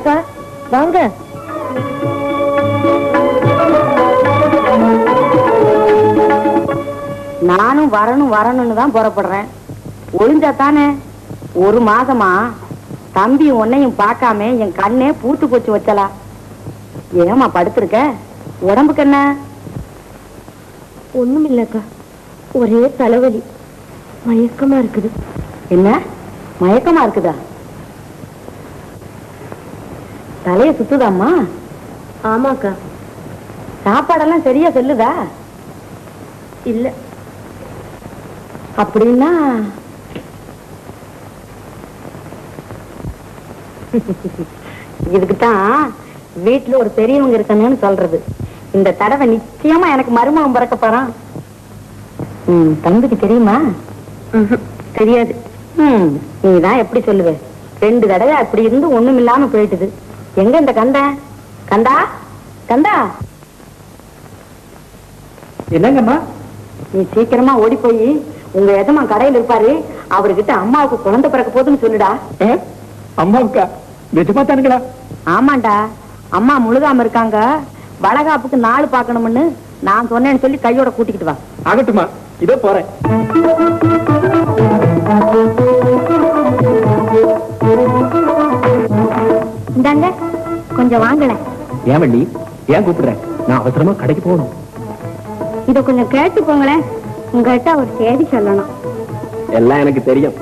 வாங்கக்கா வாங்க. நானும் வரணும்னு தான் புறப்படுறேன். ஒளிஞ்சா தானே. ஒரு மாசமா தம்பி உன்னையும் பார்க்காம என் கண்ணே பூத்து போச்சு வச்சலா. ஏமா படுத்திருக்க? உடம்புக்கு என்ன? ஒண்ணும் இல்லக்கா, ஒரே தலைவலி, மயக்கமா இருக்குது. என்ன மயக்கமா இருக்குதா? தலைய சுத்துதாம்மா? ஆமாக்கா. சாப்பாடெல்லாம் சரியா செல்லுதா? இல்ல. அப்படின்னா இதுக்குத்தான் வீட்டுல ஒரு பெரியவங்க இருக்கணும்னு சொல்றது. இந்த தடவை நிச்சயமா எனக்கு மருமகன் பிறக்க போறான். தம்பிக்கு தெரியுமா? தெரியாது. நீதான் எப்படி சொல்லுவ? 2 தடவை அப்படி இருந்து ஒண்ணும் இல்லாம போயிட்டுது. எங்க இந்த கந்தா? கந்தா கந்தா, என்னங்கம்மா? நீ சீக்கிரமா ஓடி போய் உங்க எஜமான் கடையில் இருப்பாரு, அவர்கிட்ட அம்மாவுக்கு குழந்தை பிறக்க போதுன்னு சொல்லுடா. அம்மாவுக்கா? நிஜமா தானுங்களா? ஆமாண்டா, அம்மா முழுகாம இருக்காங்க. வளகாப்புக்கு நாள் பாக்கணும்னு நான் சொன்னேன்னு சொல்லி கையோட கூட்டிக்கிட்டு வா. ஆகட்டுமா, இதோ போறேன். இந்தாங்க கொஞ்சம் வாங்கல. ஏன் வள்ளி, ஏன் கூப்பிடுறேன்? நான் அவசரமா கடைக்கு போகணும். இத கொஞ்சம் கேட்டு போங்களேன். உங்ககிட்ட ஒரு செய்தி சொல்லணும். எல்லாம் எனக்கு தெரியும்.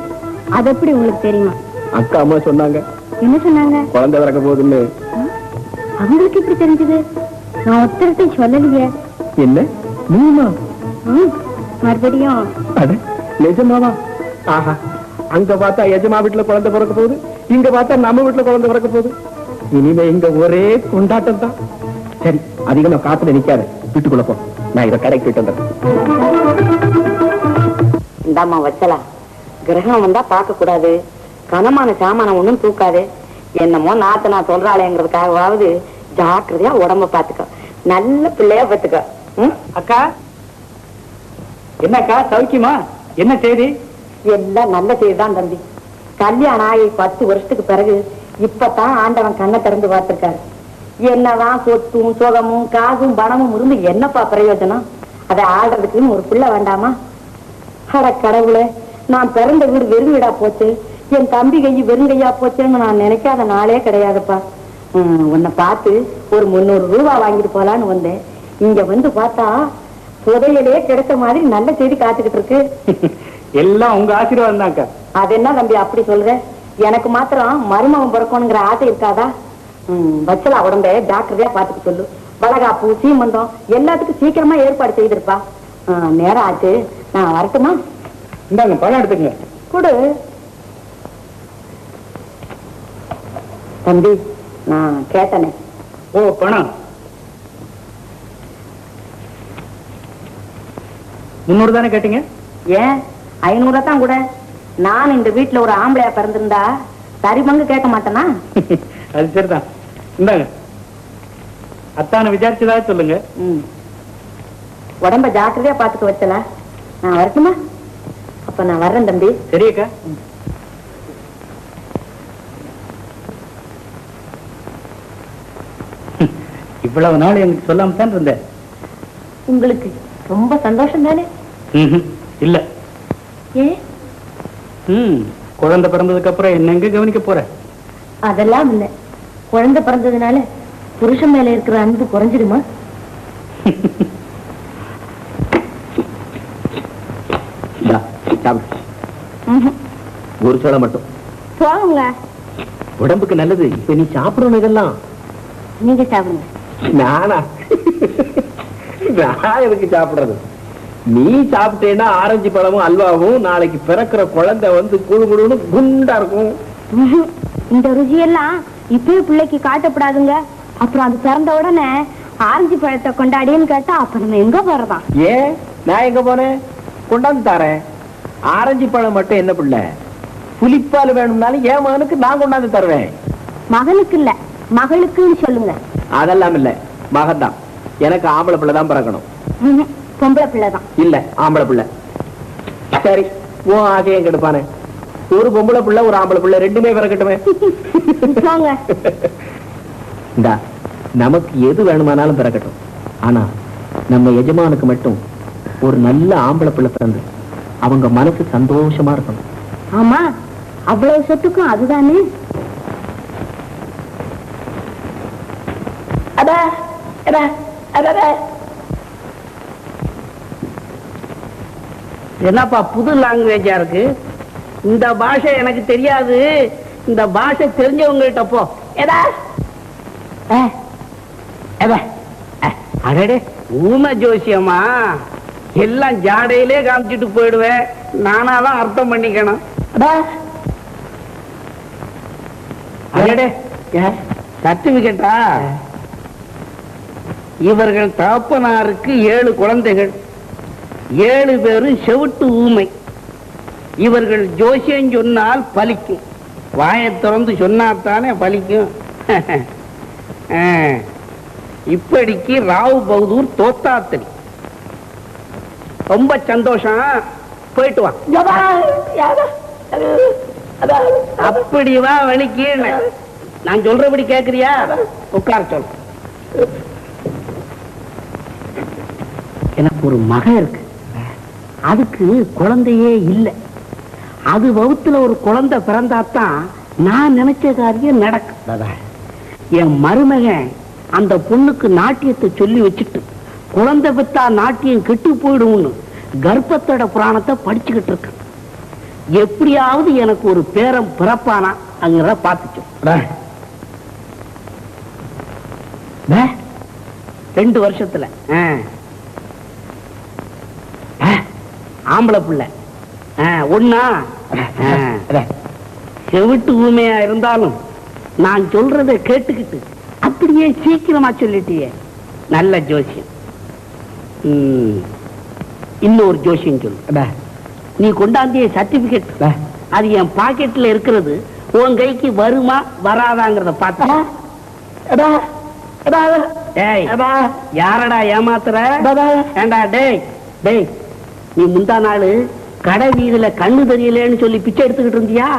அது எப்படி உங்களுக்கு தெரியுமா? அக்கா அம்மா சொன்னாங்க. என்ன சொன்னாங்க? குழந்தை பிறக்க போகுதுன்னு. அவங்களுக்கு எப்படி தெரிஞ்சது? நான் ஒருத்தர்கிட்ட சொல்லலையே. என்ன நீமா? மறுபடியும் அட நிஜமாவா? ஆஹா, அங்க பார்த்தா எஜமா வீட்டுல குழந்தை பிறக்க போகுது, இங்க பார்த்தா நம்ம வீட்டுல குழந்தை பிறக்க போகுது. இனிமே இங்க ஒரே கொண்டாட்டம் தான். சரி, அதிகமா காத்துல நிக்காத, வீட்டுக்குள்ள போ. நான் இதை கடைக்கு போயிட்டு வந்தேன். இந்தாம்மா வச்சலா, கிரகம் வந்தா பார்க்க கூடாது, கனமான சாமானம் ஒண்ணும் தூக்காது. என்னமோ நாத்த நான் சொல்றாளேங்கிறதுக்காகவாவது ஜாக்கிரதையா உடம்ப பாத்துக்க, நல்ல பிள்ளையா பாத்துக்க. அக்கா, என்னக்கா சௌக்கியமா? என்ன செய்தி? எல்லாம் நல்ல செய்திதான் தம்பி. கல்யாணம் ஆகி 10 வருஷத்துக்கு பிறகு இப்பதான் ஆண்டவன் கண்ணை திறந்து பார்த்திருக்காரு. என்னதான் சொத்தும் சுகமும் காசும் பணமும் இருந்து என்னப்பா பிரயோஜனம்? அதை ஆடுறதுக்குன்னு ஒரு பிள்ளை வேண்டாமா? அட கடவுளே, நான் பிறந்த வீடு வெறும் வீடா போச்சு, என் தம்பி கை வெறுங்கையா போச்சுன்னு நான் நினைக்காத நாளே கிடையாதுப்பா. உன்னை பார்த்து ஒரு 300 ரூபாய் வாங்கிட்டு போலான்னு வந்தேன். இங்க வந்து பார்த்தா புதையலே கிடைச்ச மாதிரி நல்ல செய்தி காத்துக்கிட்டு இருக்கு. எல்லாம் உங்க ஆசீர்வாதம் தான்க்கா. அது என்ன தம்பி அப்படி சொல்ற? எனக்கு மாத்திரம் மருமகன் பிறக்கணுங்கிற ஆசை இருக்காதா? வச்சலா உடம்பே ஜாக்கிரதையா பாத்துக்க சொல்லு. வளகாப்பு சீமந்தம் எல்லாத்துக்கும் சீக்கிரமா ஏற்பாடு செய்திருப்பா. நேரம் ஆச்சு, நான் வரட்டுமா? இந்தாங்க பணம் எடுத்துக்கங்க. கொடு தம்பி, நான் கேட்டனே. ஓ, பணம் 300 தானே கேட்டீங்க? ஏன் 500 தான் கூட. நான் இந்த வீட்டுல ஒரு ஆம்பளையா பிறந்திருந்தா சரி பங்கு கேட்க மாட்டேனா? அது சரிதான். இந்தாங்க, அத்தான விசாரிச்சதா சொல்லுங்க. உடம்ப ஜாக்கிரதையா பாத்துக்க வச்சல. நான் வரட்டுமா? அப்ப நான் வர்றேன் தம்பி. சரியக்கா. இவ்வளவு நாள் எனக்கு சொல்லாம தான் இருந்தேன். உங்களுக்கு ரொம்ப சந்தோஷம் தானே? இல்ல. ஏன்? குழந்தை பிறந்ததுக்கு அப்புறம் என்ன எங்க கவனிக்க போற? அதெல்லாம் இல்ல. குழந்தை பிறந்ததுனால புருஷன் மேல இருக்கிற அன்பு குறைஞ்சிடுமா? ஒரு சோளை மட்டும் போங்க. உடம்புக்கு நல்லது. இப்ப நீ சாப்பிடணும். இதெல்லாம் நீங்க சாப்பிடுங்க. நானா? நான் எதுக்கு சாப்பிடுறது? நீ சாப்பிட்டேன்னா ஆரஞ்சு பழமும் அல்வாவும் நாளைக்கு பிறக்கிற குழந்தை வந்து குழு குழுன்னு குண்டா இருக்கும். இந்த ருசியெல்லாம் இப்பவே பிள்ளைக்கு காட்டப்படாதுங்க. அப்புறம் அது பிறந்த உடனே ஆரஞ்சு பழத்தை கொண்டாடின்னு கேட்டா அப்ப நம்ம எங்க போறதான்? ஏன் நான் எங்க போனேன்? கொண்டாந்து தரேன். ஆரஞ்சு பழம் மட்டும் என்ன பிள்ளை, புளிப்பால் வேணும்னாலும் என் மகனுக்கு நான் கொண்டாந்து தருவேன். மகனுக்கு இல்ல, மகளுக்குன்னு சொல்லுங்க. அதெல்லாம் இல்ல, மகன் தான். எனக்கு ஆம்பளை பிள்ளை தான் பிறக்கணும். பொம்பளை பிள்ளைதான். இல்ல, ஆம்பளை பிள்ளை. சரி, உன் ஆசையும் கெடுப்பானே. ஒரு பொம்பளை பிள்ளை ஒரு ஆம்பளை பிள்ளை ரெண்டுமே பிறக்கட்டுமே. போங்க. இந்தா, நமக்கு எது வேணுமானாலும் பிறக்கட்டும். ஆனா நம்ம எஜமானுக்கு மட்டும் ஒரு நல்ல ஆம்பளை பிள்ளை பிறந்து அவங்க மனசு சந்தோஷமா இருக்கணும். ஆமா, அவ்வளவு சொத்துக்கும் அதுதானே. என்னப்பா புது லாங்குவேஜா இருக்கு? இந்த பாஷை எனக்கு தெரியாது. இந்த பாஷை தெரிஞ்சவங்க கிட்ட போ. அடடே, ஊமை ஜோசியமா? எல்லாம் ஜாடையிலே காமிச்சிட்டு போயிடுவேன். நானாதான் அர்த்தம் பண்ணிக்கணும். அடடே, சர்டிபிகேட்டா? இவர்கள் தகப்பனாருக்கு 7 குழந்தைகள், 7 பேரும் செவிட்டு ஊமை. இவர்கள் ஜோசியம் சொன்னால் பலிக்கும். வாயை திறந்து சொன்னாத்தானே பலிக்கும். இப்படிக்கு ராவ் பகதூர் தோத்தாத்தடி. ரொம்ப சந்தோஷம், போயிட்டு வா. அப்படி வா, வலிக்கு. நான் சொல்றபடி கேக்குறியா? உட்கார சொல். எனக்கு ஒரு மகன் இருக்கு. அதுக்கு குழந்தையே இல்லை. அது வகுத்துல ஒரு குழந்தை பிறந்தாத்தான் நான் நினைச்ச காரியம் நடக்கும். என் மருமகன் அந்த பொண்ணுக்கு நாட்டியத்தை சொல்லி வச்சுட்டு குழந்தை பெத்தா நாட்டியம் கெட்டு போயிடும்னு கர்ப்பத்தோட புராணத்தை படிச்சுக்கிட்டு இருக்கு. எப்படியாவது எனக்கு ஒரு பேரன் பிறப்பானா அங்க பார்த்துச்சோம். 2 வருஷத்துல ஆம்பளை பிள்ளை ஒண்ணா. செவிட்டு ஊமையா இருந்தாலும் நான் சொல்றதை கேட்டுக்கிட்டு அப்படியே சீக்கிரமா சொல்லிட்டியே. நல்ல ஜோசியம். இன்னொரு ஜோசியம் சொல்லு. நீ கொண்டாந்திய சர்டிபிகேட் அது என் பாக்கெட்ல இருக்கிறது. உன் கைக்கு வருமா வராதாங்கிறத பார்த்து. யாரடா ஏமாத்துற? ஏண்டா டேய் டேய், நீ முந்தா நாள் கடை வீதியில கண்ணு தெரியலன்னு சொல்லி பிச்சை எடுத்துக்கிட்டு இருந்தியா?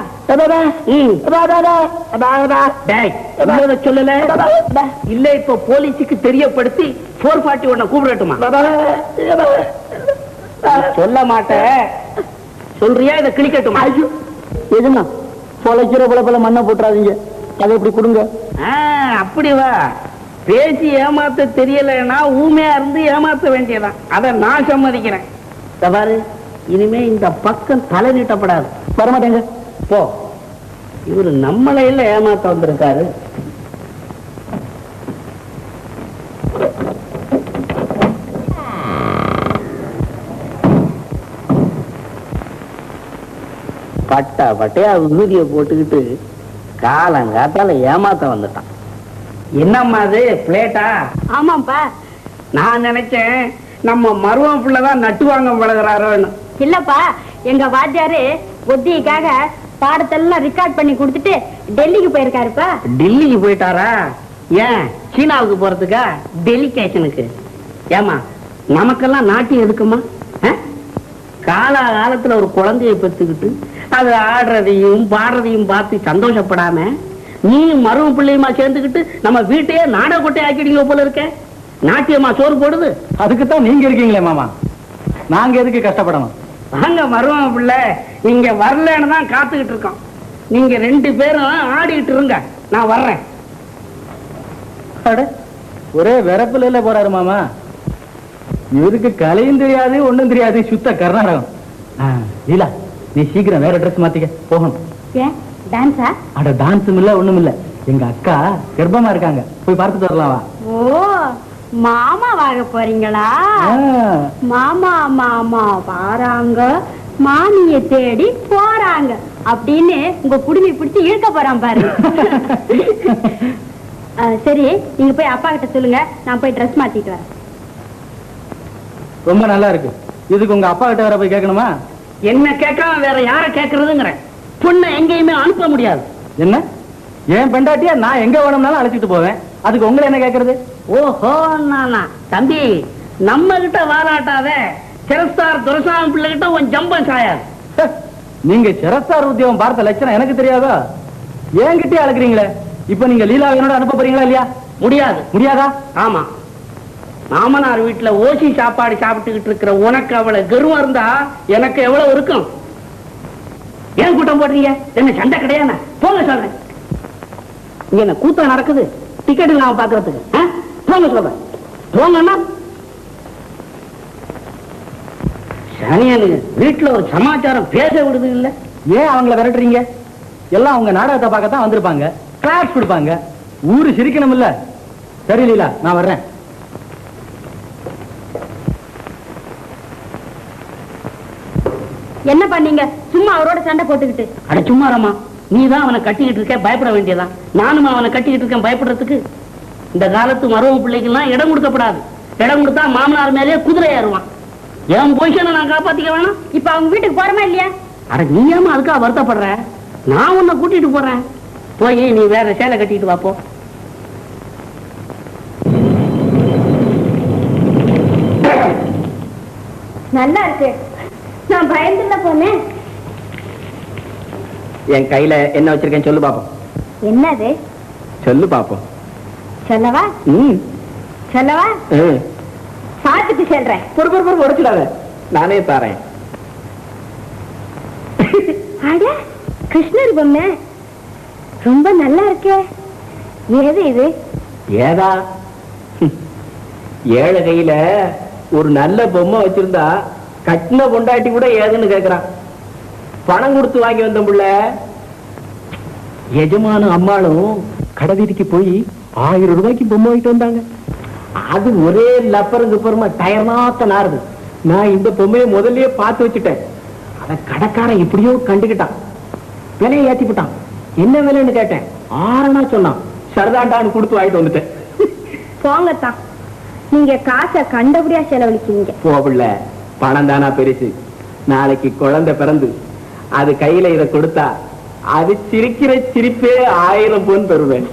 சொல்லல இல்ல, இப்ப போலீஸுக்கு தெரியப்படுத்தி 441 கூப்பிடட்டுமா? சொல்ல மாட்டேன். சொல்றியா இதை கிளிக்கட்டுமா? எதுனா பொழைக்கிற பல மண்ணை போட்டுறாதீங்க. அதை இப்படி கொடுங்க. அப்படி வா. பேசி ஏமாத்த தெரியலன்னா ஊமையா இருந்து ஏமாத்த வேண்டியதான். அதை நான் சம்மதிக்கிறேன். தவறு. இனிமே இந்த பக்கம் தலை நீட்டப்படாது. வரமாட்டேங்க. போ. இவரு நம்மளையில ஏமாத்த வந்திருக்காரு. பட்டா பட்டையா விபூதிய போட்டுக்கிட்டு காலங்காத்தால ஏமாத்த வந்துட்டான். என்னம்மா அது பிளேட்டா? ஆமாப்பா. நான் நினைச்சேன் நம்ம மருமக பிள்ளைதான் நட்டுவாங்க பழகிறாரோன்னு. இல்லப்பா, எங்க வாத்தியாரு புத்திக்காக பாடத்தெல்லாம் ரெக்கார்ட் பண்ணி கொடுத்துட்டு டெல்லிக்கு போயிருக்காருப்பா. டெல்லிக்கு போயிட்டாரா? ஏன் சீனாவுக்கு போறதுக்கா? டெலிகேஷனுக்கு? ஏமா நமக்கெல்லாம் நாட்டியம் எதுக்குமா? காலத்துல ஒரு குழந்தைய பெற்றுக்கிட்டு அது ஆடுறதையும் பாடுறதையும் பார்த்து சந்தோஷப்படாம நீ மரும பிள்ளையுமா சேர்ந்துக்கிட்டு நம்ம வீட்டையே நாடக கொட்டை ஆக்கிடுங்க போல இருக்க. நாட்டியமா சோறு போடுது. அதுக்குத்தான் நீங்க இருக்கீங்களே மாமா, நாங்க எதுக்கு கஷ்டப்படணும்? வாங்க மரும பிள்ளை, நீங்க வரலன்னு தான் காத்துக்கிட்டு இருக்கோம். நீங்க 2 பேரும் ஆடிட்டு இருங்க, நான் வர்றேன். ஒரே வெறப்புல போறாரு மாமா. இவருக்கு கலையும் தெரியாது, ஒண்ணும் தெரியாது, சுத்த கர்நாடகம். லீலா, நீ சீக்கிரம் வேற ட்ரெஸ் மாத்திக்க போகணும். ஏன் டான்ஸா? அட டான்ஸும் இல்ல ஒண்ணும் இல்ல, எங்க அக்கா கர்ப்பமா இருக்காங்க, போய் பார்த்துட்டு வரலாமா? ஓ, மாமா வாங்க போறீங்களா? மாமா மாமா வாராங்க, மாமிய தேடி போறாங்க அப்படின்னு உங்க குடுமி பிடிச்சு இழுக்க போறான் பாரு. சரி, நீங்க போய் அப்பா கிட்ட சொல்லுங்க, நான் போய் ட்ரெஸ் மாத்திட்டு வரேன். ரொம்ப நல்லா இருக்கு. இதுக்கு உங்க அப்பா கிட்ட வேற போய் கேட்கணுமா? என்ன கேட்காம வேற யார கேட்கறதுங்கிற? பொண்ணை எங்கேயுமே அனுப்ப முடியாது. என்ன ஏன் பெண்டாட்டியா நான் எங்க வேணும்னாலும் அழைச்சிட்டு போவேன், அதுக்கு உங்களை என்ன கேட்கறது? ஓஹோ, நானா தம்பி, நம்ம கிட்ட வாராட்டாத சிரஸ்தார் துரசாமி பிள்ளை கிட்ட உன் ஜம்பம் சாயாது. நீங்க சிரஸ்தார் உத்தியோகம் பார்த்த லட்சணம் எனக்கு தெரியாதா? ஏன்கிட்டே அழுக்குறீங்களே? இப்ப நீங்க லீலாவினோட அனுப்ப போறீங்களா இல்லையா? முடியாது. முடியாதா? ஆமா, மாமனார் வீட்டுல ஓசி சாப்பாடு சாப்பிட்டுக்கிட்டு இருக்கிற உனக்கு அவ்வளவு கர்வம் இருந்தா எனக்கு எவ்வளவு இருக்கும்? ஏன் கூட்டம் போடுறீங்க? என்ன சண்டை கிடையாது? போங்க சொல்றேன். இங்க என்ன கூட்டம் நடக்குது டிக்கெட் இல்லாம பாக்குறதுக்கு? போங்க சொல்றேன். போங்கன்னா சனியனுக்கு வீட்டுல ஒரு சமாச்சாரம் பேச விடுது இல்ல. ஏன் அவங்கள விரட்டுறீங்க? எல்லாம் அவங்க நாடகத்தை பார்க்கத்தான் வந்திருப்பாங்க, கிளாஸ் கொடுப்பாங்க, ஊரு சிரிக்கணும் இல்ல. சரி லீலா, நான் வர்றேன். என்ன பண்ணீங்க? சும்மா அவரோட சண்டை போட்டுக்கிட்டு. அட சும்மாரம்மா, நீ தான் அவனை கட்டிக்கிட்டு இருக்க, பயப்பட வேண்டியதான். நானும் அவனை கட்டிக்கிட்டு இருக்கேன் பயப்படுறதுக்கு. இந்த காலத்து மரும பிள்ளைக்கெல்லாம் இடம் கொடுக்கப்படாது. இடம் கொடுத்தா மாமனார் மேலே குதிரை ஏறுவான். என் பொசிஷனை நான் காப்பாத்திக்க வேணாம். இப்ப அவங்க வீட்டுக்கு போறமா இல்லையா? அட நீ ஏமா அதுக்காக வருத்தப்படுற? நான் உன்னை கூட்டிட்டு போறேன். போய் நீ வேற சேலை கட்டிட்டு வாப்போ. நல்லா இருக்கு. நான் பயந்துல போனேன். என் கையில என்ன வச்சிருக்கேன் சொல்லு பாப்போம். என்னது? சொல்லு பாப்போம். சொல்லவா? சொல்லவா? சாத்துக்கு சொல்றேன். பொறு உடைச்சிடாத, நானே தாரேன். அட கிருஷ்ணர் பொம்மை ரொம்ப நல்லா இருக்கே. ஏது இது? ஏதா ஏழை கையில ஒரு நல்ல பொம்மை வச்சிருந்தா கட்டின பொண்டாட்டி கூட ஏதுன்னு கேக்குறான். பணம் கொடுத்து வாங்கி வந்த புள்ள. எஜமானும் அம்மாளும் கடை வீதிக்கு போய் 1000 ரூபாய்க்கு பொம்மை வாங்கிட்டு வந்தாங்க. அது ஒரே லப்பருங்க பொறுமை டயர்னாத்த நாருது. நான் இந்த பொம்மையை முதல்லயே பார்த்து வச்சுட்டேன். அத கடைக்காரன் எப்படியோ கண்டுகிட்டான், விலையை ஏத்தி விட்டான். என்ன விலைன்னு கேட்டேன், 6 சொன்னான். சரதாண்டான்னு கொடுத்து வாங்கிட்டு வந்துட்டேன். போங்கத்தான், நீங்க காசை கண்டபடியா செலவழிக்கிறீங்க. போகல, பணம் தானா பெருசு. நாளைக்கு குழந்தை பிறந்து அது கையில இதை கொடுத்தா அது சிரிக்கிற சிரிப்பே 1000 பொன் தருவேன்.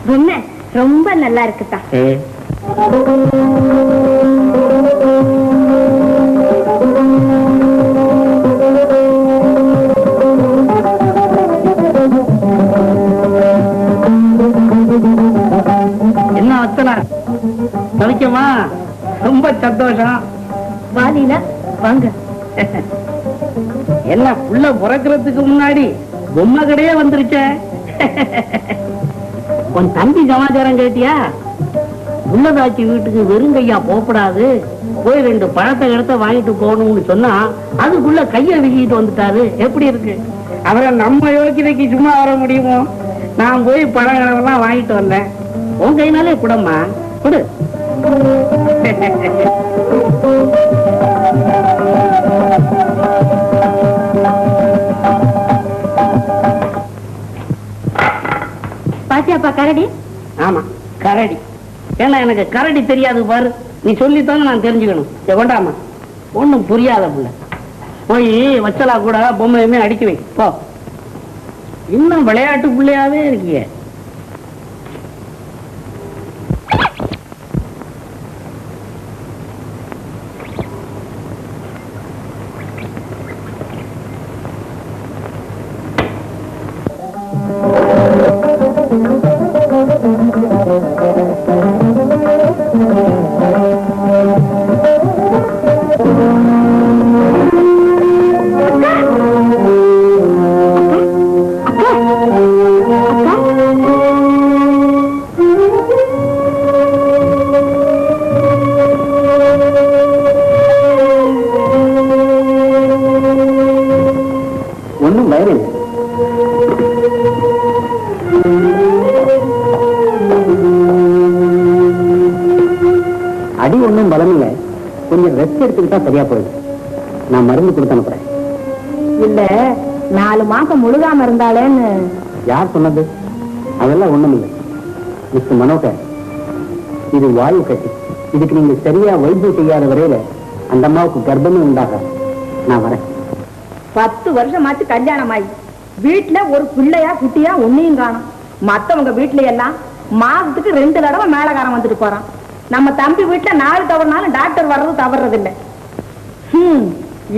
பொம்மை ரொம்ப நல்லா இருக்குதான். என்ன அத்தனா சமைக்கமா? ரொம்ப சந்தோஷம். வாலில வாங்க. என்ன புள்ள பிறக்கிறதுக்கு முன்னாடி பொம்மை கடையே வந்துருச்ச. உன் தம்பி சமாச்சாரம் கேட்டியா? உள்ளதாச்சி வீட்டுக்கு வெறுங்கையா போகக்கூடாது, போய் 2 பழத்தை இடத்த வாங்கிட்டு போகணும்னு சொன்னா அதுக்குள்ள கையை வீசிட்டு வந்துட்டாரு. எப்படி இருக்கு? அவரை நம்ம யோக்கியதைக்கு சும்மா வர முடியுமோ? நான் போய் பழங்களெல்லாம் வாங்கிட்டு வந்தேன். உன் கைனாலே குடம்மா கொடு. பாத்தியாப்பா கரடி? ஆமா கரடி. ஏன்னா எனக்கு கரடி தெரியாது பாரு. நீ சொல்லித்தானே நான் தெரிஞ்சுக்கணும். கொண்டாமா, ஒண்ணும் புரியாத புள்ள. போய் வச்சலா கூட பொம்மையுமே அடிக்க வை போ. இன்னும் விளையாட்டு பிள்ளையாவே இருக்கிய. ஒன்னும் வயது அடி ஒன்னும் பலம் இல்லை. கொஞ்சம் ரெஸ்ட் எடுத்துக்கிட்டா சரியா போயிடும். நான் மருந்து கொடுத்து அனுப்புறேன். இல்ல 4 மாசம் முழுகாம இருந்தாலேன்னு. யார் சொன்னது? அதெல்லாம் ஒண்ணும் இல்லை மிஸ்டர் மனோகர். இது வாயு கட்டி. இதுக்கு நீங்க சரியா வைத்தியம் செய்யாத வரையில அந்த அம்மாவுக்கு கர்ப்பமே உண்டாக. நான் வரேன். 10 வருஷமாச்சு கல்யாணம் ஆகி வீட்டுல ஒரு பிள்ளையா குட்டியா ஒன்னையும் காணும். மத்தவங்க வீட்டுல எல்லாம் மாசத்துக்கு 2 தடவை மேலகாரம் வந்துட்டு போறான். நம்ம தம்பி வீட்டுல 4 தவறுனாலும் டாக்டர் வர்றது தவறது இல்லை.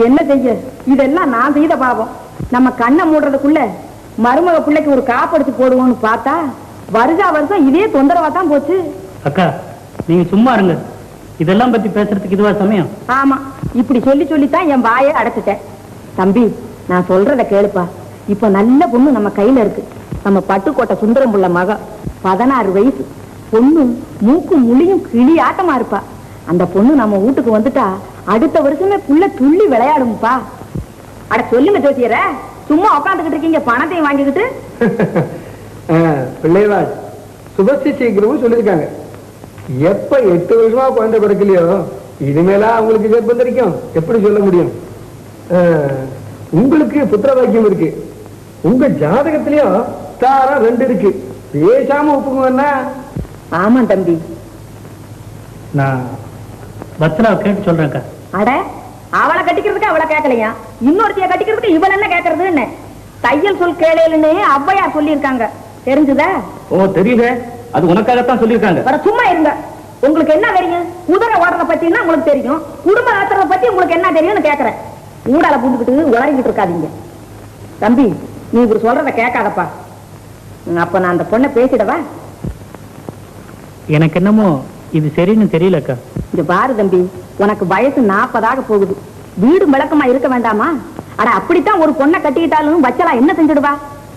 என்ன செய்ய? இதெல்லாம் நான் செய்த பாவம். நம்ம கண்ணை மூடுறதுக்குள்ள மருமக பிள்ளைக்கு ஒரு காப்படுத்து போடுவோம்னு பார்த்தா வருஷா வருஷம் இதே தொந்தரவா தான் போச்சு. அக்கா நீங்க சும்மா இருங்க, இதெல்லாம் பத்தி பேசுறதுக்கு இதுவா சமயம்? ஆமா, இப்படி சொல்லி சொல்லித்தான் என் வாயை அடைச்சிட்டேன். தம்பி, நான் சொல்றத கேளுப்பா. இப்ப நல்ல பொண்ணு நம்ம கையில இருக்கு. நம்ம பட்டுக்கோட்டை சுந்தரம் புள்ள மக, 16 வயசு பொண்ணு, மூக்கும் முழியும் கிளி ஆட்டமா இருப்பா. அந்த பொண்ணு நம்ம வீட்டுக்கு வந்துட்டா அடுத்த வருஷமே புள்ள துள்ளி விளையாடும்பா. அட சொல்லுங்க ஜோசியர, சும்மா உட்காந்துக்கிட்டு இருக்கீங்க பணத்தையும் வாங்கிக்கிட்டு. பிள்ளைவாள் சுபஸ்தி சீக்கிரமும் சொல்லியிருக்காங்க. எப்ப 8 வருஷமா குழந்தை பிறக்கலையோ இனிமேலா அவங்களுக்கு கர்ப்பம் தெரிக்கும். எப்படி சொல்ல முடியும்? உங்களுக்கு புத்திர பாக்கியம் இருக்கு. உங்க ஜாதகத்திலயும் தாரா 2 இருக்கு. பேசாம ஒப்புக்குவா? ஆமா தம்பி, நான் பத்ராவை கேட்டு சொல்றேன்க்கா. அட அவளை கட்டிக்கிறதுக்கு அவளை கேட்கலையா, இன்னொருத்தைய கட்டிக்கிறதுக்கு இவள் என்ன கேட்கறது? என்ன தையல் சொல் கேளையிலுன்னு ஔவையார் சொல்லியிருக்காங்க, தெரிஞ்சுதா? ஓ தெரியுது, அது உனக்காகத்தான் சொல்லியிருக்காங்க. வர சும்மா இருங்க. உங்களுக்கு என்ன தெரியும்? குதிரை ஓடுறத பத்தினா உங்களுக்கு தெரியும், குடும்ப ஆத்துறத பத்தி உங்களுக்கு என்ன தெரியும்னு கேட்கறேன். ஊடால பூந்துக்கிட்டு உளறிக்கிட்டு இருக்காதீங்க. தம்பி, நீ இப்படி சொல்றத கேட்காதப்பா. அப்ப நான் அந்த பொண்ணை பேசிடவா? எனக்கு என்னமோ இது சரின்னு தெரியலக்கா. இங்க பாரு தம்பி, உனக்கு வயசு 40 போகுது. வீடு விளக்கமா இருக்க வேண்டாமா? அட அப்படித்தான் ஒரு பொண்ணை கட்டிக்கிட்டாலும் வச்சலாம் என்ன செஞ்சிடுவா?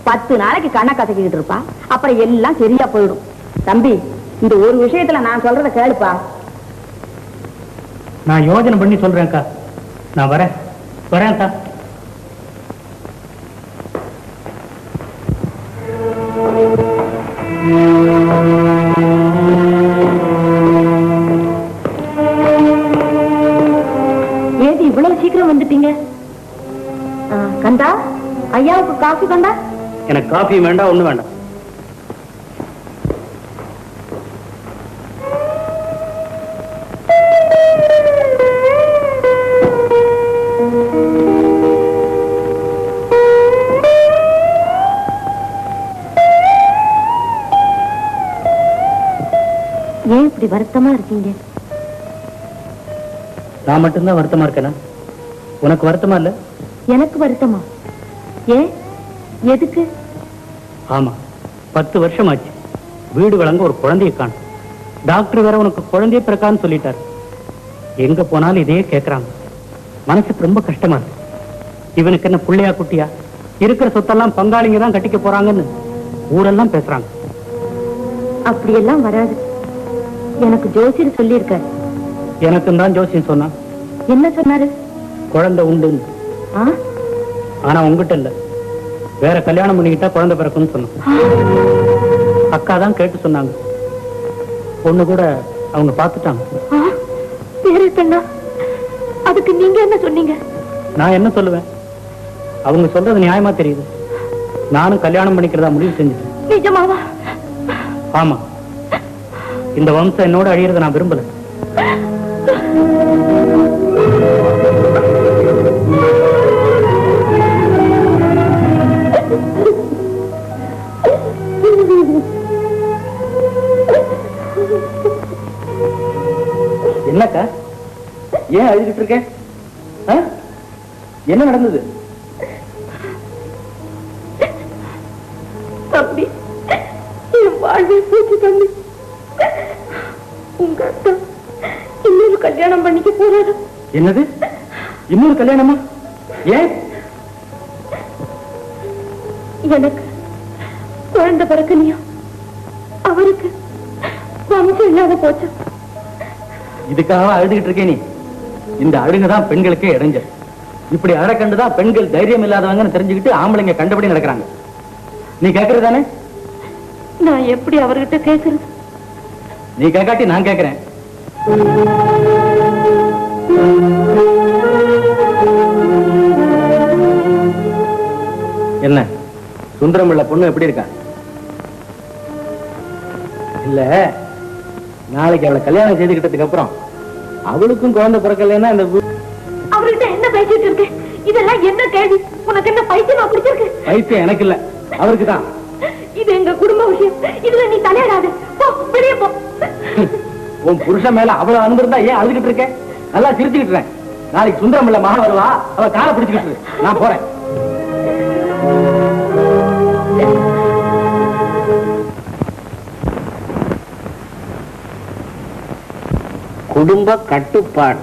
10 நாளைக்கு கண்ணை கசக்கிக்கிட்டு இருப்பா. அப்புறம் எல்லாம் சரியா போயிடும். தம்பி, இந்த ஒரு விஷயத்துல நான் சொல்றத கேளுப்பா. நான் யோசனை பண்ணி சொல்றேன்க்கா. நான் வரேன்க்கா. ஏது இவ்வளவு சீக்கிரம் வந்துட்டீங்க? கந்தா, ஐயாவுக்கு காஃபி கந்தா? எனக்கு காஃபி வேண்டாம், ஒண்ணு வேண்டாம். ஏன் இப்படி வருத்தமா இருக்கீங்க? நான் மட்டும்தான் வருத்தமா இருக்கேனா? உனக்கு வருத்தமா இல்ல? எனக்கு வருத்தமா? ஏன், எதுக்கு? ஆமா, 10 வருஷம் ஆச்சு. வீடு வழங்க ஒரு குழந்தையை காணும். டாக்டர் வேற உனக்கு குழந்தைய பிறக்கான்னு சொல்லிட்டாரு. எங்க போனாலும் இதே கேட்கறாங்க. மனசுக்கு ரொம்ப கஷ்டமா இருக்கு. இவனுக்கு என்ன புள்ளையா குட்டியா? இருக்கிற சொத்தெல்லாம் பங்காளிங்க தான் கட்டிக்க போறாங்கன்னு ஊரெல்லாம் பேசுறாங்க. அப்படியெல்லாம் வராது. எனக்கு ஜோசியர் சொல்லியிருக்காரு. எனக்கும் தான் ஜோசியம் சொன்னான். என்ன சொன்னாரு? குழந்தை உண்டுன்னு. ஆனா உங்ககிட்ட இல்ல, வேற கல்யாணம் பண்ணிக்கிட்டா குழந்தை பிறக்கும்னு சொன்னான். அக்கா தான் கேட்டு சொன்னாங்க. பொண்ணு கூட அவங்க பார்த்துட்டாங்க. அதுக்கு நீங்க என்ன சொன்னீங்க? நான் என்ன சொல்லுவேன்? அவங்க சொல்றது நியாயமா தெரியுது. நானும் கல்யாணம் பண்ணிக்கிறதா முடிவு செஞ்சுட்டேன். நிஜமாவா? ஆமா, இந்த வம்சம் என்னோட அழியறத நான் விரும்பல. என்னக்கா, ஏன் அழுதுட்டு இருக்க? என்ன நடந்தது? தம்பி, என் வாழ்வே போச்சு தம்பி. உங்க அத்தா இன்னொரு கல்யாணம் பண்ணிக்க போறாரு. என்னது, இன்னொரு கல்யாணமா? ஏன்? எனக்கு குழந்தை பிறக்கலையா, அவருக்கு வம்சம் இல்லாத போச்சு. இதுக்காக அழுதுகிட்டு இருக்கே நீ? இந்த அழுகுதான் பெண்களுக்கே இடைஞ்சல். இப்படி அழ கண்டுதான் பெண்கள் தைரியம் இல்லாதவங்கன்னு தெரிஞ்சுக்கிட்டு ஆம்பளைங்க கண்டபடி நடக்கிறாங்க. நீ கேட்கறதானே? நான் எப்படி அவர்கிட்ட கேட்கறது? நீ கேட்காட்டி நான் கேட்கிறேன். என்ன சுந்தரம் உள்ள பொண்ணு எப்படி இருக்கா? இல்ல, நாளைக்கு அவளை கல்யாணம் செய்துக்கிட்டதுக்கு அப்புறம் அவளுக்கும் குழந்தை பிறக்கலைன்னா இந்த அவர்கிட்ட என்ன பேசிட்டு இருக்கு? இதெல்லாம் என்ன கேள்வி? உனக்கு என்ன பைத்தியமா பிடிச்சிருக்கு? பைத்தியம் எனக்கு இல்ல, அவருக்கு தான். இது எங்க குடும்ப விஷயம். இதுல நீ தலையிடாத. போ, வெளியே போ. உன் புருஷன் மேல அவ்வளவு அன்பு இருந்தா ஏன் அழுதுகிட்டு இருக்க? நல்லா சிரிச்சுக்கிட்டு இருக்கேன். நாளைக்கு சுந்தரம் இல்ல மகன் வருவா, அவ காலை பிடிச்சுக்கிட்டு நான் போறேன். குடும்ப கட்டுப்பாடு.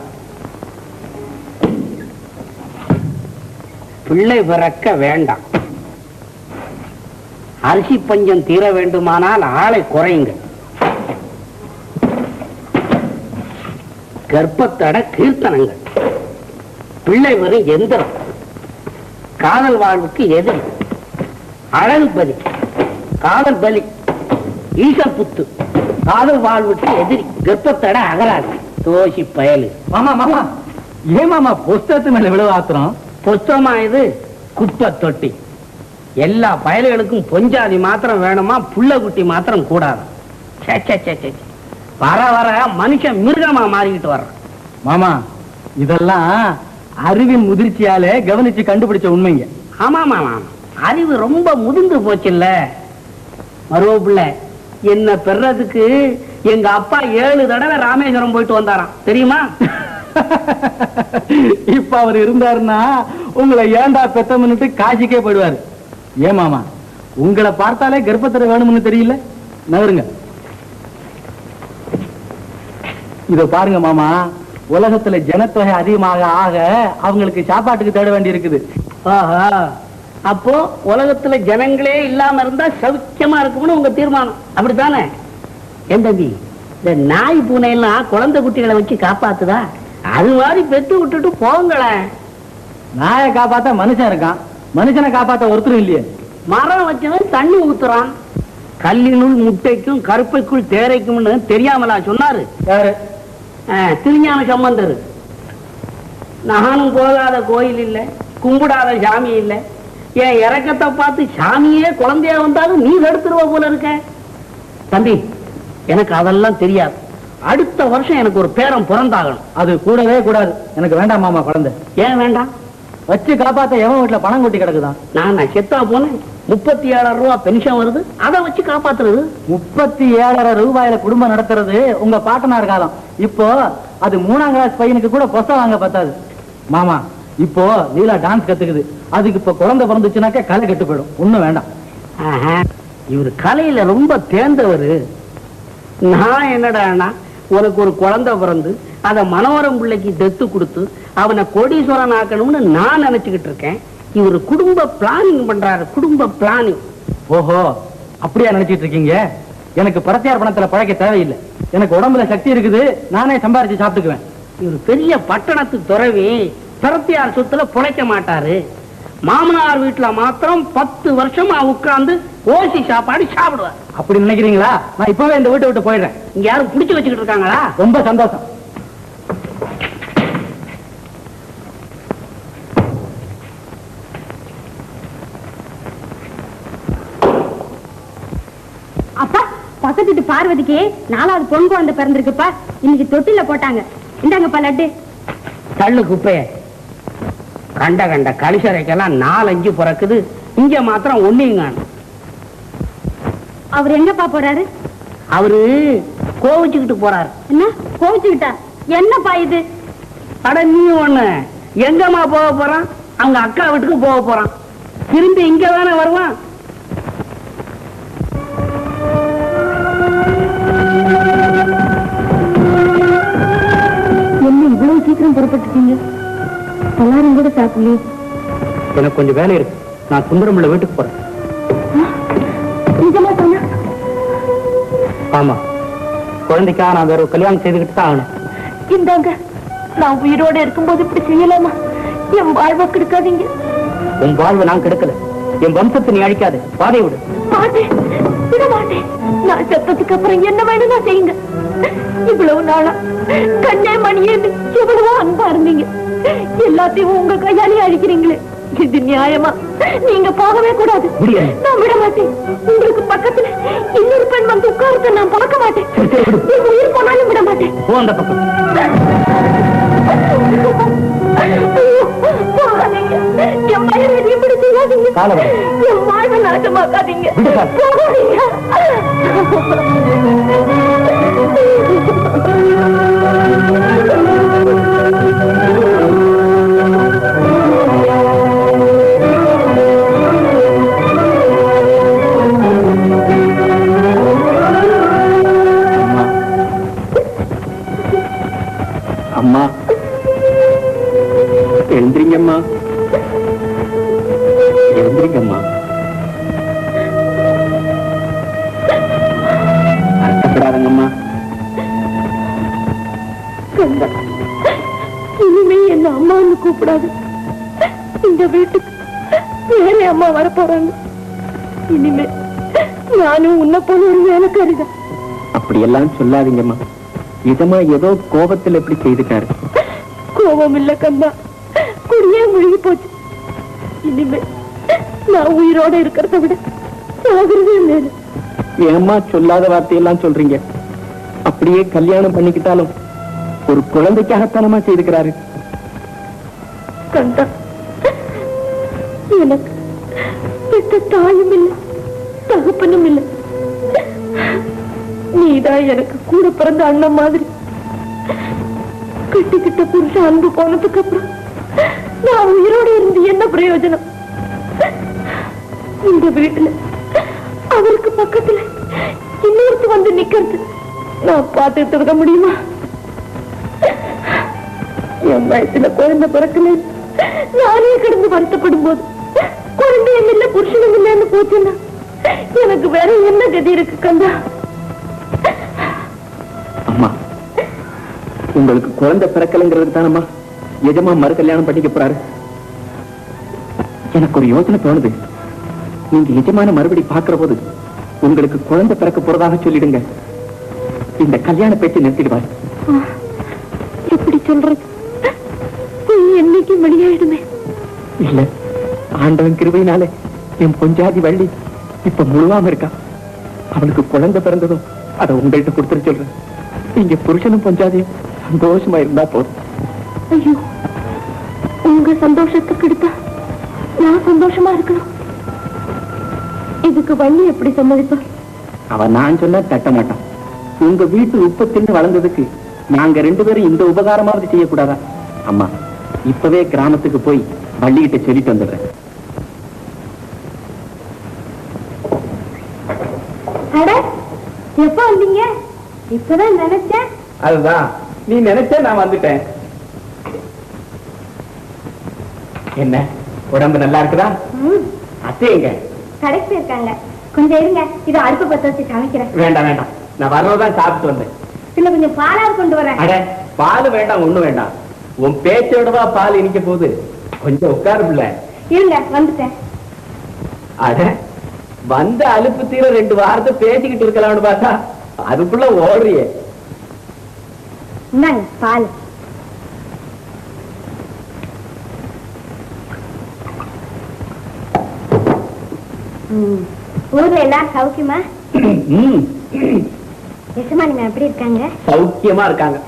பிள்ளை பிறக்க வேண்டாம். அரிசி பஞ்சம் தீர வேண்டுமானால் ஆளை குறையுங்க. கர்ப்பத்தட கீர்த்தனங்கள். பிள்ளை வரும் எந்திரம். காதல் வாழ்வுக்கு எதிரி. அழகு பலி. காதல் பலி. ஈசல் புத்து. காதல் வாழ்வுக்கு எதிரி. கர்ப்பத்தட அகராது. தோசி பயலு. மாமா மாமா, ஏன் மாமா புஸ்தகத்து மேல விழுவ ஆத்திரம்? புஸ்தகமா இது? குப்பை தொட்டி. எல்லா பயல்களுக்கும் பொஞ்சாதி மாத்திரம் வேணுமா, புள்ள குட்டி மாத்திரம் கூடாது. வர வர மனுஷன் மிருகமா மாறிக்கிட்டு வர்ற. மாமா, இதெல்லாம் அறிவின் முதிர்ச்சியாலே கவனிச்சு கண்டுபிடிச்ச உண்மைங்க. ஆமா மாமா, அறிவு ரொம்ப முதிர்ந்து போச்சுல்ல. மருவ பிள்ளை, என்ன பெறதுக்கு எங்க அப்பா 7 தடவை ராமேஸ்வரம் போயிட்டு வந்தாராம், தெரியுமா? இப்ப அவர் இருந்தாருன்னா உங்களை ஏண்டா பெத்தம்னுட்டு காசிக்கே போயிடுவாரு. ஏன் மாமா, உங்களை பார்த்தாலே கர்ப்பத்தடை வேணும்னு தெரியல. நகருங்க. இத பாருங்க மாமா, உலகத்துல ஜனத்தொகை அதிகமாக ஆக அவங்களுக்கு சாப்பாட்டுக்கு தேட வேண்டி இருக்குது. ஆஹா, அப்போ உலகத்துல ஜனங்களே இல்லாம இருந்தா சௌக்கியமா இருக்கும்னு உங்க தீர்மானம், அப்படித்தானே? என் தம்பி, இந்த நாய் பூனை எல்லாம் குழந்தை குட்டிகளை வச்சு காப்பாத்துதா? அது மாதிரி பெத்து விட்டுட்டு போங்களேன். நாயை காப்பாத்த மனுஷன் இருக்கான், மனுஷனை காப்பாத்த ஒருத்தரும் இல்லையே. மரம் வச்சவன் தண்ணி ஊத்துறான். கல்லினுள் முட்டைக்கும் கருப்பைக்குள் தேரைக்கும்னு தெரியாமலா சொன்னாரு? யாரு? திருஞான சம்பந்தர். நானும் போகாத கோயில் இல்ல, கும்பிடாத சாமி இல்ல. என் இறக்கத்தை பார்த்து சாமியே குழந்தையா வந்தாலும் நீ எடுத்துருவ போல இருக்க. தம்பி, எனக்கு அதெல்லாம் தெரியாது. அடுத்த வருஷம் எனக்கு ஒரு பேரன் பிறந்தாகணும். அது கூடவே கூடாது. எனக்கு வேண்டாம் மாமா குழந்தை. ஏன் வேண்டாம்? வச்சு காப்பாத்த எவன் வீட்டுல பணம் கொட்டி கிடக்குதான். நான் செத்தா போனேன். 37,000 ரூபாய் பென்ஷன் வருது, அதை வச்சு காப்பாத்துறது. 37,000 ரூபாயில குடும்பம் நடத்துறது உங்க பாட்டனார் காலம். இப்போ அது 3ஆம் கிளாஸ் பையனுக்கு கூட புஸ்தகம் வாங்க பத்தாது. மாமா, இப்போ லீலா டான்ஸ் கத்துக்குது. அதுக்கு இப்ப குழந்தை பிறந்துச்சுனாக்க கலை கெட்டு போயிடும். ஒண்ணும் வேண்டாம். இவரு கலையில ரொம்ப தேர்ந்தவர். நான் என்னடா, உனக்கு ஒரு குழந்தை பிறந்து அத மனோரம் பிள்ளைக்கு தெத்து கொடுத்து அவனை கோடீஸ்வரன் ஆக்கணும்னு நான் நினைச்சுக்கிட்டு இருக்கேன். இவரு குடும்ப பிளானிங் பண்றாரு. குடும்ப பிளானிங். ஓஹோ, அப்படியா நினைச்சிட்டு இருக்கீங்க? எனக்கு பரத்தியார் பணத்துல பழைக்க தேவையில்லை. எனக்கு உடம்புல சக்தி இருக்குது, நானே சம்பாரிச்சு சாப்பிட்டுக்குவேன். இவரு பெரிய பட்டணத்து துறவி. பரத்தியார் சொத்துல புழைக்க மாட்டாரு. மாமனார் வீட்டுல மாத்திரம் 10 வருஷமா உட்கார்ந்து ஓசி சாப்பாடு சாப்பிடுவார். அப்படி நினைக்கிறீங்களா? நான் இப்பவே இந்த வீட்டை விட்டு போயிடுறேன். இங்க யாரும் பிடிச்சு வச்சுக்கிட்டு இருக்காங்களா? ரொம்ப சந்தோஷம். அப்பா, பக்கத்து வீட்டு பார்வதிக்கு 4வது பொன் குழந்தை பிறந்திருக்குப்பா. இன்னைக்கு தொட்டில போட்டாங்க. இந்தாங்கப்பா லட்டு. தள்ளு குப்பைய. கண்ட கண்ட கலிசரைக்கெல்லாம் 4-5 பிறக்குது. இங்க மாத்திரம் ஒண்ணுங்க. அவர் எங்கப்பா போறாரு? அவரு கோவிச்சுக்கிட்டு போறாரு. என்ன கோவிச்சுக்கிட்டா? என்னப்பா இது? அட நீ ஒண்ணு, எங்கம்மா போக போறான்? அவங்க அக்கா வீட்டுக்கு போக போறான். திரும்பி இங்க தானே வருவான். என்ன இவ்வளவு சீக்கிரம் புறப்பட்டுட்டீங்க? எல்லாரும் கூட சாப்பிடலையே. எனக்கு கொஞ்சம் வேலை இருக்கு. நான் சுந்தரமுள்ள வீட்டுக்கு போறேன். நிஜமா சொன்னா? ஆமா, குழந்தைக்கா நான் வேற கல்யாணம் செய்துக்கிட்டு தான் ஆகணும். இந்தாங்க, நான் உயிரோட இருக்கும்போது இப்படி செய்யலாமா? என் வாழ்வை கெடுக்காதீங்க. உன் வாழ்வை நான் கெடுக்கல. என் வம்சத்தை நீ அழிக்காது. பாதை விடு. மாட்டேன், விட மாட்டேன். நான் செத்ததுக்கு அப்புறம் என்ன வேணும் நான் செய்யுங்க. இவ்வளவு நாளா கண்ணே மணியே எவ்வளவோ அன்பா இருந்தீங்க. எல்லாத்தையும் உங்க கையாலே அழிக்கிறீங்களே, இது நியாயமா? நீங்க போகவே கூடாது. நான் விட மாட்டேன். உங்களுக்கு பக்கத்துல இன்னொரு பெண் வந்து உட்கார்த்த நான் பார்க்க மாட்டேன். நீங்க உயிர் போனாலும் விட மாட்டேன். அந்த பக்கம் போகாதீங்க. என் வயிறு இப்படி செய்யாதீங்க. என் வாழ்வை நாசமாக்காதீங்க. போகாதீங்க. அம்மா எழுந்திரிங்கம்மா, எழுந்திரிங்கம்மா. அர்த்தப்படாதங்கம்மா. கந்தா, இனிமே என்ன அம்மான்னு கூப்பிடாது. இந்த வீட்டுக்கு வேற அம்மா வர போறாங்க. இனிமே நானும் உன்னை போல ஒரு வேலைக்காரிதான். அப்படியெல்லாம் சொல்லாதீங்கம்மா. இதமா ஏதோ கோபத்தில் எப்படி செய்துட்டாரு. கோபம் இல்ல கந்தா, குடியே முழுகி போச்சு. இனிமே நான் உயிரோட இருக்கிறத விட சாகிறதே மேல. ஏம்மா சொல்லாத வார்த்தையெல்லாம் சொல்றீங்க? அப்படியே கல்யாணம் பண்ணிக்கிட்டாலும் ஒரு குழந்தைக்காகத்தானமா செய்துக்கிறாரு. கந்தா, எனக்கு பெற்ற தாயும் இல்லை, தகப்பனும் இல்லை. நீதான் எனக்கு கூட பிறந்த அண்ணன் மாதிரி. கட்டிக்கிட்ட புருஷன் அன்பு போனதுக்கு அப்புறம் நான் உயிரோடு இருந்து என்ன பிரயோஜனம்? இந்த வீட்டுல அவருக்கு பக்கத்துல இன்னொருத்து வந்து நிக்கிறது நான் பார்த்துட்டு இருக்க முடியுமா? என் வயசுல குழந்தை பிறக்கல, நானே கிடந்து வருத்தப்படும் போது குழந்தையும் இல்ல புருஷனும் இல்லைன்னு போச்சுன்னா எனக்கு வேற என்ன கதி இருக்கு கந்தா? அம்மா, உங்களுக்கு குழந்தை பிறக்கலைங்கிறது தானம்மா எஜமா மறு கல்யாணம் பண்ணிக்க போறாரு. எனக்கு ஒரு யோசனை தோணுது. நீங்க எஜமான மறுபடி பாக்குற போது உங்களுக்கு குழந்தை பிறக்க போறதாக சொல்லிடுங்க. இந்த கல்யாண பேச்சு நிறுத்திடுவார். எப்படி சொல்றது? என்னைக்கு வெளியாயிடுமே. இல்ல, ஆண்டவன் கிருபையினாலே என் பொஞ்சாதி வள்ளி இப்ப முழுவாம இருக்கா. அவளுக்கு குழந்தை பிறந்ததும் அதை உங்கள்கிட்ட கொடுத்துட்டு சொல்றேன். நீங்க புருஷனும் பொஞ்சாதியும் சந்தோஷமா இருந்தா போதும். ஐயோ, உங்க சந்தோஷத்துக்கு எடுத்தா நான் சந்தோஷமா இருக்கணும். இதுக்கு வள்ளி எப்படி சம்மதிப்பா? அவன் நான் சொன்னா தட்ட மாட்டான். உங்க வீட்டு உப்பத்தின்னு வளர்ந்ததுக்கு நாங்க 2 பேரும் இந்த உபகாரமாவது செய்யக்கூடாதா? அம்மா, இப்பவே கிராமத்துக்கு போய் வள்ளிகிட்ட சொல்லிட்டு வந்துடுறேன். எப்ப வந்தீங்க? இப்பதான் நினைச்சேன். அதுதான், நீ நினைச்ச நான் வந்துட்டேன். என்ன உடம்பு நல்லா இருக்குதா? அத்தைங்க கடைக்கு இருக்காங்க. கொஞ்சம் இருங்க, இது அடுப்பு பத்த வச்சு சமைக்கிறேன். வேண்டாம் வேண்டாம், நான் வரதான் சாப்பிட்டு வந்தேன். இல்ல, கொஞ்சம் பாலாவது கொண்டு வரேன். அட, பால் வேண்டாம், ஒண்ணும் வேண்டாம். உன் பேச்சோடவா பால் இனிக்க போகுது. கொஞ்சம் உட்காரு பிள்ளை. இருங்க, வந்துட்டேன். அட, வந்த அலுப்பு தீர 2 வாரத்தை பேசிக்கிட்டு இருக்கலாம்னு பார்த்தா அதுக்குள்ள ஓடுறியே. இந்தாங்க பால். ஊர்ல எல்லாரும் சௌக்கியமா? எசமானிமா எப்படி இருக்காங்க? சௌக்கியமா இருக்காங்க.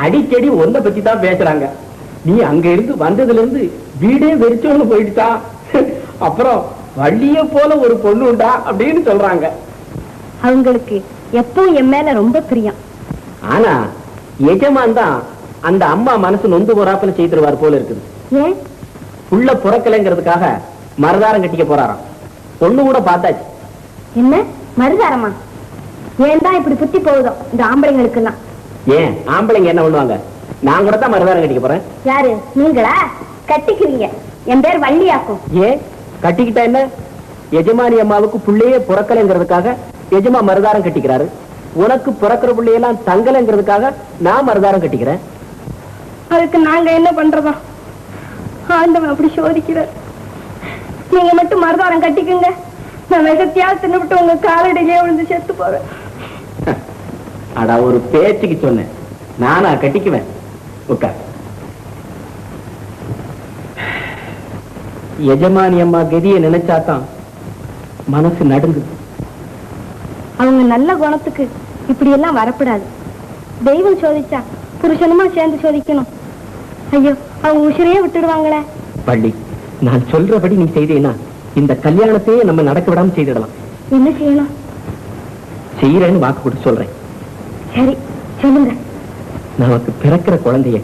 அடிக்கடி ஒன்ன பத்தி தான் பேசுறாங்க. நீ அங்க இருந்து வந்ததுல இருந்து வீடே வெறிச்சோன்னு போயிடுச்சா. அப்புறம் வள்ளிய போல ஒரு பொண்ணு உண்டா அப்படின்னு சொல்றாங்க. அவங்களுக்கு எப்பவும் என் மேல ரொம்ப பிரியம். ஆனா எஜமான் தான் அந்த அம்மா மனசு நொந்து போறாப்புல செய்திருவார் போல இருக்குது. ஏன்? உள்ள புறக்கலைங்கிறதுக்காக மரதாரம் கட்டிக்க போறாராம். பொண்ணு கூட பார்த்தாச்சு. என்ன மருதாரமா? ஏன் தான் இப்படி புத்தி போகுதோ இந்த ஆம்பளைங்களுக்கு எல்லாம்? ஏன் ஆம்பளைங்க என்ன பண்ணுவாங்க? நான் கூட தான் மரதாரம் கட்டிக்க போறேன். யாரு நீங்களா? கட்டிக்கிறீங்க. என் பேர் வள்ளியாக்கும். ஏன் கட்டிக்கிட்டா என்ன? எஜமானி அம்மாவுக்கு புள்ளையே புறக்கலைங்கிறதுக்காக எஜமா மருதாரம் கட்டிக்கிறாரு. உனக்கு பிறக்கிற பிள்ளையெல்லாம் தங்கலைங்கிறதுக்காக நான் மருதாரம் கட்டிக்கிறேன். அதுக்கு நாங்க என்ன பண்றதா? ஆண்டவன் அப்படி சோதிக்கிறார். நீங்க மட்டும் மருதாரம் கட்டிக்குங்க. நான் விஷத்தையாவது தின்னுபிட்டு உங்க காலடியிலே விழுந்து செத்து போவேன். அடா, ஒரு பேச்சுக்கு சொன்னேன். நானா கட்டிக்குவேன். உட்கார். எஜமானி அம்மா கதியை நினைச்சாதான் மனசு நடுங்குது. அவங்க நல்ல குணத்துக்கு இப்படி எல்லாம் வரப்படாது. தெய்வம் சோதிச்சா புருஷனுமா சேர்ந்து சோதிக்கணும். ஐயோ, அவங்க உசிரையே விட்டுடுவாங்களே. பள்ளி, நான் சொல்றபடி நீ செய்தேன்னா இந்த கல்யாணத்தையே நம்ம நடக்க விடாம செய்திடலாம். என்ன செய்யணும்? செய்யறேன்னு வாக்கு கொடுத்து சொல்றேன். சரி, சொல்லுங்க. நமக்கு பிறக்கிற குழந்தைய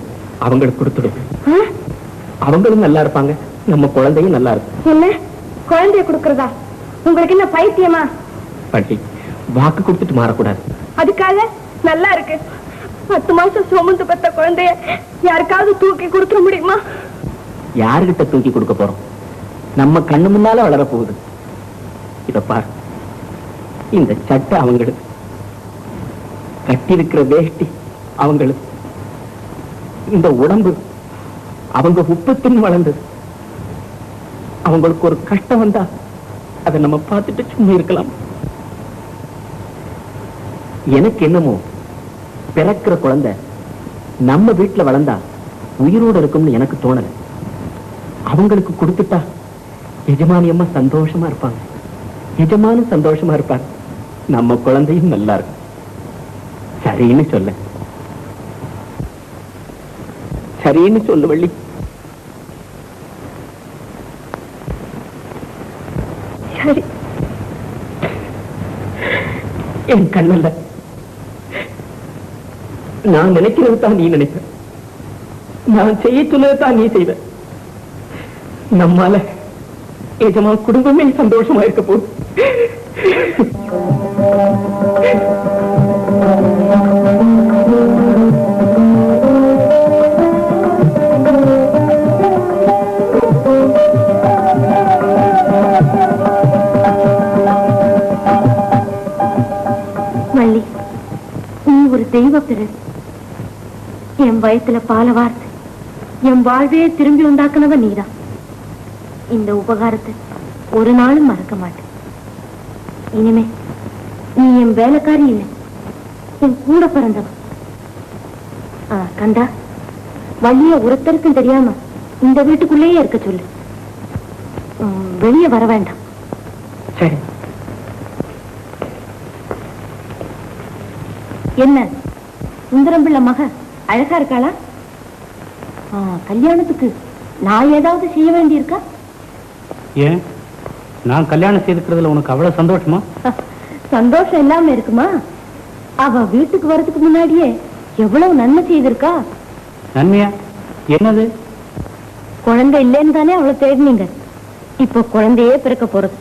அவங்களுக்கு கொடுத்துடும். அவங்களும் நல்லா இருப்பாங்க, நம்ம குழந்தையும் நல்லா இருக்கும். என்ன குழந்தைய கொடுக்கறதா? உங்களுக்கு என்ன பைத்தியமா? பள்ளி, வாக்கு கொடுத்துட்டு மாறக்கூடாது. அதுக்காக நல்லா இருக்கு. 10 மாசம் சுமந்து பெத்த குழந்தைய யாருக்காவது தூக்கி கொடுக்க முடியுமா? யாருகிட்ட தூக்கி கொடுக்க போறோம்? நம்ம கண்ணு முன்னால வளர போகுது. இத பாரு, இந்த சட்டை அவங்களுக்கு, கட்டி இருக்கிற வேஷ்டி அவங்களுக்கு, இந்த உடம்பு அவங்க உப்பத்தின் வளர்ந்தது. அவங்களுக்கு ஒரு கஷ்டம் வந்தா அதை நம்ம பார்த்துட்டு சும்மா இருக்கலாம். எனக்கு என்னமோ பிறக்கிற குழந்தை நம்ம வீட்டுல வளர்ந்தா உயிரோடு இருக்கும்னு எனக்கு தோணல. அவங்களுக்கு கொடுத்துட்டா எஜமானி அம்மா சந்தோஷமா இருப்பாங்க, எஜமானும் சந்தோஷமா இருப்பாங்க, நம்ம குழந்தையும் நல்லா இருக்கும். சரின்னு சொல்ல, சரின்னு சொல்லு வள்ளி. சரி. என் கண்ணல்ல, நான் நினைக்கிறது தான் நீ நினைப்ப, நான் செய்ய சொன்னதான் நீ செய்வ. நம்மால எஜமா குடும்பமே சந்தோஷமா இருக்க போகுது. மல்லி, நீ ஒரு தெய்வ பிறகு. என் வயசுல பால வார்த்தை என் வாழ்வையே திரும்பி உண்டாக்குனவ நீதான். இந்த உபகாரத்தை ஒரு நாளும் மறக்க மாட்டேன். இனிமே நீ என் வேலைக்காரி இல்லை, என் கூட பிறந்தவன். கண்டா, வள்ளிய ஒருத்தருக்கும் தெரியாம இந்த வீட்டுக்குள்ளேயே இருக்க சொல்லு, வெளியே வர வேண்டாம். சரி. என்ன சுந்தரம் பிள்ளை மக அழகா இருக்காளா? கல்யாணத்துக்கு நான் ஏதாவது செய்ய வேண்டியிருக்கா? ஏன், நான் கல்யாணம் செய்துக்கிறதுல உனக்கு அவ்வளவு சந்தோஷமா? சந்தோஷம் இல்லாம இருக்குமா? அவ வீட்டுக்கு வர்றதுக்கு முன்னாடியே எவ்வளவு நன்மை செய்திருக்கா. நன்மையா? என்னது? குழந்தை இல்லைன்னு தானே அவளை தேடினீங்க. இப்போ குழந்தையே பிறக்க போறது.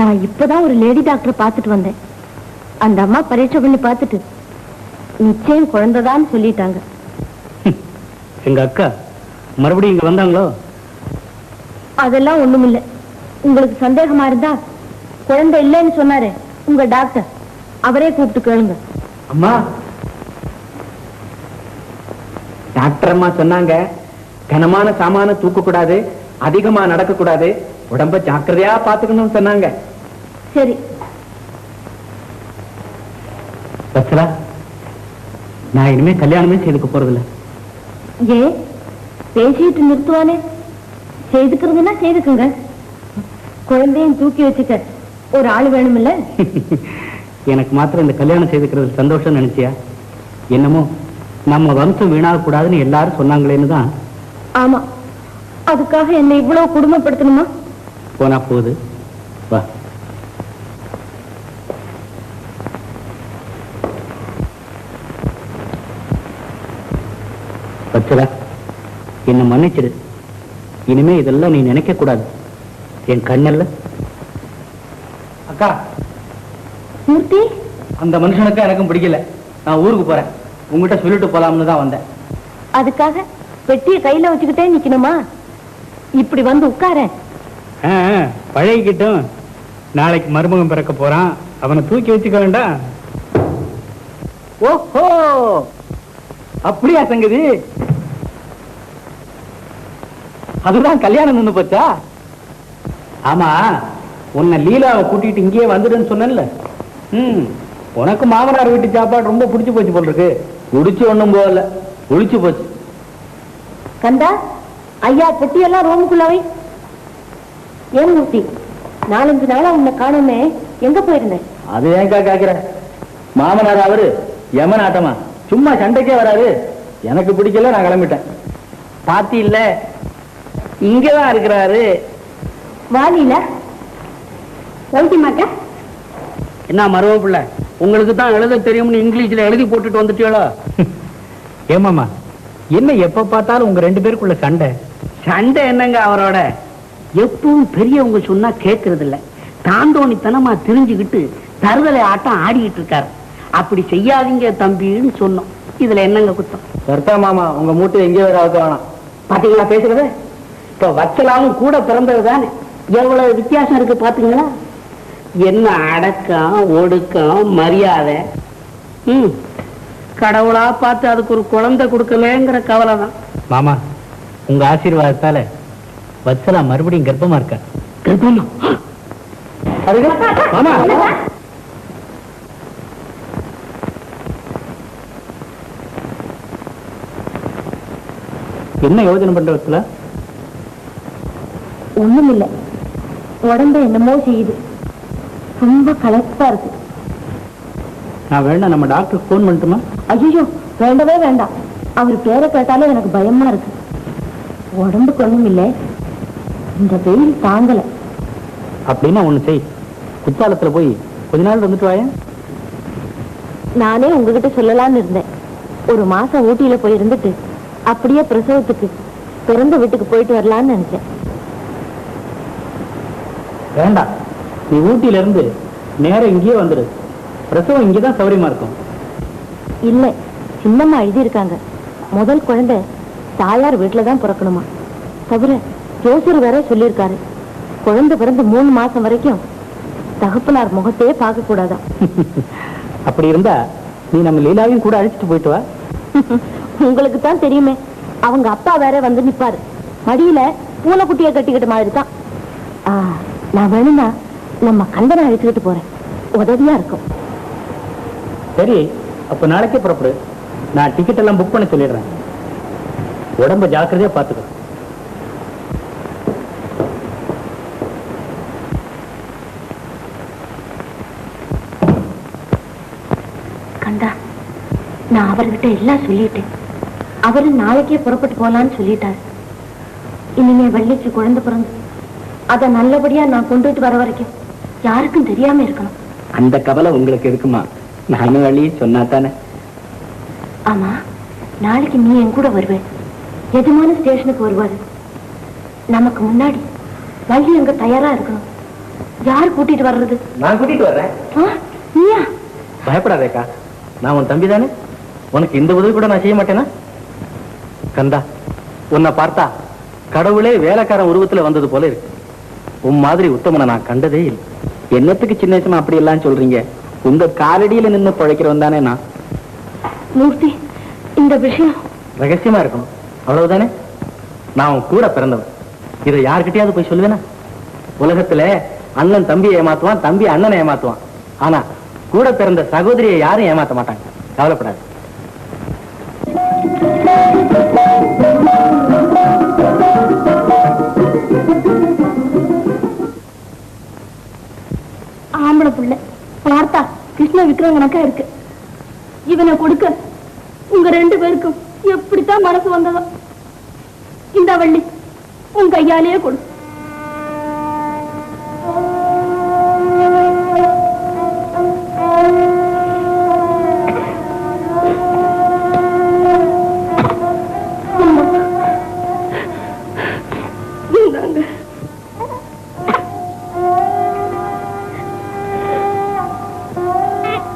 நான் இப்பதான் ஒரு லேடி டாக்டர் பார்த்துட்டு வந்தேன். அந்த அம்மா பரீட்சை பண்ணி பார்த்துட்டு நிச்சயம் குழந்தைதான் சொல்லிட்டாங்க. எங்க அக்கா மறுபடியும் இங்க வந்தாங்களோ? அதெல்லாம் ஒண்ணுமில்ல. உங்களுக்கு சந்தேகமா இருந்தா குழந்தை இல்லைன்னு சொன்னாரு உங்க டாக்டர், அவரே கூப்பிட்டு கேளுங்க. அம்மா, டாக்டர் அம்மா சொன்னாங்க, கனமான சாமான தூக்க கூடாது, அதிகமா நடக்க கூடாது, உடம்ப ஜாக்கிரதையா பாத்துக்கணும்னு சொன்னாங்க. சரி. வத்சலா, நான் இனிமே கல்யாணமே செய்துக்க போறதில்ல. ஏன் பேசிட்டு நிறுத்துவானே? செய்துக்கிறதுன்னா செய்துக்குங்க. குழந்தையும் தூக்கி வச்சுக்க ஒரு ஆள் வேணுமில்ல? எனக்கு மாத்திரம் இந்த கல்யாணம் செய்துக்கிறது சந்தோஷம் நினைச்சியா? என்னமோ நம்ம வம்சம் வீணாக கூடாதுன்னு எல்லாரும் சொன்னாங்களேன்னு தான். ஆமா, அதுக்காக என்னை இவ்வளவு குடும்பப்படுத்தணுமா? போனா போகுது, வா. வச்சலா, என்ன மன்னிச்சிடு. இனிமே இதெல்லாம் நீ நினைக்க கூடாது. என் கண்ணல்ல. அக்கா, மூர்த்தி, அந்த மனுஷனுக்கு எனக்கும் பிடிக்கல. நான் ஊருக்கு போறேன், உங்ககிட்ட சொல்லிட்டு போலாம்னு தான் வந்தேன். அதுக்காக பெட்டியை கையில வச்சுக்கிட்டே நிக்கணுமா? இப்படி வந்து உட்கார. பழகிக்கிட்டும். நாளைக்கு மருமகன் பிறக்க போறான், அவனை தூக்கி வச்சுக்க வேண்டாம். ஓஹோ, அப்படியா சங்கதி? அதுதான் கல்யாணம் நின்னு போச்சா? ஆமா, உன்னை லீலாவை கூட்டிட்டு இங்கேயே வந்துடுன்னு சொன்னேன்ல. உனக்கு மாமனார் வீட்டு சாப்பாடு ரொம்ப பிடிச்சு போச்சு போல் இருக்கு. குடிச்சு ஒண்ணும் போகல, ஒழிச்சு போச்சு. கந்தா, ஐயா பெட்டியெல்லாம் ரோமுக்குள்ளவை. ஏன் மூர்த்தி, 4-5 நாளா உன்னை காணுமே, எங்க போயிருந்தேன்? அது ஏன் கேக்குற? மாமனார் அவரு யமன் ஆட்டமா, சும்மா சண்டைக்கே வராரு. எனக்கு பிடிக்கல, நான் கிளம்பிட்டேன். பாத்தி இல்ல, இங்கதான் இருக்கிறாரு. வாலியில சௌக்கியமாக்க? என்ன மருவ பிள்ளை, உங்களுக்கு தான் எழுத தெரியும்னு இங்கிலீஷ்ல எழுதி போட்டுட்டு வந்துட்டீங்களோ? ஏமாமா, என்ன எப்ப பார்த்தாலும் உங்க 2 பேருக்குள்ள சண்டை? சண்டை என்னங்க அவரோட? எப்பவும் பெரியவங்க சொன்னா கேட்கறது இல்ல, தாண்டோணித்தனமா தெரிஞ்சுக்கிட்டு தருதலை ஆட்டம் ஆடிக்கிட்டு இருக்காரு. அப்படி செய்யாதீங்க தம்பின்னு சொன்னோம். இதுல என்னங்க குத்தம்? கர்த்தா மாமா, உங்க மூட்டை எங்கேயோ வேற ஆக வேணாம். பாத்தீங்களா பேசுறது? இப்ப வச்சலாவும் கூட பிறந்தது தானே, எவ்வளவு வித்தியாசம் இருக்கு பாத்தீங்களா? என்ன அடக்கம், ஒடுக்கம், மரியாதை. கடவுளா பார்த்து அதுக்கு ஒரு குழந்தை கொடுக்கலங்கிற கவலை தான். மாமா, உங்க ஆசீர்வாதத்தால வத்சலா மறுபடியும் கர்ப்பமா இருக்கா. கர்ப்பமா? மாமா, என்ன யோஜனை பண்ற வத்சலா? ஒண்ணும் இல்ல, உடம்ப என்னமோ செய்யுது, ரொம்ப களைப்பா இருக்கு. நான் வேணா நம்ம டாக்டருக்கு போன் பண்ணட்டுமா? ஐயோ வேண்டவே வேண்டாம், அவர் பேரை கேட்டாலே எனக்கு பயமா இருக்கு. உடம்புக்கு ஒண்ணும் இல்ல, இந்த வெயில் தாங்கல. அப்படின்னா ஒண்ணு செய், குத்தாலத்துல போய் கொஞ்ச நாள் வந்துட்டு வாயேன். நானே உங்ககிட்ட சொல்லலாம்னு இருந்தேன். ஒரு மாசம் ஊட்டியில போய் இருந்துட்டு அப்படியே பிரசவத்துக்கு பிறந்த வீட்டுக்கு போயிட்டு வரலாம்னு நினைச்சேன். வேண்டாம், நீ ஊட்டியில இருந்து நேரம் இங்கேயே வந்துரு. பிரசவம் இங்கதான் சௌரியமா இருக்கும். இல்ல, சின்னம்மா எழுதி இருக்காங்க, முதல் குழந்தை தாயார் வீட்டுலதான் பிறக்கணுமா. தவிர ஜோசியர் வேற சொல்லியிருக்காரு, குழந்தை பிறந்து 3 மாசம் வரைக்கும் தகப்பனார் முகத்தையே பார்க்க கூடாதான். அப்படி இருந்தா நீ நம்ம லீலாவையும் கூட அழைச்சிட்டு போயிட்டு வா. உங்களுக்கு தான் தெரியுமே, அவங்க அப்பா வேற வந்து நிப்பாரு, மடியில பூனைக்குட்டியை கட்டிக்கிட்ட மாதிரி தான். நான் வேணும்னா நம்ம கண்டனை அழைச்சுக்கிட்டு போறேன், உதவியா இருக்கும். சரி, அப்ப நாளைக்கே புறப்படு. நான் டிக்கெட் எல்லாம் புக் பண்ண சொல்லிடுறேன். உடம்ப ஜாக்கிரதையா பாத்துக்கோ. கண்டா, நான் அவர்கிட்ட எல்லாம் சொல்லிட்டேன். அவரு நாளைக்கே புறப்பட்டு போலான்னு சொல்லிட்டாரு. இனிமே வெள்ளிக்கு குழந்தை பிறந்து அத நல்லபடியா நான் கொண்டுட்டு வர வரைக்கும் யாருக்கும் தெரியாம இருக்கணும். அந்த கவலை உங்களுக்கு இருக்குமா? நானும் வழி சொன்னா தானே. ஆமா, நாளைக்கு நீ என் கூட வருவேன். எஜமான ஸ்டேஷனுக்கு வருவாரு. நமக்கு முன்னாடி வள்ளி அங்க தயாரா இருக்கணும். யார் கூட்டிட்டு வர்றது? நான் கூட்டிட்டு வர்றேன். நீயா? பயப்படாதேக்கா, நான் உன் தம்பி தானே. உனக்கு இந்த உதவி கூட நான் செய்ய மாட்டேனா? கந்தா, உன்னை பார்த்தா கடவுளே வேலைக்காரன் உருவத்துல வந்தது போல இருக்கு. உன் மாதிரி உத்தமனை நான் கண்டதே இல்லை. என்னத்துக்கு சின்ன வயசுமா அப்படி எல்லாம் சொல்றீங்க? உங்க காலடியில நின்று பழைக்கிறவன் தானே நான். மூர்த்தி, இந்த விஷயம் ரகசியமா இருக்கணும், அவ்வளவுதானே. நான் உன் கூட பிறந்தவன், இதை யாருக்கிட்டையாவது போய் சொல்லுவேனா? உலகத்துல அண்ணன் தம்பியை ஏமாத்துவான், தம்பி அண்ணனை ஏமாத்துவான். ஆனா கூட பிறந்த சகோதரியை யாரும் ஏமாத்த மாட்டாங்க. கவலைப்படாது. ஆம்பளை புள்ள பார்த்தா கிருஷ்ண விக்ரம் கணக்கா இருக்கு. இவனை கொடுக்க உங்க 2 பேருக்கும் எப்படித்தான் மனசு வந்ததோ. இந்த வள்ளி உன் கையாலேயே கொடு.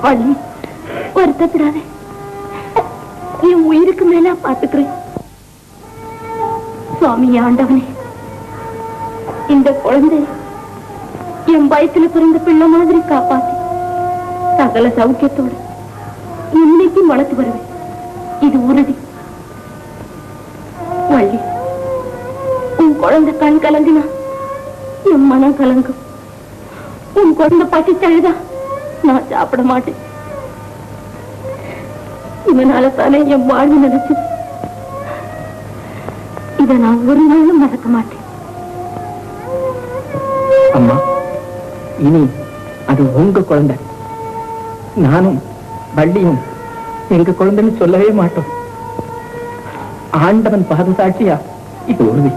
வள்ளி, வருத்தப்படாதே, என் உயிருக்கு மேல பாத்துக்கிறேன். சுவாமி ஆண்டவனே, இந்த குழந்தை என் வயசுல பிறந்த பிள்ளை மாதிரி காப்பாத்தி சகல சௌக்கியத்தோடு இன்னைக்கும் வளர்த்து வருவேன், இது உறுதி. வள்ளி, உன் குழந்தை கண் கலங்கினா என் மனம் கலங்கும். உன் குழந்தை பசிச்சழுதா நான் சாப்பிட மாட்டேன். இவனால தானே என் வாழ்வு நினைச்சு. இதை நான் ஒரு நாளும் மறக்க மாட்டேன். அம்மா, இனி அது உங்க குழந்தை. நானும் வள்ளியும் எங்க குழந்தைன்னு சொல்லவே மாட்டோம். ஆண்டவன் பாதசாட்சியா இது உறுதி.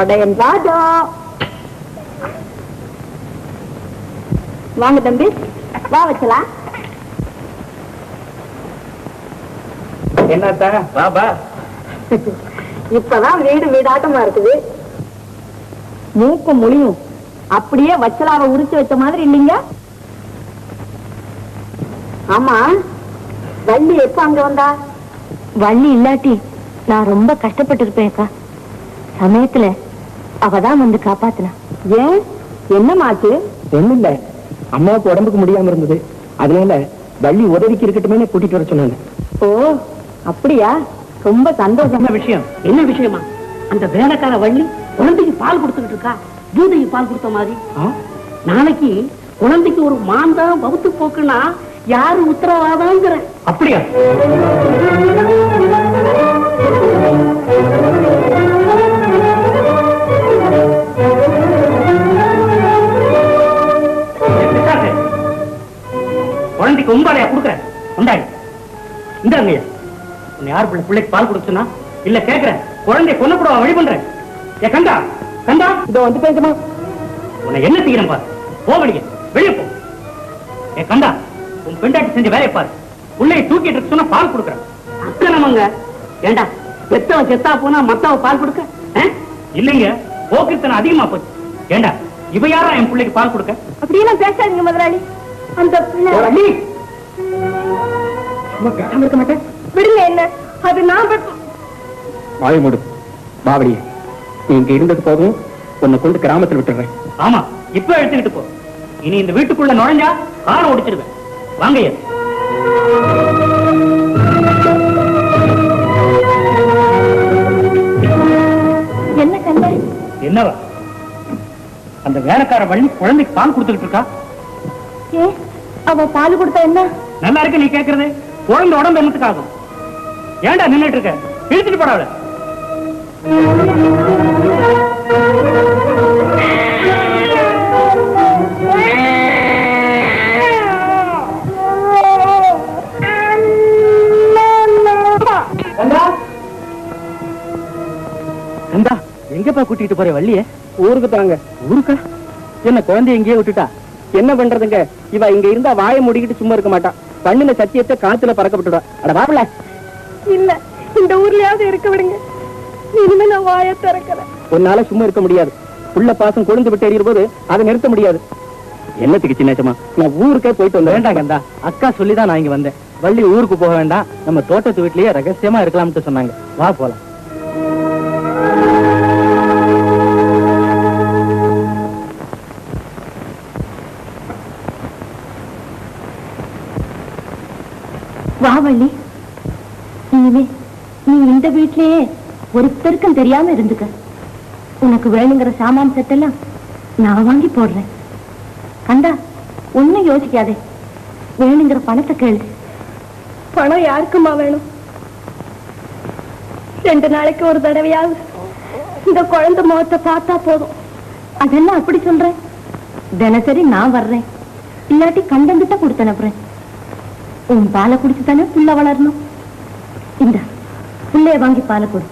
படையன் ராஜா. வாங்க தம்பி, வா வச்சலாம். என்னத்தா பாபா? இப்பதான் வீடு வீடாட்டமா இருக்குது. மூக்கும் மொழியும் அப்படியே வச்சலாவை உரிச்சு வச்ச மாதிரி இல்லைங்க. ஆமா, வள்ளி எப்ப அங்க வந்தா? வள்ளி இல்லாட்டி நான் ரொம்ப கஷ்டப்பட்டு இருப்பேன்க்கா. சமயத்துல அவதான் வந்து காப்பாத்தினா. ஏன், என்னமாச்சு? ஒண்ணும் இல்ல, அம்மாவுக்கு உடம்புக்கு முடியாம இருந்தது, அதனால வள்ளி உதவிக்கு இருக்கட்டுமே கூட்டிட்டு வர சொன்னாங்க. ஓ அப்படியா, ரொம்ப சந்தோஷம். என்ன விஷயம்? என்ன விஷயமா? அந்த வேலைக்கார வள்ளி குழந்தைக்கு பால் கொடுத்துக்கிட்டு இருக்கா, பூதைக்கு பால் கொடுத்த மாதிரி. நாளைக்கு குழந்தைக்கு ஒரு மாந்தா வகுத்து போக்குன்னா யாரு உத்தரவாதங்கிற? அப்படியா? குழந்தைக்கு உண்டாளையா கொடுக்குறேன், உண்டாடி இந்தாங்கய்யா. உன்னை யார் பிள்ளைக்கு பால் கொடுச்சுன்னா இல்ல கேட்கிறேன், குழந்தைய கொல்ல கூட வழி பண்றேன். ஏ கண்டா, கண்டா இதோ வந்து பேசுமா. உன்னை என்ன செய்யறேன் பாரு, போ வெளியே, வெளியே போ. ஏ கண்டா, உன் பெண்டாட்டி செஞ்ச வேலையை பாரு, உள்ளே தூக்கிட்டு இருக்க சொன்னா பால் கொடுக்குறேன். அக்கனமங்க. ஏண்டா பெத்தவன் செத்தா போனா மத்தவ பால் கொடுக்க? இல்லைங்க, போக்கிருத்தனை அதிகமா போச்சு. ஏண்டா இவ யாரா என் பிள்ளைக்கு பால் கொடுக்க? அப்படியெல்லாம் பேசாதீங்க முதலாளி. அந்த பிள்ளை பேசாம இருக்க மாட்டேன். விடுங்க, என்ன அது நான் வாய மூடு பாவடியே. நீ இங்க இருந்தது போதும், உன்னை கொண்டு கிராமத்தில் விட்டுறேன். ஆமா, இப்ப எடுத்துக்கிட்டு போ. இனி இந்த வீட்டுக்குள்ள நுழைஞ்சா காரை ஓடிச்சிருவேன். வாங்கய்யா. என்ன கண்ட? என்னவா? அந்த வேலைக்கார வள்ளி குழந்தைக்கு பால் கொடுத்துக்கிட்டு இருக்கா. ஏ, அவ பால் கொடுத்தா என்ன? நல்லா இருக்கு நீ கேக்குறது. குழந்தை உடம்பு என்னத்துக்காகும்? ஏன்டா நின்னுட்டு இருக்க? இழுத்துட்டு போடாத. கண்டா, எங்கப்பா கூட்டிட்டு போற வள்ளிய? ஊருக்கு தாங்க. ஊருக்கா? என்ன குழந்தை எங்கேயே விட்டுட்டா? என்ன பண்றதுங்க, இவ இங்க இருந்தா வாயை மூடிக்கிட்டு சும்மா இருக்க மாட்டா. பண்ணின சத்தியத்தை காத்துல பறக்க விட்டுடா. அட வாபல. இல்ல, இந்த ஊர்லயாவது இருக்க விடுங்க. இனிமே நான் வாயை திறக்கல. உன்னால சும்மா இருக்க முடியாது. புள்ள பாசம் கொழுந்து விட்டு எறியும் போது அதை நிறுத்த முடியாது. என்னத்துக்கு சின்னச்சமா, நான் ஊருக்கே போயிட்டு வந்தேன். வேண்டாம் கந்தா, அக்கா சொல்லிதான் நான் இங்க வந்தேன். வள்ளி ஊருக்கு போக வேண்டாம், நம்ம தோட்டத்து வீட்லயே ரகசியமா இருக்கலாம்னு சொன்னாங்க. வா போலாம். வா வள்ளி, இனிமே நீ இந்த வீட்லயே ஒருத்தருக்கும் தெரியாம இருந்துக்க. உனக்கு வேணுங்கிற சாமான் செட்டெல்லாம் நான் வாங்கி போடுறேன். கண்டா, ஒன்னும் யோசிக்காதே, வேணுங்கிற பணத்தை கேளு. பணம் யாருக்குமா வேணும்? 2 நாளைக்கு ஒரு தடவையாவது இந்த குழந்தை முகத்தை பார்த்தா போதும். அதெல்லாம் அப்படி சொல்றேன். தினசரி நான் வர்றேன், இல்லாட்டி கண்டங்கிட்ட கொடுத்து அனுப்புறேன். உன் பாலை குடிச்சு தானே புள்ள வளரணும். இந்த புள்ளைய வாங்கி பாலை கொடு.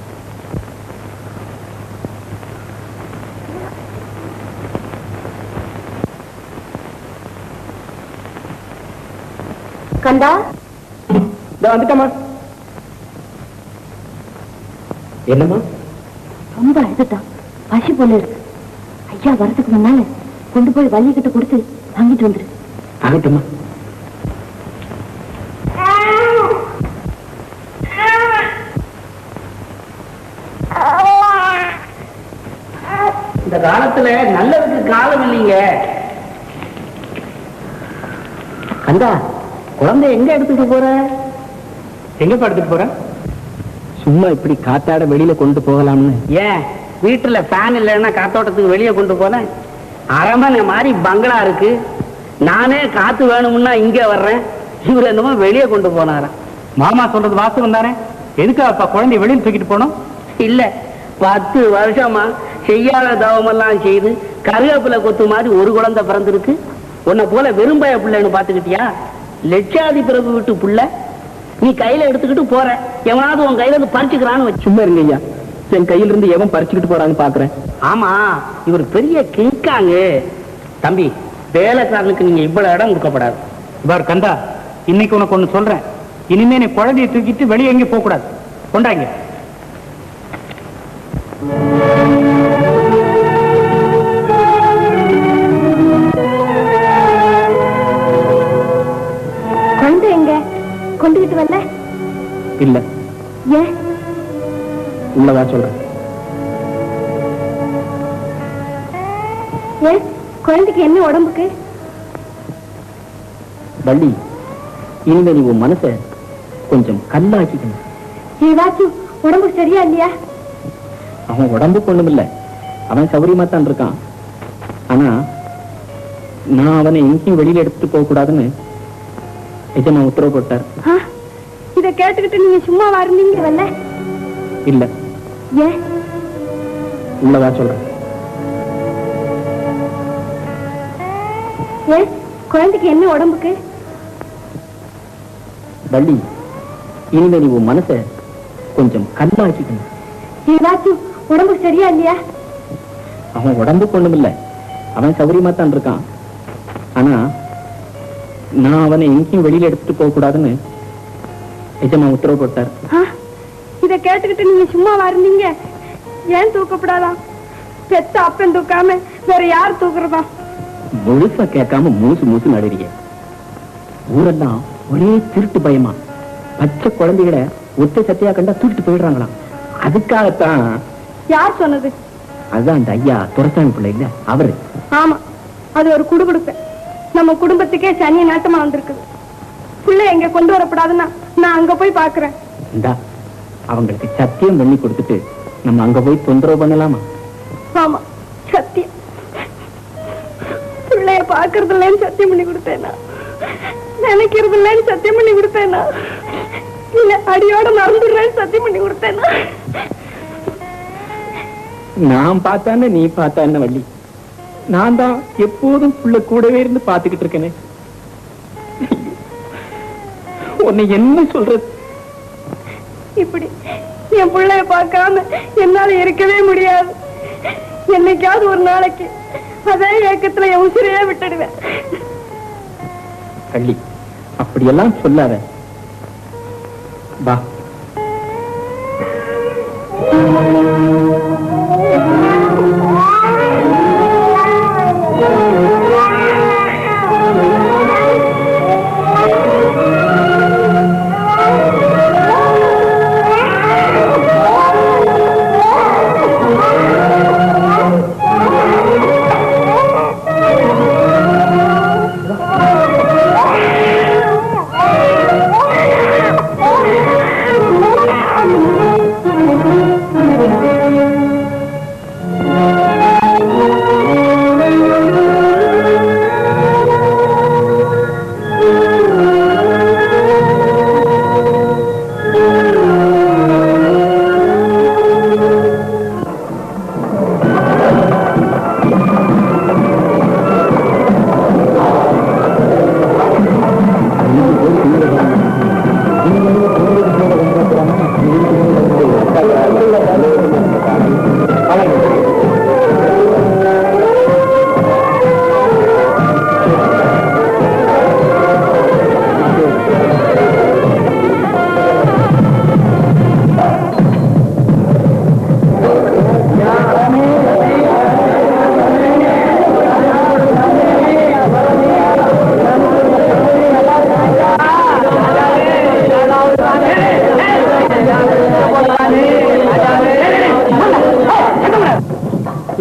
கண்டா, வந்துட்டமா. என்னம்மா? ரொம்ப அழுதுட்டான், பசி போல இருக்கு. ஐயா வரதுக்கு முன்னால கொண்டு போய் வள்ளி கிட்ட கொடுத்து வாங்கிட்டு வந்துரு. ஆகட்டுமா. இந்த காலத்துல நல்லதுக்கு காலம் இல்லைங்க. கண்டா, குழந்தை எங்க எடுத்துட்டு போற? எங்கப்பா எடுத்துட்டு போற? சும்மா இப்படி காத்தாட வெளியில கொண்டு போகலாம்னு. ஏன் வீட்டுல ஃபேன் இல்லைன்னா காத்தோட்டத்துக்கு வெளியே கொண்டு போனேன். அரமனை மாதிரி பங்களா இருக்கு. நானே காத்து வேணும்னா இங்க வர்றேன். இவர் என்னமோ வெளியே கொண்டு போனாரன். மாமா சொல்றது வாசகம் தானே? எதுக்கு அப்பா குழந்தைய வெளியில் தூக்கிட்டு போனோம்? இல்ல, 10 வருஷமா செய்யாத தவமெல்லாம் செய்து கருவேப்பிலை கொத்து மாதிரி ஒரு குழந்தை பிறந்திருக்கு. உன்னை போல வெறும்பய பிள்ளைன்னு பாத்துக்கிட்டியா? லட்சாதி பிறப்பு விட்டு புள்ள நீ கையில எடுத்துக்கிட்டு போற, எவனாவது உன் கையில இருந்து பறிச்சுக்கிறான்னு வச்சு. சும்மா இருங்க ஐயா. என் கையில இருந்து எவன் பறிச்சுக்கிட்டு போறான்னு பாக்குறேன். ஆமா, இவர் பெரிய கிங்காங்க. தம்பி, வேலைக்காரனுக்கு நீங்க இவ்வளவு இடம் கொடுக்கப்படாது. பார் கந்தா, இன்னைக்கு உனக்கு ஒண்ணு சொல்றேன். இனிமே நீ குழந்தையை தூக்கிட்டு வெளியே எங்கேயும் போக கூடாது. கொண்டாங்க. குழந்தை எங்க கொண்டுகிட்டு வரல? இல்ல, ஏன்? உள்ளதா சொல்றேன். ஏன் குழந்தைக்கு என்ன உடம்புக்கு? வள்ளி, இனிமே நீ உன் மனசை கொஞ்சம் கல்லாக்கிக்கணும். ஏதாச்சும் உடம்புக்கு சரியா இல்லையா? அவன் உடம்புக்கு ஒண்ணும் இல்ல, அவன் சௌரியமா தான் இருக்கான். ஆனா நான் அவனை எங்கேயும் வெளியில எடுத்துட்டு போக கூடாதுன்னு எஜமா உத்தரவு போட்டார். இத கேட்டுக்கிட்டு நீங்க சும்மா இருந்தீங்க வரல? இல்ல, ஏன்? உள்ளதா சொல்றேன். ஏன் குழந்தைக்கு என்ன உடம்புக்கு? வள்ளி, இனிமே நீ உன் மனசை கொஞ்சம் கல்லாக்கிக்கணும். ஏதாச்சும் உடம்புக்கு சரியா இல்லையா? அவன் உடம்புக்கு ஒண்ணும் இல்ல, அவன் சௌரியமா தான் இருக்கான். ஆனா நான் அவனை எங்கேயும் வெளியில எடுத்துட்டு போக கூடாதுன்னு எஜமா உத்தரவு போட்டார். இத கேட்டுக்கிட்டு நீங்க சும்மா இருந்தீங்க. ஏன் தூக்கப்படாதா? பெத்த அப்பன் தூக்காம வேற யார் தூக்குறதா? முழுசா கேட்காம மூசு மூசு நடுறீங்க. ஊரெல்லாம் ஒரே திருட்டு பயமா, பச்சை குழந்தைகளை ஒத்தை சத்தையா கண்டா தூக்கிட்டு போயிடுறாங்களாம். அதுக்காகத்தான். யார் சொன்னது? அதுதான் அந்த ஐயா துரசாமி பிள்ளை இல்ல, அவரு. ஆமா, அது ஒரு குடுகுடுப்ப. நம்ம குடும்பத்துக்கே சனி நாட்டமா வந்திருக்குது. பிள்ளை எங்க கொண்டு வரப்படாதுன்னா நான் அங்க போய் பாக்குறேன். இந்தா, அவங்களுக்கு சத்தியம் பண்ணி கொடுத்துட்டு நம்ம அங்க போய் தொந்தரவு பண்ணலாமா? ஆமா, சத்தியம். பிள்ளைய பாக்குறது இல்லைன்னு சத்தியம் பண்ணி கொடுத்தேனா? நினைக்கிறது இல்லைன்னு சத்தியம் பண்ணி கொடுத்தேனா? இல்ல அடியோட மறந்துடுறேன்னு சத்தியம் பண்ணி கொடுத்தேனா? நான் பார்த்தானே நீ பார்த்தா என்ன வள்ளி? நான் தான் எப்போதும் புள்ள கூடவே இருந்து பாத்துக்கிட்டு இருக்கேனே. உன்னை என்ன சொல்றது? இப்படி என் பிள்ளைய பார்க்காம என்னால இருக்கவே முடியாது. என்னைக்காவது ஒரு நாளைக்கு அதே ஏக்கத்துல என் உசிரையே விட்டுடுவேன். வள்ளி, அப்படியெல்லாம் சொல்லாத. வா.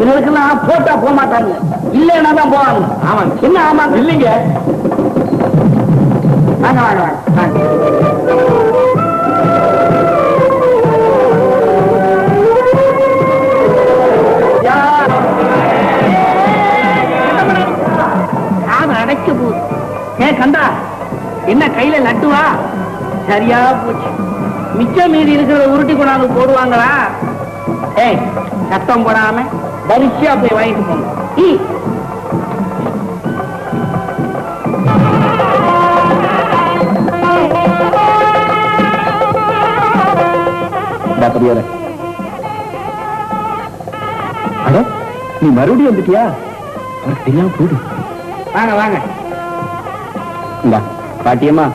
இவங்களுக்கெல்லாம் போட்டா போக மாட்டாங்க, இல்லைன்னா தான் போவாங்க. ஆமாங்க. என்ன? ஆமாங்க. இல்லைங்க. வாங்க வாங்க வாங்க. அடைக்க போகுது. கண்டா, என்ன கையில லட்டுவா? சரியா போச்சு. மிச்சம் மீதி இருக்கிறத உருட்டி கொண்டாந்து போடுவாங்களா? ஏய், சத்தம் போடாம வரிசையா போய் வாங்கிட்டு போங்க. நீ மறுபடியும் வந்துட்டியா? அவருக்கு தெரியாம போடு. வாங்க வாங்க. இந்தா பாட்டியம்மா,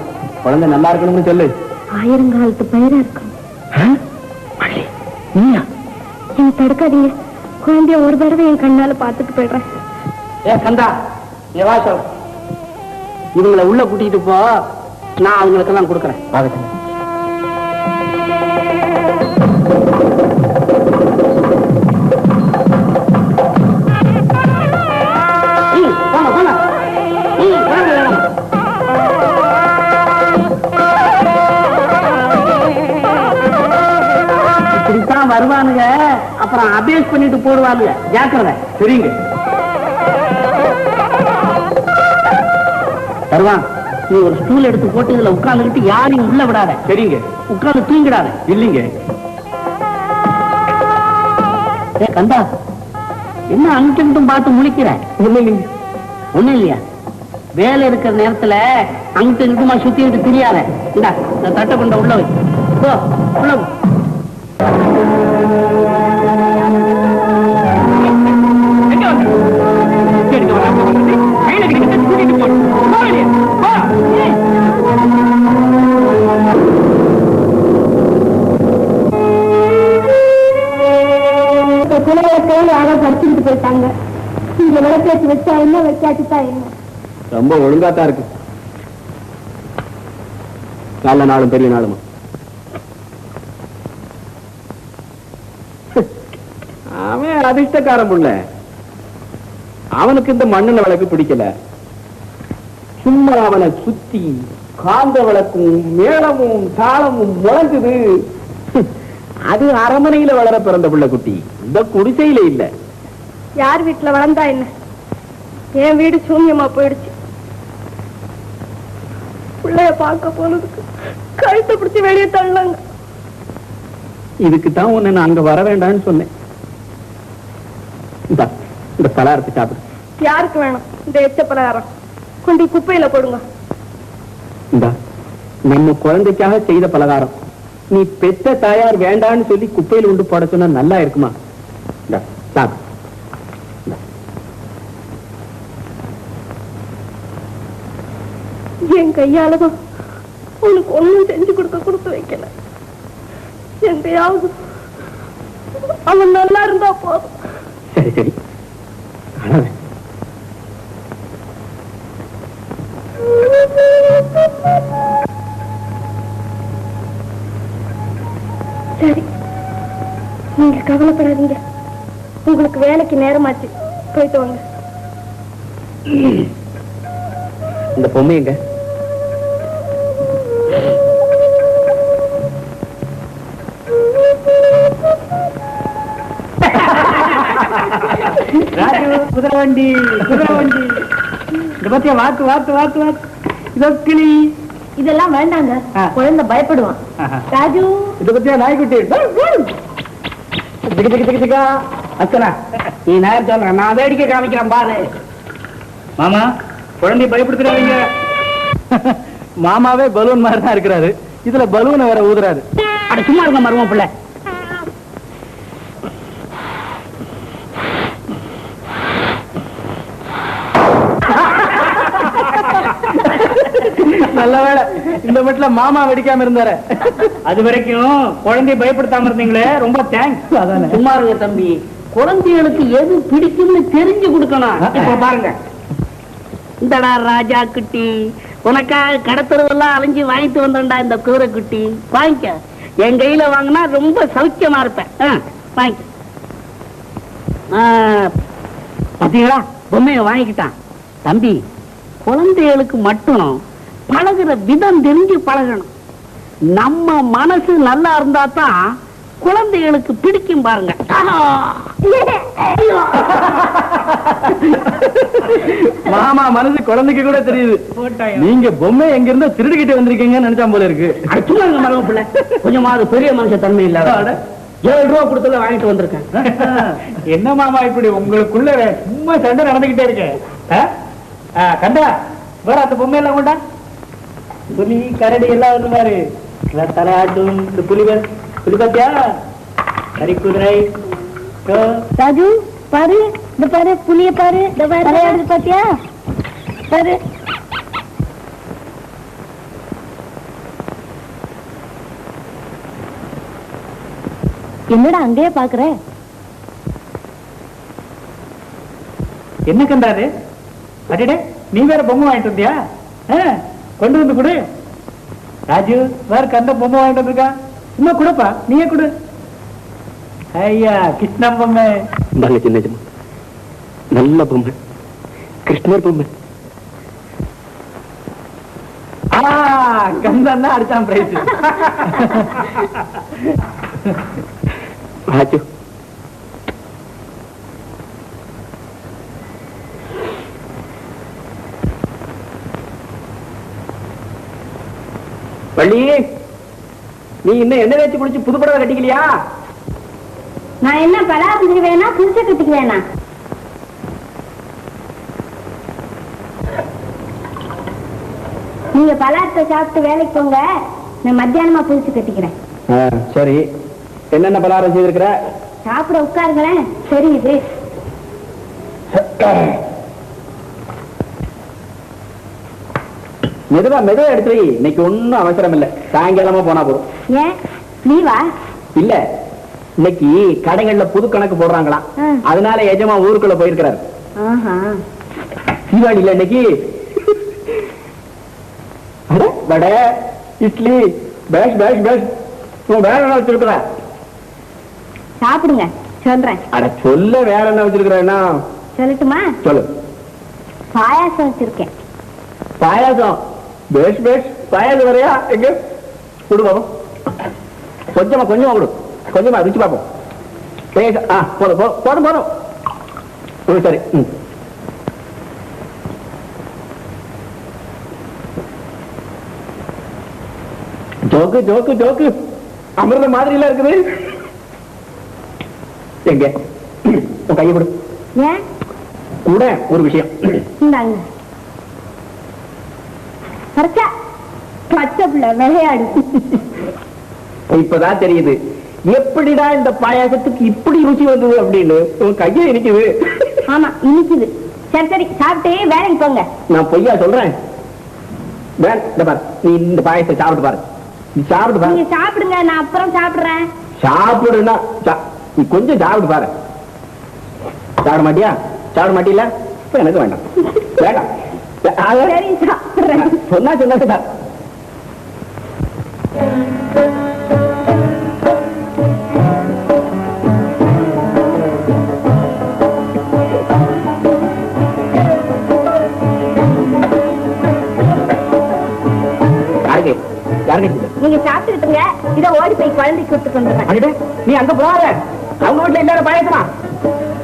குழந்தை நல்லா இருக்கணும்னு சொல்லு. ஆயிரங்காலத்து பயிரா இருக்கும். நீயா? என்ன தடுக்காதீங்க, குழந்தைய ஒரு தடவை என் கண்ணால பாத்துட்டு போயிடுறேன். ஏ கந்தா, ஏ வாசம், இவங்களை உள்ள கூட்டிட்டு போ, நான் அவங்களுக்கெல்லாம் கொடுக்குறேன். பாக்கட்டும். இப்படித்தான் வருவானுங்க, அப்புறம் அபேஸ் பண்ணிட்டு போடுவானுங்க. ஜாக்கிரதை. சரிங்க. வருவான், நீ ஒரு ஸ்டூல் எடுத்து போட்டு இதுல உட்கார்ந்துக்கிட்டு யாரையும் உள்ள விடாத. சரிங்க. உட்கார்ந்து தூங்கிடாத. இல்லைங்க. ஏ கந்தா, என்ன அங்கிட்டும் பார்த்து முழிக்கிற? இல்லைங்க. ஒண்ணும் இல்லையா? வேலை இருக்கிற நேரத்துல அங்கிட்டு இங்கிட்டுமா சுத்திட்டு தெரியாத. இந்த தட்டை கொண்ட உள்ள வை. போ, உள்ள போ. படிச்சுட்டு போயிட்டாங்க. இங்க விளக்கேற்றி வச்சா என்ன, வைக்காட்டுதான் என்ன. ரொம்ப ஒழுங்காத்தான் இருக்கு. நல்ல நாளும் பெரிய நாளுமா. அவன் அதிர்ஷ்டக்காரன் புள்ள. அவனுக்கு இந்த மண்ணுல விளக்கு பிடிக்கல. சும்மா அவனை சுத்தி காந்த விளக்கும் மேளமும் தாளமும் முழங்குது. அது அரமனையில வளர பிறந்த பிள்ளை குட்டி, இந்த குடிசையில இல்ல. யார் வீட்டுல வளர்ந்தா என்ன, என் வீடு சூன்யமா போயிடுச்சு. பிள்ளைய பார்க்க போனதுக்கு கழுத்தை பிடிச்சி வெளியே தள்ளாங்க. இதுக்குத்தான் உன்னை நான் அங்க வர வேண்டாம்னு சொன்னேன். இந்த பலகாரத்தை சாப்பிடு. யாருக்கு வேணும் இந்த எச்ச பலகாரம்? கொண்டு குப்பையில போடுங்க. இந்த நம்ம குழந்தைக்காக செய்த பலகாரம் நீ பெத்த தாயார் வேண்டான்னு சொல்லி குப்பையில உண்டு போட சொன்னா நல்லா இருக்குமா? சாப்பிடு. என் கையாலதான் உனக்கு ஒண்ணும் செஞ்சு கொடுத்து வைக்கல. எந்தையாவது அவன் நல்லா இருந்தா போதும். சரி சரி, சரி, நீங்க கவலைப்படாதீங்க. உங்களுக்கு வேலைக்கு நேரமாச்சு, போயிட்டு வாங்க. இந்த பொம்மை எங்க? குதிரை வண்டி, குதிரை வண்டி. இத பத்தியா வாத்து வாத்து வாத்து வாத்து. இதோ கிளி. இதெல்லாம் வேண்டாங்க, குழந்தை பயப்படுவான். ராஜு, இத பத்தியா நாய்க்குட்டி. அச்சனா, நீ நேரம் சொல்ற, நான் வேடிக்கை காமிக்கிறேன் பாரு. மாமா, குழந்தை பயப்படுத்துறாங்க. மாமாவே பலூன் மாதிரி தான் இருக்கிறாரு, இதுல பலூனை வேற ஊதுறாரு. அட சும்மா இருக்க மரும பிள்ளை. நல்ல வேலை இந்த வீட்டுல மாமா வெடிக்காம இருந்தாரு. அது வரைக்கும் குழந்தைய பயப்படுத்தாம இருந்தீங்களே, ரொம்ப தேங்க்ஸ். அதானே. சும்மா இருங்க தம்பி, குழந்தைகளுக்கு எது பிடிக்கும்னு தெரிஞ்சு கொடுக்கணும். இப்ப பாருங்க, இந்தடா ராஜா குட்டி, உனக்காக கடத்தருவெல்லாம் அலைஞ்சு வாங்கிட்டு வந்தா இந்த கூரை குட்டி. வாங்கிக்க, என் கையில வாங்கினா ரொம்ப சௌக்கியமா இருப்பேன். வாங்கிக்க. பாத்தீங்களா, பொம்மைய வாங்கிக்கிட்டான். தம்பி, குழந்தைகளுக்கு மட்டும் பழகுற விதம் தெரிஞ்சு பழகணும். நம்ம மனசு நல்லா இருந்தா தான் குழந்தைகளுக்கு பிடிக்கும். பாருங்க, மாமா மனசு குழந்தைக்கு கூட தெரியுது. நீங்க பொம்மை எங்க இருந்தா திருடிக்கிட்டு வந்திருக்கீங்கன்னு நினைச்சா போல இருக்கு. சும்மா மரபு பிள்ளை, கொஞ்சமாவது பெரிய மனுஷ தன்மை இல்லாத 7 ரூபா கொடுத்துல வாங்கிட்டு வந்திருக்கேன். என்ன மாமா இப்படி உங்களுக்குள்ள சும்மா சண்டை நடந்துகிட்டே இருக்கு? கண்டா வேற அந்த பொம்மை எல்லாம் கொண்டா, புலி கரடி எல்லாம் வந்து பாரு, தலையாட்டும் இந்த புலி பத்தியா, கறி குதிரை. ராஜு, பாரு இந்த பாரு புளிய பாரு இந்த பாரு பாத்தியா பாரு. என்னடா அங்கேயே பாக்குற? என்ன கண்டாரு? அடடே, நீ வேற பொம்மை வாங்கிட்டு வந்தியா? கொண்டு வந்து கொடு. ராஜு வேற கண்ட பொம்மை வாங்கிட்டு வந்திருக்கா. சும்மா கொடுப்பா, நீயே கொடு. ஐயா கிருஷ்ணன் பொம்மை. சின்ன நல்ல பொம்மை, கிருஷ்ணர் பொம்மை. கந்தன் தான் அடிச்சான் பிரைஸ். ராஜு வள்ளி, நீ இன்னும் என்ன வச்சு குளிச்சு புது படவை கட்டிக்கலையா? நான் என்ன பலாரஞ்சுக்கு வேணா புதுச கட்டிக்கு வேணா? நீங்க பலாரத்தை சாப்பிட்டு வேலைக்கு போங்க, நான் மத்தியானமா புதுசு கட்டிக்கிறேன். சரி, என்னென்ன பலகாரம் செய்திருக்கிற? சாப்பிட உட்காருங்களேன், தெரியுது. மெதுவா மெதுவா எடுத்து வை. இன்னைக்கு ஒன்னும் அவசரம் இல்ல, சாயங்காலமா போனா போதும். ஏன் லீவா? இல்ல, இன்னைக்கு கடைகள்ல புது கணக்கு போடுறாங்களாம், அதனால எஜமா ஊருக்குள்ள போயிருக்கிறாரு. தீபாவளி இல்ல இன்னைக்கு. வடை, இட்லி, பேஷ் பேஷ் பேஷ். வேற என்ன வச்சிருக்கிற? சாப்பிடுங்க சொல்றேன். அட சொல்ல, வேற என்ன வச்சிருக்கிறேன்னா சொல்லட்டுமா? சொல்லு. பாயாசம் வச்சிருக்கேன். பாயாசம்? பேஷ் பேஷ். பாயாசம் வரையா? எங்க கொடு பாப்போம். கொஞ்சமா கொஞ்சமா கொடு, கொஞ்சமா ருச்சி பார்ப்போம். போதும் போதும் போதும். சரி. ஜோக்கு ஜோக்கு ஜோக்கு, அமிர்த மாதிரி எல்லாம் இருக்குது. எங்க உன் கையை கொடு. ஏன் கூட ஒரு விஷயம். இந்தாங்க. பச்சை பிள்ளை விளையாடு. இப்பதான் தெரியுது எப்படிடா இந்த பாயாசத்துக்கு இப்படி ருச்சி வந்தது அப்படின்னு. உன் கையை இனிக்குது. ஆமா இனிக்குது. சரி சரி, சாப்பிட்டு வேலைக்கு போங்க. நான் பொய்யா சொல்றேன்? பாரு, நீ இந்த பாயசத்தை சாப்பிட்டு பாரு. நீ சாப்பிட்டு பாரு. நீங்க சாப்பிடுங்க, நான் அப்புறம் சாப்பிடுறேன். சாப்பிடுனா நீ கொஞ்சம் சாப்பிட்டு பாரு. சாப்பிட மாட்டியா? சாப்பிட மாட்டீல? எனக்கு வேண்டாம் வேண்டாம். சரி சாப்பிடுறேன். சொன்னா சொன்னா நீங்க சாப்பிட்டுருங்க, இதை ஓடி போய் குழந்தைக்கு கொடுத்து கொண்டு. நீ அங்க போற, அவங்க வீட்டுல இல்லாத பாயசமா?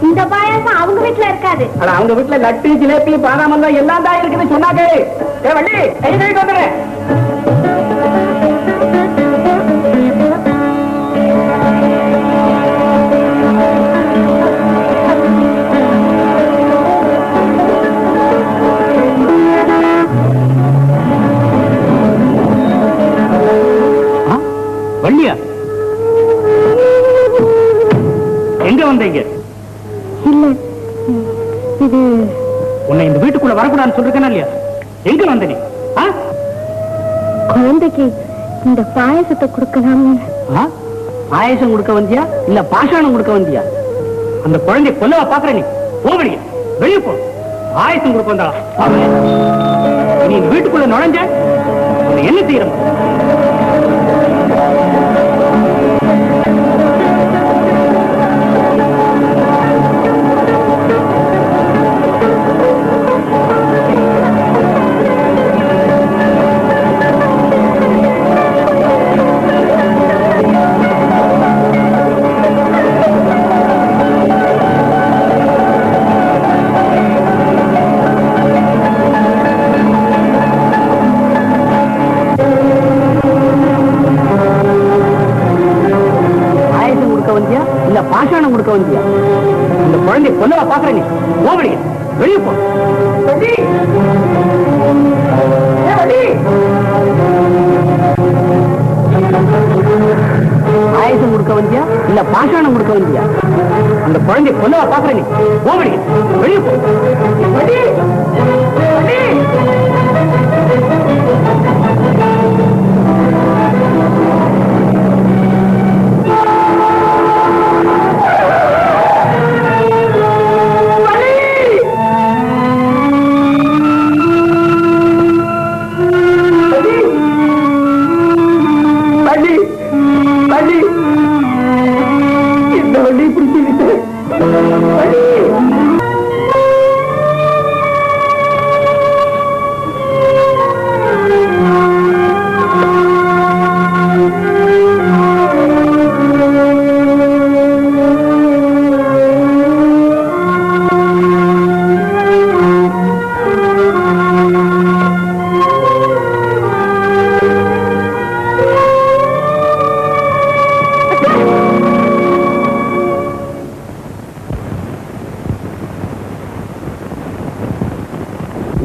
இந்த பாயாசம் அவங்க வீட்டுல இருக்காது. அவங்க வீட்டுல லட்டு, ஜிலேபி, பாதாமல்லம் எல்லாம் தான் இருக்குன்னு சொன்னாங்க. வள்ளி, கை கழிட்டு வந்துடுறேன். வள்ளியா, எங்க வந்தீங்க? இல்ல, இது உன்னை இந்த வீட்டுக்குள்ள வரக்கூடாதுன்னு சொல்லிருக்கேன் இல்லையா? எங்க வந்த நீ? குழந்தைக்கு இந்த பாயசத்தை கொடுக்கலாம்னு. பாயசம் கொடுக்க வந்தியா இல்ல பாஷாணம் கொடுக்க வந்தியா? அந்த குழந்தைய கொல்லவா பாக்குற நீ? போவடிய வெளியே போ. பாயசம் கொடுக்க வந்தா நீ இந்த வீட்டுக்குள்ள நுழைஞ்ச என்ன செய்யற? வந்தியா இல்ல பாஷாணம் கொடுக்க வந்தியா? அந்த குழந்தைய கொல்லவா பாக்குற நீ? போவடி, வெளியே போ.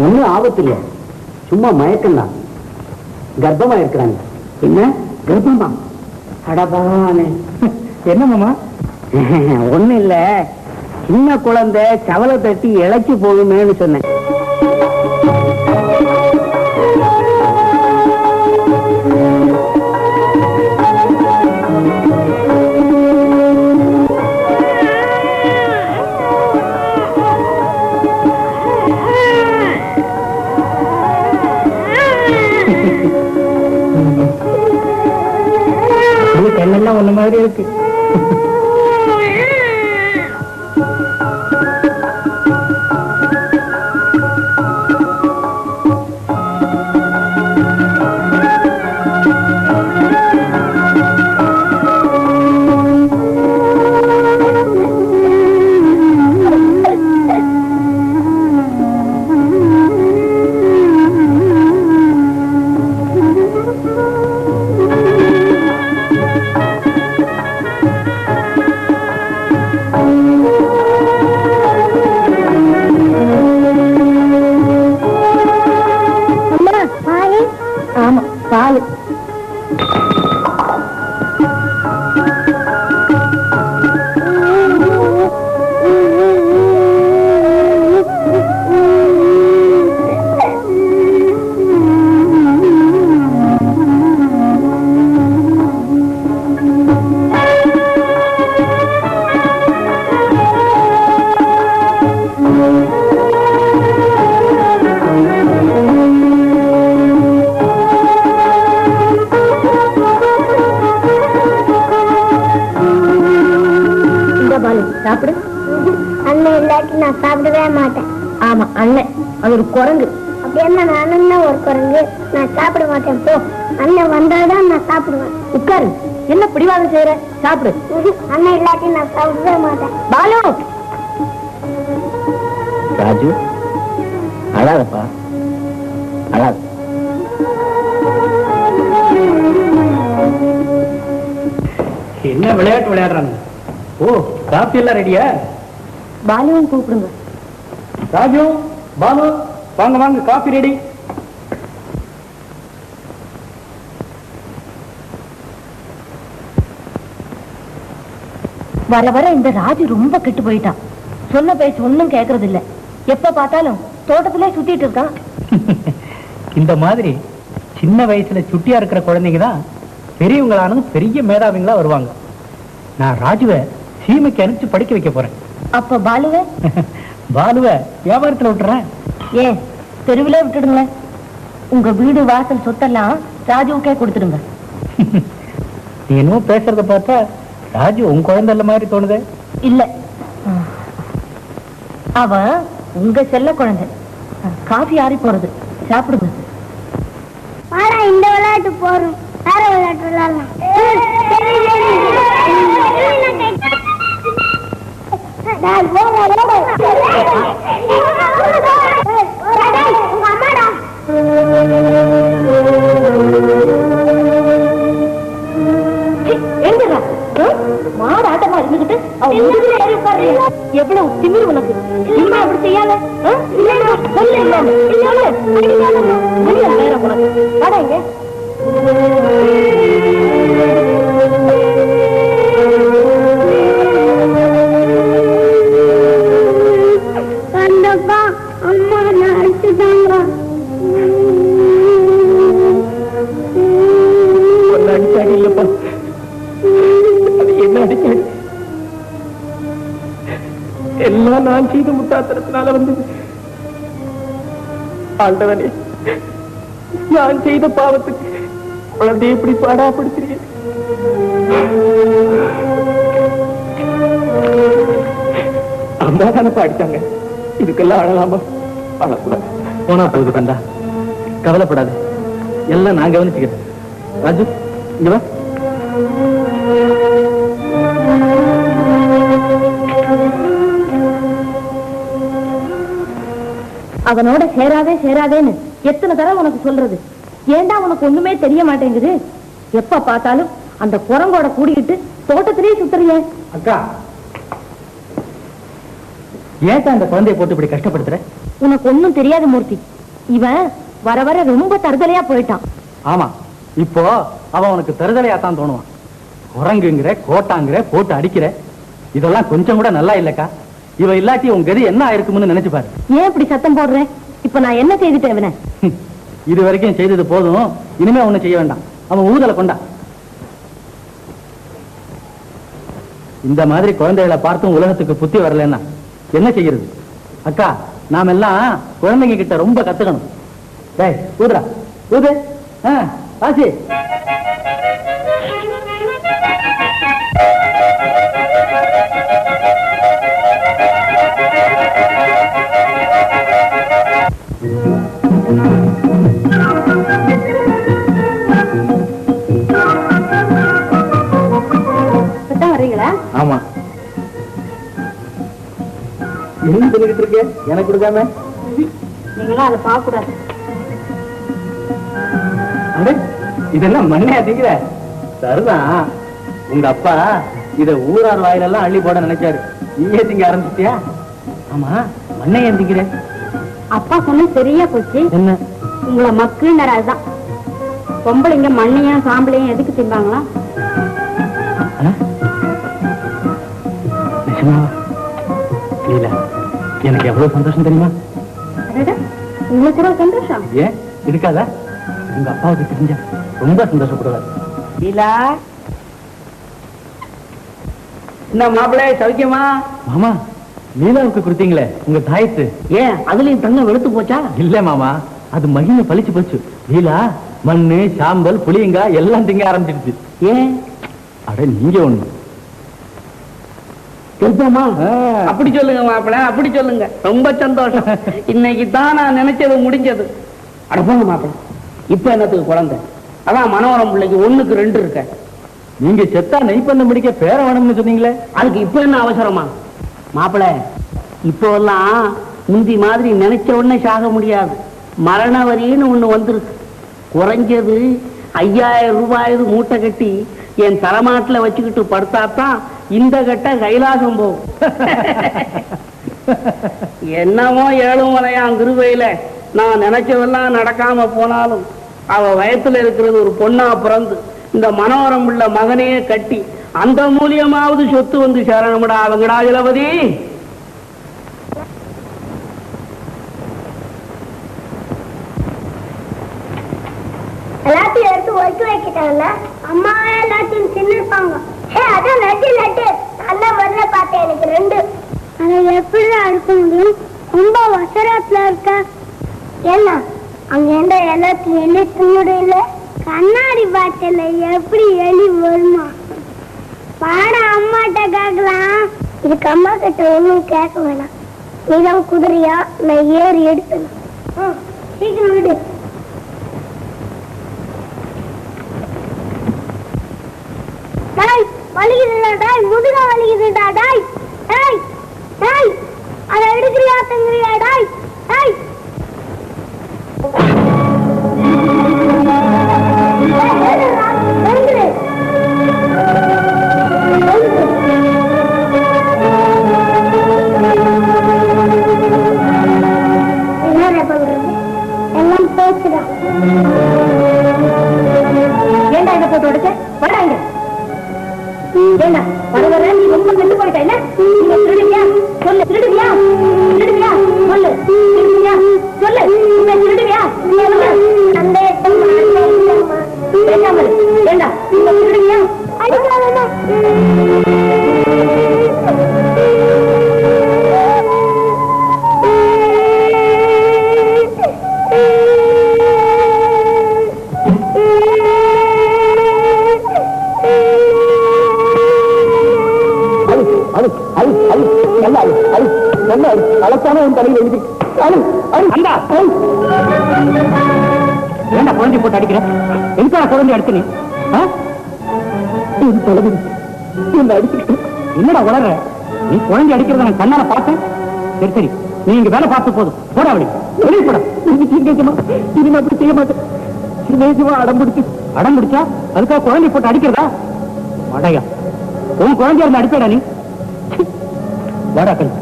ஒன்னும் ஆபத்து இல்ல, சும்மா மயக்கம் தான். கர்ப்பமா இருக்கிறாங்க. என்ன கர்ப்பமா? அடபானே, என்ன மாமா? ஒண்ணு இல்ல, சின்ன குழந்தை சவலை தட்டி இழைச்சி போகுமேன்னு சொன்னேன். கண்ணெல்லாம் ஒண்ணு மாதிரி இருக்கு. சாப்பிடு. அண்ணன் இல்லாட்டி நான் சாப்பிடவே மாட்டேன். ஆமா, அண்ணன் அது ஒரு குரங்கு. அப்படி என்ன, நானும் ஒரு குரங்கு, நான் சாப்பிட மாட்டேன். போ, அண்ணன் வந்தாதான் நான் சாப்பிடுவேன். உட்காரு, என்ன பிடிவாதம் செய்யற? சாப்பிடு. அண்ணன் இல்லாட்டி நான் சாப்பிடவே மாட்டேன். பாலு, ராஜு, அழாதப்பா, அழாத. என்ன விளையாட்டு விளையாடுறாங்க? ஓ, காப்பி எல்லாம் ரெடியா? பாலுவும் கூப்பிடுங்க. ராஜு, பாலு, வாங்க வாங்க, காப்பி ரெடி. வர வர இந்த ராஜு ரொம்ப கெட்டு போயிட்டான். சொன்ன பேச்சு ஒன்னும் கேக்குறது இல்ல. எப்ப பார்த்தாலும் தோட்டத்திலே சுத்திட்டு இருக்கான். இந்த மாதிரி சின்ன வயசுல சுட்டியா இருக்கிற குழந்தைங்க தான் பெரியவங்களானது பெரிய மேதாவிங்களா வருவாங்க. நான் ராஜுவை சீமைக்கு அனுப்பிச்சு படிக்க வைக்க போறேன். அப்ப பாலுவ? பாலுவ வியாபாரத்துல விட்டுறேன். ஏன் தெருவிலே விட்டுடுங்களேன். உங்க வீடு வாசல் சொத்தெல்லாம் ராஜுவுக்கே கொடுத்துடுங்க. நீ என்னமோ பேசுறத பார்த்தா ராஜு உன் குழந்தை மாதிரி தோணுதே. இல்ல, அவன் உங்க செல்ல குழந்தை. காஃபி ஆறி போறது, சாப்பிடுங்க. இந்த விளையாட்டு போறோம், வேற விளையாட்டு விளையாடலாம். மாடு ஆட்டமா இருந்துகிட்டு எவ்வளவு திமிரு உனக்கு. இனிமே அப்படி செய்யாத. நேரம் உனக்கு வாடா இங்க. நான் செய்த முட்டாத்தனத்தினால வந்தது. ஆண்டவனே, நான் செய்த பாவத்துக்கு குழந்தை எப்படி பாடாப்படுத்துறீங்க? அம்மா தானே பாடிட்டாங்க, இதுக்கெல்லாம் அழலாமா? அழக்கூடாது. போனா போகுது கண்டா, கவலைப்படாது, எல்லாம் நான் கவனிச்சுக்கிறேன். ராஜு இங்க வா. அவனோட சேராதே சேராதேன்னு எத்தனை தடவை உனக்கு சொல்றது? ஏண்டா உனக்கு ஒண்ணுமே தெரிய மாட்டேங்குது? எப்ப பார்த்தாலும் அந்த குரங்கோட கூடிக்கிட்டு தோட்டத்திலேயே சுத்துறியே. அக்கா, ஏன் அந்த குழந்தைய போட்டு இப்படி கஷ்டப்படுத்துற? உனக்கு ஒண்ணும் தெரியாது மூர்த்தி. இவன் வர வர ரொம்ப தருதலையா போயிட்டான். ஆமா, இப்போ அவன் உனக்கு தருதலையா தான் தோணுவான். குரங்குங்கிற, கோட்டாங்கிற, போட்டு அடிக்கிற, இதெல்லாம் கொஞ்சம் கூட நல்லா இல்லக்கா. இவ இல்லாட்டி உன் கதி என்ன ஆயிருக்கும்னு நினைச்சு பாரு. ஏன் இப்படி சத்தம் போடுறேன்? இப்ப நான் என்ன செய்துட்டேன் இவனை? இது வரைக்கும் செய்தது போதும், இனிமே ஒண்ணு செய்ய வேண்டாம். அவன் ஊதலை கொண்டா. இந்த மாதிரி குழந்தைகளை பார்த்தும் உலகத்துக்கு புத்தி வரலன்னா என்ன செய்யறது? அக்கா, நாம எல்லாம் குழந்தைங்க கிட்ட ரொம்ப கத்துக்கணும். டேய் ஊதுரா, ஊது. வாசி. வரீங்களா? ஆமா. என்ன சொல்லிட்டு இருக்க? எனக்கு கொடுக்காம நீங்களா அதை பார்க்க கூடாது. இதெல்லாம் மண்ணையா திங்கிற? சரிதான், உங்க அப்பா இத ஊரார் வாயிலெல்லாம் அள்ளி போட நினைச்சாரு. நீயே திங்க ஆரம்பிச்சிட்டியா? ஆமா, மண்ணையா திங்கிற? அப்பா சொன்ன சரியா போச்சு. என்ன? உங்களை மக்குன்னு அதுதான். பொம்பளைங்க மண்ணையும் சாம்பளையும் எதுக்கு திம்பாங்களா? லீலா, எனக்கு எவ்வளவு சந்தோஷம் தெரியுமா? உங்களுக்கு கூட சந்தோஷம்? ஏன் இருக்காதா? உங்க அப்பாவுக்கு தெரிஞ்ச ரொம்ப சந்தோஷப்படுவார். லீலா, என்ன மாப்பிள்ளை சௌக்கியமா? மாமா, லீலாவுக்கு கொடுத்தீங்களே உங்க தாயத்து, ஏன் அதுலயும் தங்கம் வெளுத்து போச்சா? இல்ல மாமா, அது மகிமை பழிச்சு போச்சு. லீலா மண்ணு, சாம்பல், புளியங்காய் எல்லாம் திங்க ஆரம்பிச்சிருச்சு. ஏன்? அட நீங்க ஒண்ணு சொல்லுமா? அப்படி சொல்லுங்க மாப்பிள்ள, அப்படி சொல்லுங்க. ரொம்ப சந்தோஷம். இன்னைக்கு தான் நான் நினைச்சது முடிஞ்சது. அட போங்க மாப்பிள்ள, இப்ப என்னத்துக்கு குழந்தை? அதான் மனோரம் பிள்ளைக்கு 1க்கு 2 இருக்க. நீங்க செத்தா நெய் பண்ண முடிக்க பேர வேணும்னு சொன்னீங்களே, அதுக்கு இப்ப என்ன அவசரமா? மாப்பிள்ள, இப்போ எல்லாம் முந்தி மாதிரி நினைச்ச உடனே சாக முடியாது. மரண வரின்னு ஒண்ணு வந்திருக்கு. குறைஞ்சது 5000 ரூபாய் மூட்டை கட்டி என் தலைமாட்டில் வச்சுக்கிட்டு படுத்தாத்தான் இந்த கட்ட கைலாசம் போகும். என்னமோ 7 மலையாம் கிருபையில நான் நினைச்சதெல்லாம் நடக்காம போனாலும் அவ வயத்துல இருக்கிறது ஒரு பொண்ணா பிறந்து இந்த மனோரம் உள்ள மகனையே கட்டி அந்த மூலியமாவது சொத்து வந்து சேரணும்டா அவங்கடா இளவதி. எல்லாத்தையும் எடுத்து ஒதுக்கி வைக்கிட்டாங்கல்ல, அம்மா எல்லாத்தையும் தின்னுப்பாங்க. அதான் லட்டு லட்டு நல்லா வரல பார்த்தேன். எனக்கு 2. அதை எப்படி அறுக்க முடியும்? ரொம்ப வசரத்துல இருக்க. என்ன அங்க எந்த எல்லாத்தையும் எலி தின்னுடல? கண்ணாடி பாட்டில எப்படி எலி வருமா? பாட அம்மாட்ட கேட்கலாம். இதுக்கு அம்மா கிட்ட ஒண்ணும் கேட்க வேணாம். நீதான் குதிரையா, நான் ஏறி எடுத்துலாம். சீக்கிரம் விடு. வலிக்குதுடா டாய், முதுக வலிக்குதுடா டாய். டாய் டாய், அதை எடுக்கிறியா தங்குறியா டாய்? டாய் எல்லாம் போச்சுடா. ஏண்டா இதை போட்டு உடைச்ச? வராங்க. ஏண்டா வர வர நீ ரொம்ப கெட்டு போயிட்ட. என்ன திருடுவியா? சொல்லு. திருடுவியா? திருடுவியா? சொல்லு. திருடுவியா? சொல்லு. திருடுவியா? பேசாமல் ஏண்டா திருடுவியா? அடிக்காதா அழகான உன் தலையில் எழுதி ஏண்டா குழந்தை போட்டு அடிக்கிற? எதுக்கான குழந்தை அடிச்சு நீ? உன் தலைவர் என்ன அடிச்சுக்கிட்டு என்னடா உளற? நீ குழந்தை அடிக்கிறத நான் கண்ணால பார்த்தேன். சரி சரி, நீ இங்க வேலை பார்த்து போதும். போடா அப்படி வெளியே போட. இனிமே அப்படி செய்ய மாட்டேன். நேசமா அடம் பிடிச்சா அதுக்காக குழந்தை போட்டு அடிக்கிறதா? அடையா, உன் குழந்தைய இருந்து அடிப்பேடா நீ? வாடா கண்,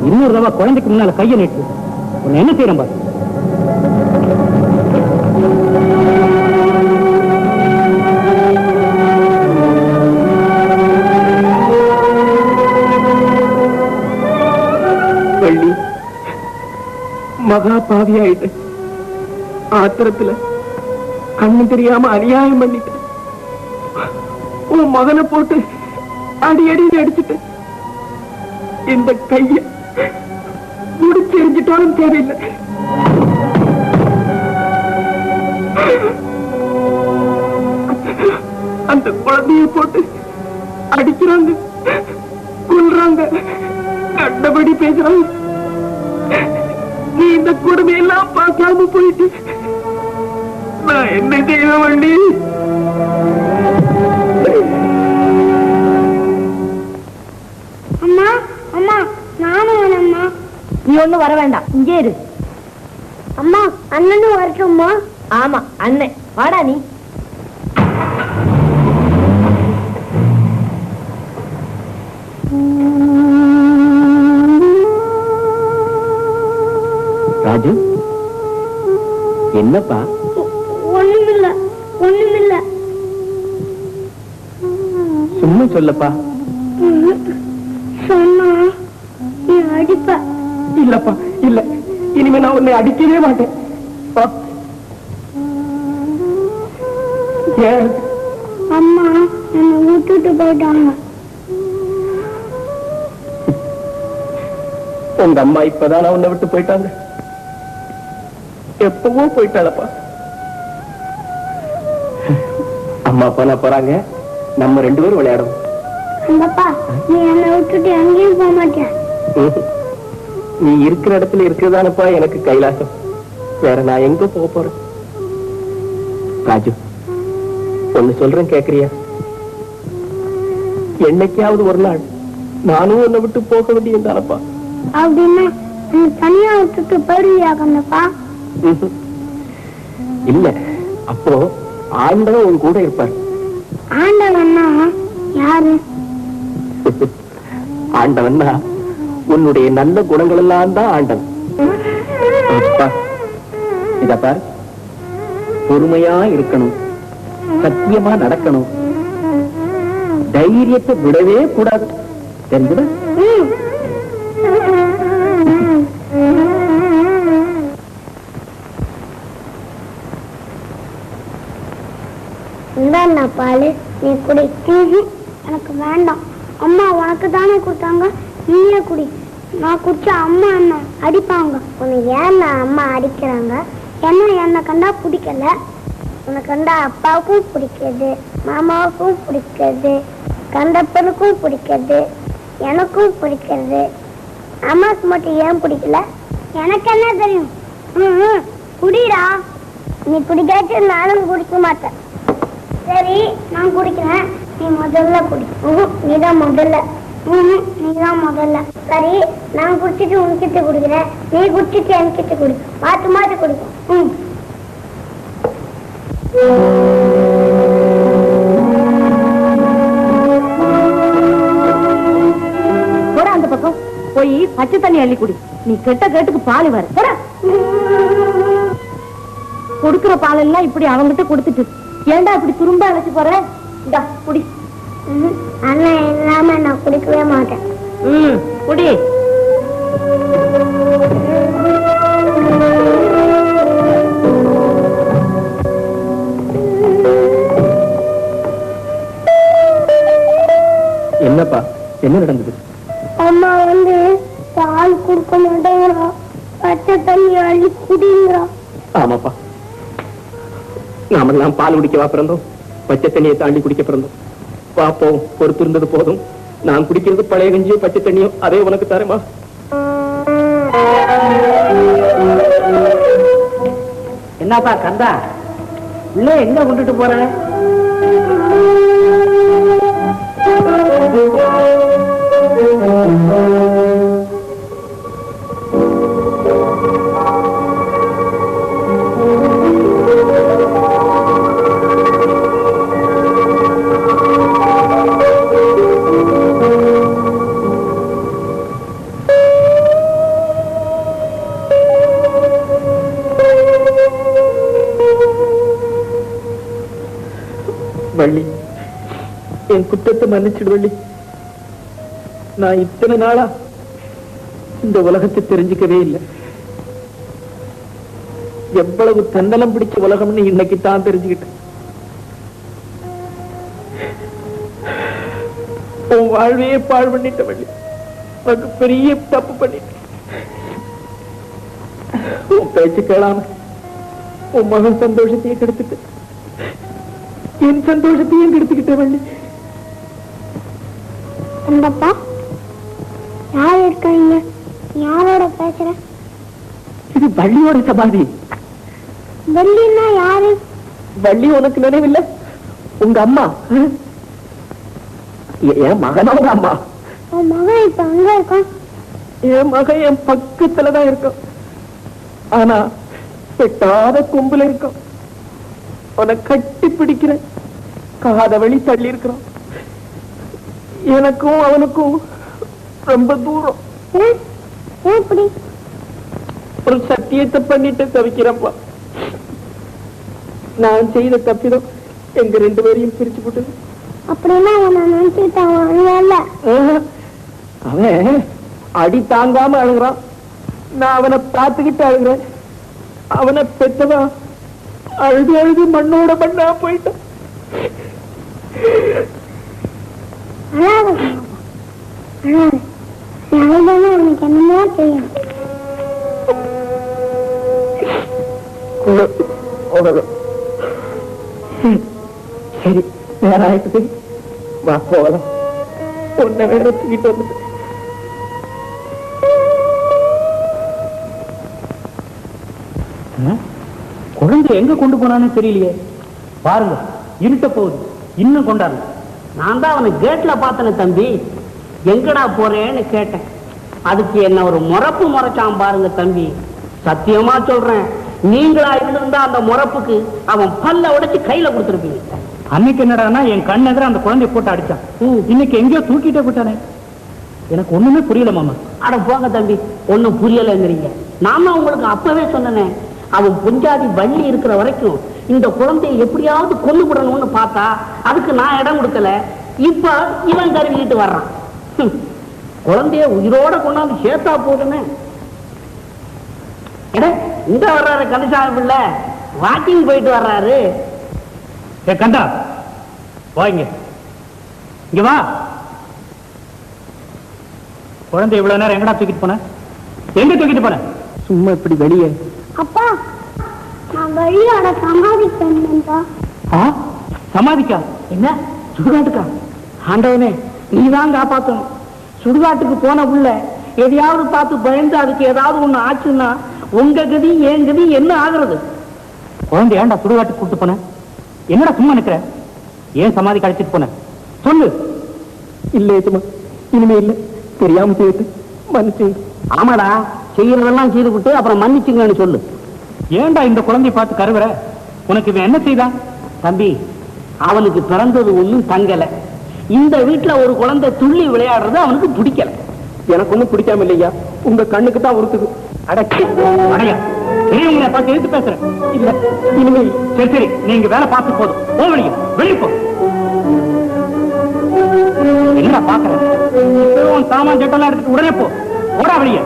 இன்னொரு தடவை குழந்தைக்கு முன்னால கையை நீட்டு. உன்னை என்ன செய்யறேன் பாரு. வள்ளி, மகா பாவி ஆயிட்டு ஆத்திரத்துல கண்ணு தெரியாம அநியாயம் பண்ணிட்டு உன் மகனை போட்டு அடி அடிச்சுட்டு இந்த கைய முடிச்சு எரிஞ்சிட்டாலும் தேவையில்லை. அந்த குழந்தைய போட்டு அடிக்கிறாங்க, கொல்றாங்க, கண்டபடி பேசுறாங்க. நீ இந்த கொடுமையெல்லாம் பார்க்காம போயிட்டு நான் என்ன செய்ய வண்டி? அம்மா அம்மா நானும் வேணம்மா. நீ ஒண்ணும் வர வேண்டாம், இங்கே இரு. அம்மா அண்ணனும் வரட்டும்மா? ஆமா அண்ணன், வாடா நீ. ராஜு, என்னப்பா? ஒண்ணுமில்ல ஒண்ணுமில்ல. சும்மா சொல்லப்பா. சொன்னா நீ அடிப்ப. இல்லப்பா இல்ல, இனிமே நான் உன்னை அடிக்கவே மாட்டேன். அம்மா என்னை விட்டுட்டு போயிட்டாங்க. உங்க அம்மா இப்பதான் உன்னை விட்டு போயிட்டாங்க. எப்பவோ போயிட்டாளப்பா. அம்மா அப்பா நான் போறாங்க, நம்ம 2 பேரும் விளையாடும். அந்தப்பா நீ என்னை விட்டுட்டு எங்கேயும் போக மாட்டியா? நீ இருக்கிற இடத்துல இருக்கிறதானப்பா எனக்கு கைலாசம். வேற நான் எங்க போக போறேன்? ராஜு, ஒண்ணு சொல்றேன், கேக்குறியா? என்னைக்காவது ஒரு நாள் நானும் உன்னை விட்டு போக வேண்டியதானப்பா. அப்படின்னா நீ தனியா விட்டுட்டு போயிடுவியா கந்தப்பா? இல்ல, அப்போ ஆண்டவன் உன் கூட இருப்பார். ஆண்டவன்னா யாரு? ஆண்டவன்னா உன்னுடைய நல்ல குணங்கள் எல்லாம் தான் ஆண்டவன். இத பார், பொறுமையா இருக்கணும், சத்தியமா நடக்கணும், தைரியத்தை விடவே கூடாது. தெரிஞ்சுதா? இந்தாண்ணா பாலு, நீ குடி. எனக்கு வேண்டாம். அம்மா உனக்கு தானே கொடுத்தாங்க, நீயே குடி. நான் குடிச்சா அம்மா என்ன அடிப்பாங்க. உனக்கு ஏன்னா அம்மா அடிக்கிறாங்க? என்ன கண்டா பிடிக்கல? உனக்கு கண்டா அப்பாவுக்கும் பிடிக்காது, மாமாவுக்கும் பிடிக்காது, கண்டப்பனுக்கும் பிடிக்காது, எனக்கும் பிடிக்கிறது. அம்மாவுக்கு மட்டும் ஏன் பிடிக்கல? எனக்கு என்ன தெரியும்? குடிடா. நீ குடிக்காச்சு நானும் குடிக்க மாட்டேன். சரி நான் குடிக்கிறேன், நீ முதல்ல குடி. நீதான் முதல்ல. நீதான் முதல்ல. சரி நான் குடிச்சிட்டு உன்கிட்ட குடிக்கிறேன், நீ குடிச்சிட்டு என்கிட்ட குடி. மாத்து மாத்து குடிக்கும். போட அந்த பக்கம் போய் பச்சை தண்ணி அள்ளி குடி. நீ கெட்ட கேட்டுக்கு பால் வர கொடுக்கிற பால் எல்லாம் இப்படி அவங்கிட்ட கொடுத்துட்டு ஏண்டா இப்படி துரும்பா அழைச்சு போற? இந்தா குடி. அண்ணன் இல்லாம நான் குடிக்கவே மாட்டேன். குடி. என்னப்பா, என்ன நடந்தது? அம்மா பால் கொடுக்க மாட்டேங்கிறா, பச்சை தண்ணி அள்ளி குடிங்கிறா. ஆமாப்பா, நாமெல்லாம் பால் குடிக்கவா பிறந்தோம்? பச்சை தண்ணியை தாண்டி குடிக்க பிறந்தோம். பாப்போம், பொறுத்து இருந்தது போதும். நான் குடிக்கிறது பழைய கஞ்சியோ பச்சை தண்ணியோ, அதே உனக்கு தரேமா. என்னப்பா கந்தா உள்ள எங்க கொண்டுட்டு போற? வள்ளி, என் குற்றத்தை மன்னிச்சிடு வள்ளி. நான் இத்தனை நாளா இந்த உலகத்தை தெரிஞ்சுக்கவே இல்லை. எவ்வளவு தன்னலம் பிடிச்ச உலகம்னு இன்னைக்கு தான் தெரிஞ்சுக்கிட்டேன். உன் வாழ்வையே பாழ் பண்ணிட்ட வள்ளி. உனக்கு பெரிய தப்பு பண்ணிட்ட. உன் பேச்சு கேளாம உன் மகன் சந்தோஷத்தையே கெடுத்துட்டு என் சந்தோஷத்தையும் கெடுத்துக்கிட்ட வள்ளி. அந்தப்பா யார் இருக்காங்க? யாரோட பேசுற? இது வள்ளியோட சமாதி. வள்ளின்னா யாரு? வள்ளி உனக்கு நினைவில்லை? உங்க அம்மா, என் மகனோட அம்மா. உன் மகன் இப்ப அங்க இருக்கான்? என் மகன் என் பக்கத்துலதான் இருக்கான். ஆனா வெட்டாத கொம்புல இருக்கான். அவனை கட்டி பிடிக்கிறேன். காத வழி தள்ளி இருக்கிறான். எனக்கும் அவனுக்கும் ரொம்ப தூரம். எப்படி? ஒரு சத்தியத்தை பண்ணிட்டு தவிக்கிறப்பா. நான் செய்த தப்பிதம் எங்க 2 பேரையும் பிரிச்சு போட்டது. அப்படின்னா அவன் நினைச்சுட்டான். அவன் அடி தாங்காம அழுகிறான். நான் அவனை பார்த்துக்கிட்டு அழுகிறேன். அவனை பெத்தவா அழுது அழுது மண்ணோட மண்ணா போயிட்டான். அவனுக்கு என்னமோ தெரியும். சரி, நேரம் ஆயிட்டு. வா போகலாம். ஒன்ன வேற தூக்கிட்டு வந்துட்டு. குழந்தை எங்க கொண்டு போனான்னு தெரியலையே. பாருங்க, இருட்ட போகுது, இன்னும் கொண்டாரு. நான் தான் அவனை கேட்ல பார்த்தனே தம்பி. எங்கடா போறேன்னு கேட்டேன். அதுக்கு என்ன ஒரு முறப்பு முறைச்சான் பாருங்க தம்பி. சத்தியமா சொல்றேன், நீங்களா இருந்திருந்தா அந்த முறப்புக்கு அவன் பல்ல உடைச்சு கையில கொடுத்துருப்பீங்க. அன்னைக்கு என்னடான்னா என் கண் எதிர அந்த குழந்தைய போட்டு அடிச்சான். இன்னைக்கு எங்கேயோ தூக்கிட்டே போட்டானே. எனக்கு ஒண்ணுமே புரியல மாமா. அட போங்க தம்பி, ஒண்ணும் புரியலைங்கிறீங்க. நாம உங்களுக்கு அப்பவே சொன்னனே, அவன் பொஞ்சாதி வள்ளி இருக்கிற வரைக்கும் இந்த குழந்தையை எப்படியாவது கொண்டு விடணும்னு பார்த்தா அதுக்கு நான் இடம் கொடுக்கல. இப்ப இவன் கருவிட்டு வர்றான். குழந்தைய உயிரோட கொண்டாந்து சேர்த்தா போதுன்னு இங்க வர்றாரு கந்தசாமி பிள்ளை. வாக்கிங் போயிட்டு வர்றாரு. ஏ கந்தா, வா இங்க. இங்க வா. குழந்தை இவ்வளவு நேரம் எங்கடா தூக்கிட்டு போன? எங்க தூக்கிட்டு போன? சும்மா இப்படி வெளியே. அப்பா, நான் வழியோட சமாதிப்பா. சமாதிக்கா? என்ன சுடுகாட்டுக்கா? ஆண்டவனே, நீதான் காப்பாத்தணும். சுடுகாட்டுக்கு போன புள்ள எதையாவது பார்த்து பயந்து அதுக்கு ஏதாவது ஒண்ணு ஆச்சுன்னா உங்க கதி என் கதி என்ன ஆகுறது? குழந்தை ஏன்டா சுடுகாட்டுக்கு கூட்டு போன? என்னடா சும்மா நிக்கிற? ஏன் சமாதி கழிச்சிட்டு போன? சொல்லு. இல்ல ஏத்துமா, இனிமே இல்ல. தெரியாம செய்து மன்னிச்சு. ஆமாடா, செய்யறதெல்லாம் செய்து விட்டு அப்புறம் மன்னிச்சுங்கன்னு சொல்லு. ஏன்டா இந்த குழந்தைய பார்த்து கருவுற? உனக்கு இவன் என்ன செய்தான்? தம்பி, அவனுக்கு பிறந்தது ஒண்ணும் தங்கல. இந்த வீட்டுல ஒரு குழந்தை துள்ளி விளையாடுறது அவனுக்கு பிடிக்கல. எனக்கு ஒண்ணும் பிடிக்காம இல்லையா, உங்க கண்ணுக்கு தான் உறுத்துது. அடக்கி அடையா பெரியவங்களை பார்த்து எடுத்து பேசுறேன். இல்ல இனிமே. சரி சரி, நீங்க வேலை பார்த்து போதும். போ வெளியே, வெளியே போ. என்ன பாக்குறேன்? உன் சாமான் சட்டெல்லாம் எடுத்துட்டு உடனே போ. ஓடா வெளியே.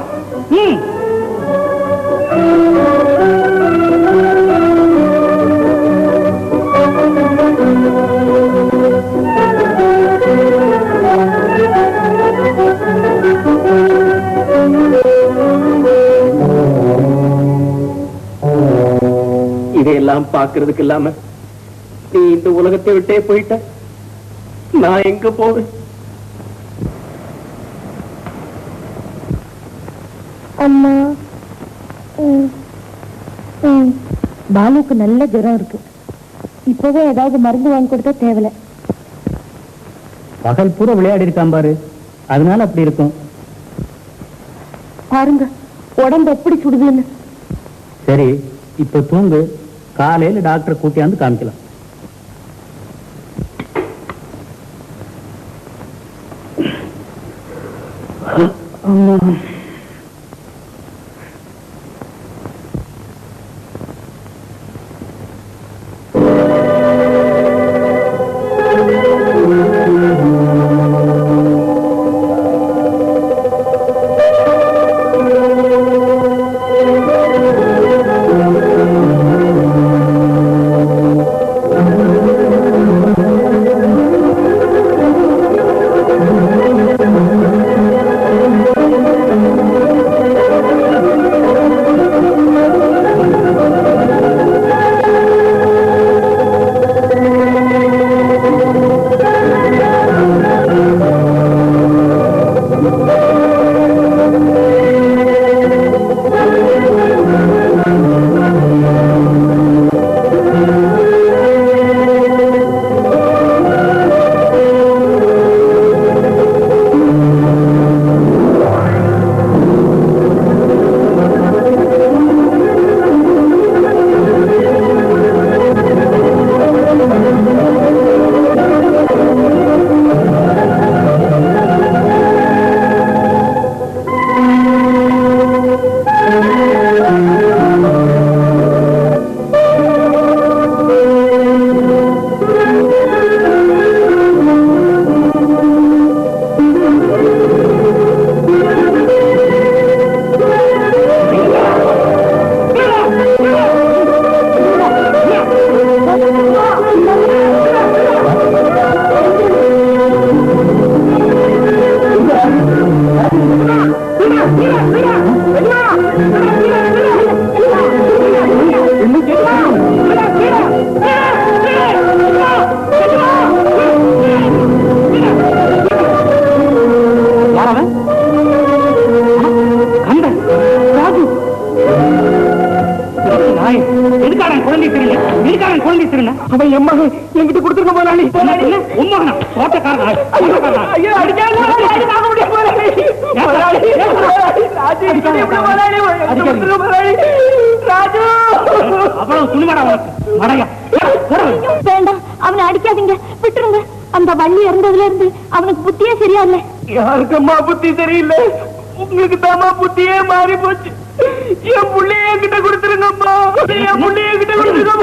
இதையெல்லாம் பாக்குறதுக்கு இல்லாம நீ இந்த உலகத்தை விட்டே போயிட்ட. நான் எங்க போவேன்? அம்மா, பாலுக்கு நல்ல ஜுரம் இருக்கு. இப்பவே ஏதாவது மருந்து வாங்கி கொடுத்தா தேவலை. பகல் பூரா விளையாடி இருக்கான் பாரு, அதனால அப்படி இருக்கும். பாருங்க உடம்பு எப்படி சுடுதுன்னு. சரி, இப்ப தூங்கு, காலையில டாக்டர் கூட்டியாந்து காமிக்கலாம். வேண்டாம், அவனை அடிக்காதீங்க, விட்டுருங்க. அந்த வள்ளி இறந்ததுல இருந்து அவனுக்கு புத்தியே சரியா இல்ல. யாருக்கம்மா புத்தி தெரியல, உங்களுக்கு தாமா புத்தியே மாறி போச்சு. என் புள்ளைய கிட்ட கொடுத்துருங்கம்மா, என் புள்ளைய கிட்ட கொடுத்துருங்க.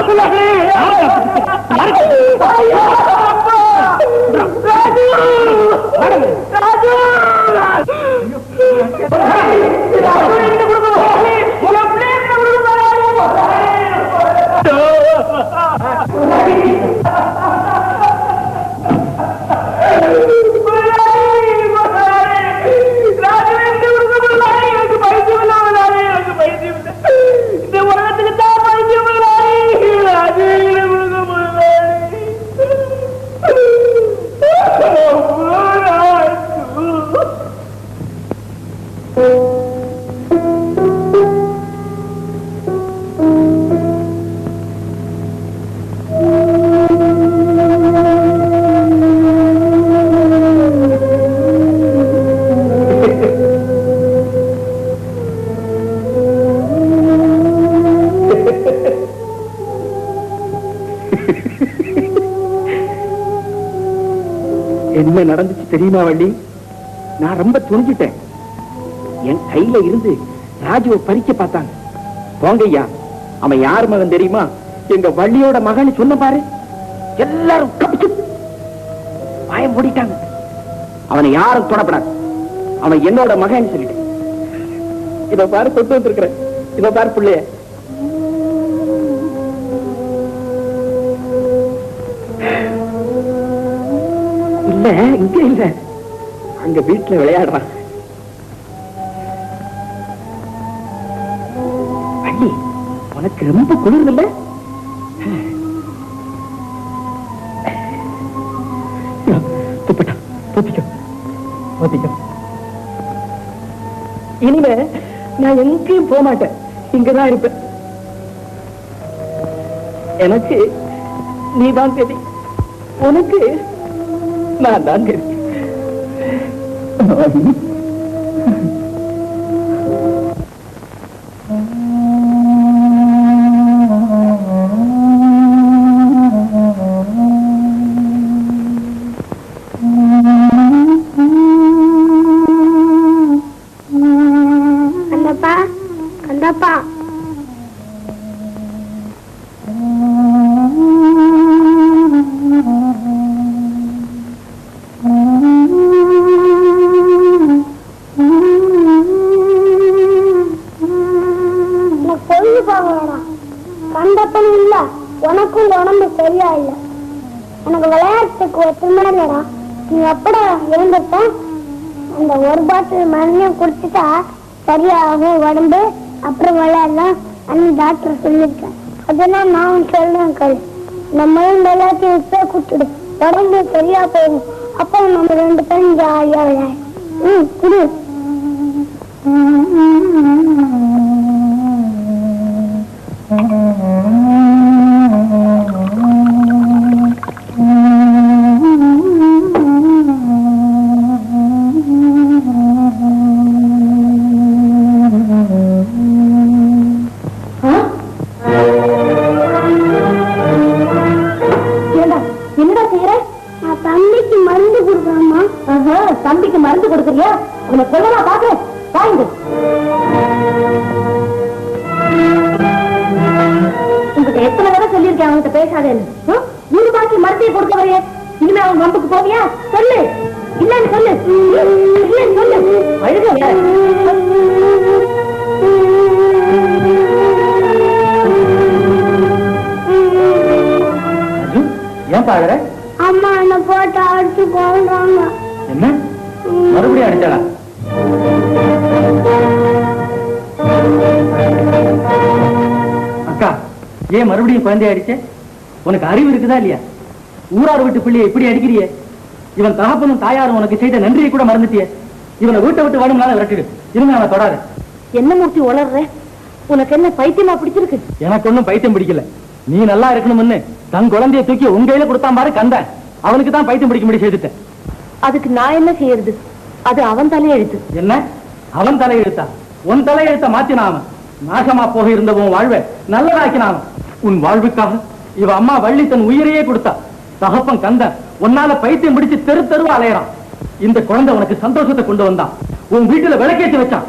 என்ன நடந்துச்சு தெரியுமா வள்ளி? நான் ரொம்ப துணிஞ்சிட்டேன். என் கையில இருந்து ராஜுவை பறிக்க பார்த்தாங்க. போங்கய்யா, அவன் யார் மகன் தெரியுமா? எங்க வள்ளியோட மகன் சொன்ன பாரு. எல்லாரும் கப்பிச்சு வாயம் மூடிட்டாங்க. அவனை யாரும் தொடப்படாது, அவன் என்னோட மகன் சொல்லிட்டேன். இத பாரு கொண்டு வந்திருக்கிறேன், இத பாரு பிள்ளைய. இல்ல, இங்க இல்ல, அங்க வீட்டுல விளையாடுறான். வள்ளி, உனக்கு ரொம்ப குளிர் இல்ல? இனிமே நான் எங்கேயும் போக மாட்டேன், இங்கதான் இருப்பேன். எனக்கு நீதான் கதி, உனக்கு நான் தான் கதி. கந்தப்பா, கந்தப்பா. கண்டப்பன் இல்ல, உனக்கும் உடம்பு சரியா இல்ல. எனக்கு விளையாட்டுக்கு ஒத்துமே இல்லடா. நீ எப்படா எழுந்தப்ப அந்த ஒரு பாட்டில் மருந்தையும் குடிச்சுட்டா சரியாகும் உடம்பு, அப்புறம் விளையாடலாம் அண்ணி டாக்டர் சொல்லிருக்கேன். அதெல்லாம் நான் சொல்றேன் கல். இந்த மருந்து எல்லாத்தையும் இப்ப குடிச்சிடு, உடம்பு சரியா போகும். அப்போ நம்ம 2 பேரும் ஜாலியா விளையாடு. குடு. என்னடா செய்யற? தம்பிக்கு மருந்து கொடுக்குறேம்மா. தம்பிக்கு மருந்து கொடுக்குறியா? உன்னை சொல்லலாம் பாக்குறேன். வாங்க. உங்ககிட்ட எத்தனை தடவை சொல்லியிருக்கேன் அவங்ககிட்ட பேசாதேன்னு. 100 பாக்கி மருந்தையை கொடுக்க வரைய இனிமே அவங்க வம்புக்கு போவியா? சொல்லு. இல்லன்னு சொல்லு. இல்லன்னு சொல்லு. அழுக. ஏன் பாடுற? அம்மா என்ன போட்டு அடிச்சு போடுறாங்க. என்ன மறுபடியும் அடிச்சாளா? அக்கா, ஏன் மறுபடியும் குழந்தைய அடிச்ச? உனக்கு அறிவு இருக்குதா இல்லையா? ஊரார் வீட்டு பிள்ளைய இப்படி அடிக்கிறியே. இவன் தகப்பனும் தாயாரும் உனக்கு செய்த நன்றியை கூட மறந்துட்டியே. இவனை வீட்டை விட்டு வேணும்னால விரட்டிடு. இனிமே அவனை தொடாத. என்ன மூர்த்தி உளர்ற? உனக்கு என்ன பைத்தியமா பிடிச்சிருக்கு? எனக்கு ஒன்னும் பைத்தியம் பிடிக்கல. நீ நல்லா இருக்கணும்னு தன் குழந்தைய தூக்கி உங்க கையில கொடுத்தான் பாரு கந்தன். அவனுக்கு தான் பைத்தியம் பிடிக்க முடிய செய்துட்டேன். அதுக்கு நான் என்ன செய்யறது? அது அவன் தலையெழுத்து. என்ன அவன் தலையெழுத்தா? உன் தலையெழுத்த மாத்தினாம நாசமா போக இருந்த உன் வாழ்வை நல்லதாக்கினாம. உன் வாழ்வுக்காக இவ அம்மா வள்ளி தன் உயிரையே கொடுத்தா. தகப்பன் கந்தன் உன்னால பைத்தியம் பிடிச்சு தெரு தெருவா அலையறான். இந்த குழந்தை உனக்கு சந்தோஷத்தை கொண்டு வந்தான். உன் வீட்டுல விளக்கேற்றி வச்சான்.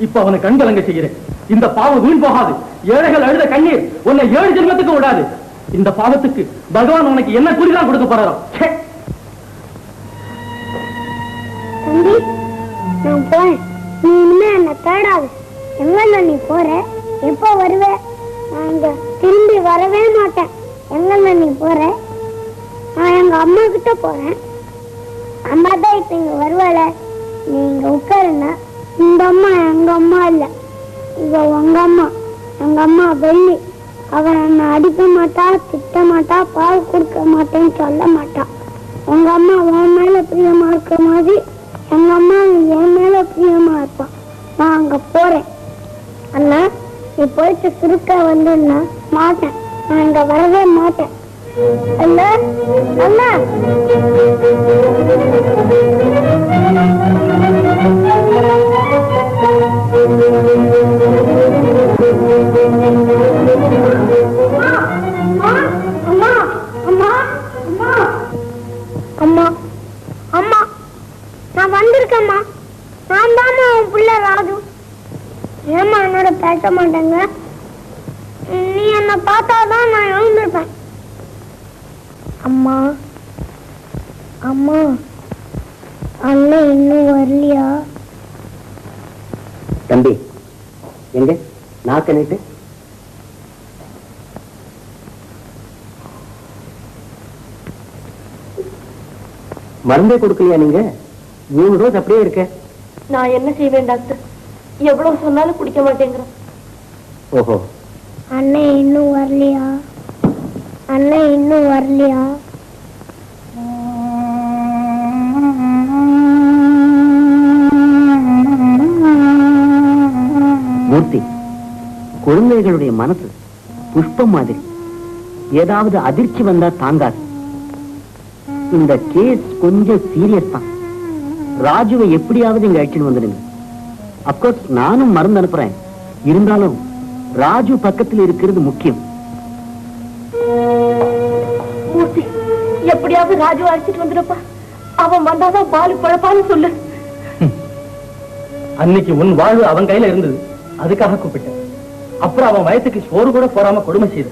இப்ப அவனை கண்கலங்க செய்கிறேன். இந்த பாவம் வீண் போகாது. ஏழைகள் அழுத கண்ணீர் உன்னை 7 ஜென்மத்துக்கு விடாது. இந்த பாவத்துக்கு பகவான் உனக்கு என்ன கூலிதான் கொடுக்க போறாரோ. தம்பி, நான் போறேன். நீ இனிமே என்ன தேடாது. எங்கல்ல நீ போற? எப்ப வருவ? நான் இங்க திரும்பி வரவே மாட்டேன். எங்கல்ல நீ போற? நான் எங்க அம்மா கிட்ட போறேன். அம்மா தான் இப்ப இங்க வருவாள. நீ இங்க உட்காருன்னா இந்த அம்மா எங்க அம்மா இல்ல, இவ உங்க அம்மா. எங்க அம்மா வெள்ளி. அவன் என்ன அடிக்க மாட்டா, திட்ட மாட்டா, பால் கொடுக்க மாட்டேன்னு சொல்ல மாட்டா. உங்க அம்மா உன் மேல பிரியமா இருக்க மாதிரி எங்க அம்மா என் மேல பிரியமா இருப்பான். நான் அங்க போறேன். அண்ணா, நீ போயிட்டு சுருக்க வந்துன்னா மாட்டேன். நான் இங்க வரவே மாட்டேன். அண்ணா, அண்ணா. அம்மா, அம்மா, அம்மா, அம்மா, அம்மா, நான் வந்திருக்கேம்மா. நான் தாம்மா உன் பிள்ளை ராஜு. ஏம்மா என்னோட பேச மாட்டேங்க? நீ என்ன பார்த்தாதான் நான் எழுந்திருப்பேன். அம்மா, அம்மா, அண்ணன் இன்னும் வரலையா? தம்பி எங்க நாக்க நீட்டு. மருந்தே கொடுக்கலையா நீங்க? 3 டோஸ் அப்படியே இருக்க. நான் என்ன செய்வேன் டாக்டர்? எவ்வளவு சொன்னாலும் குடிக்க மாட்டேங்கிறேன். ஓஹோ, அண்ணன் இன்னும் வரலையா? அண்ணன் இன்னும் வரலையா? மூர்த்தி, குழந்தைகளுடைய மனசு புஷ்பம் மாதிரி. ஏதாவது அதிர்ச்சி வந்தா தாங்காது. இந்த கேஸ் கொஞ்சம் சீரியஸ் தான். ராஜுவை எப்படியாவது இங்க அழைச்சிட்டு வந்துடுங்க. அப்கோர்ஸ் நானும் மருந்து அனுப்புறேன். இருந்தாலும் ராஜு பக்கத்தில் இருக்கிறது முக்கியம். மூர்த்தி, எப்படியாவது ராஜு அழைச்சிட்டு வந்துடுப்பா. அவன் வந்தாதான் பாலு பழப்பான்னு சொல்லு. அன்னைக்கு உன் வாழ்வு அவன் கையில இருந்தது, அதுக்காக கூப்பிட்டேன். அப்புறம் அவன் வயசுக்கு சோறு கூட போடாம கொடுமை செய்த.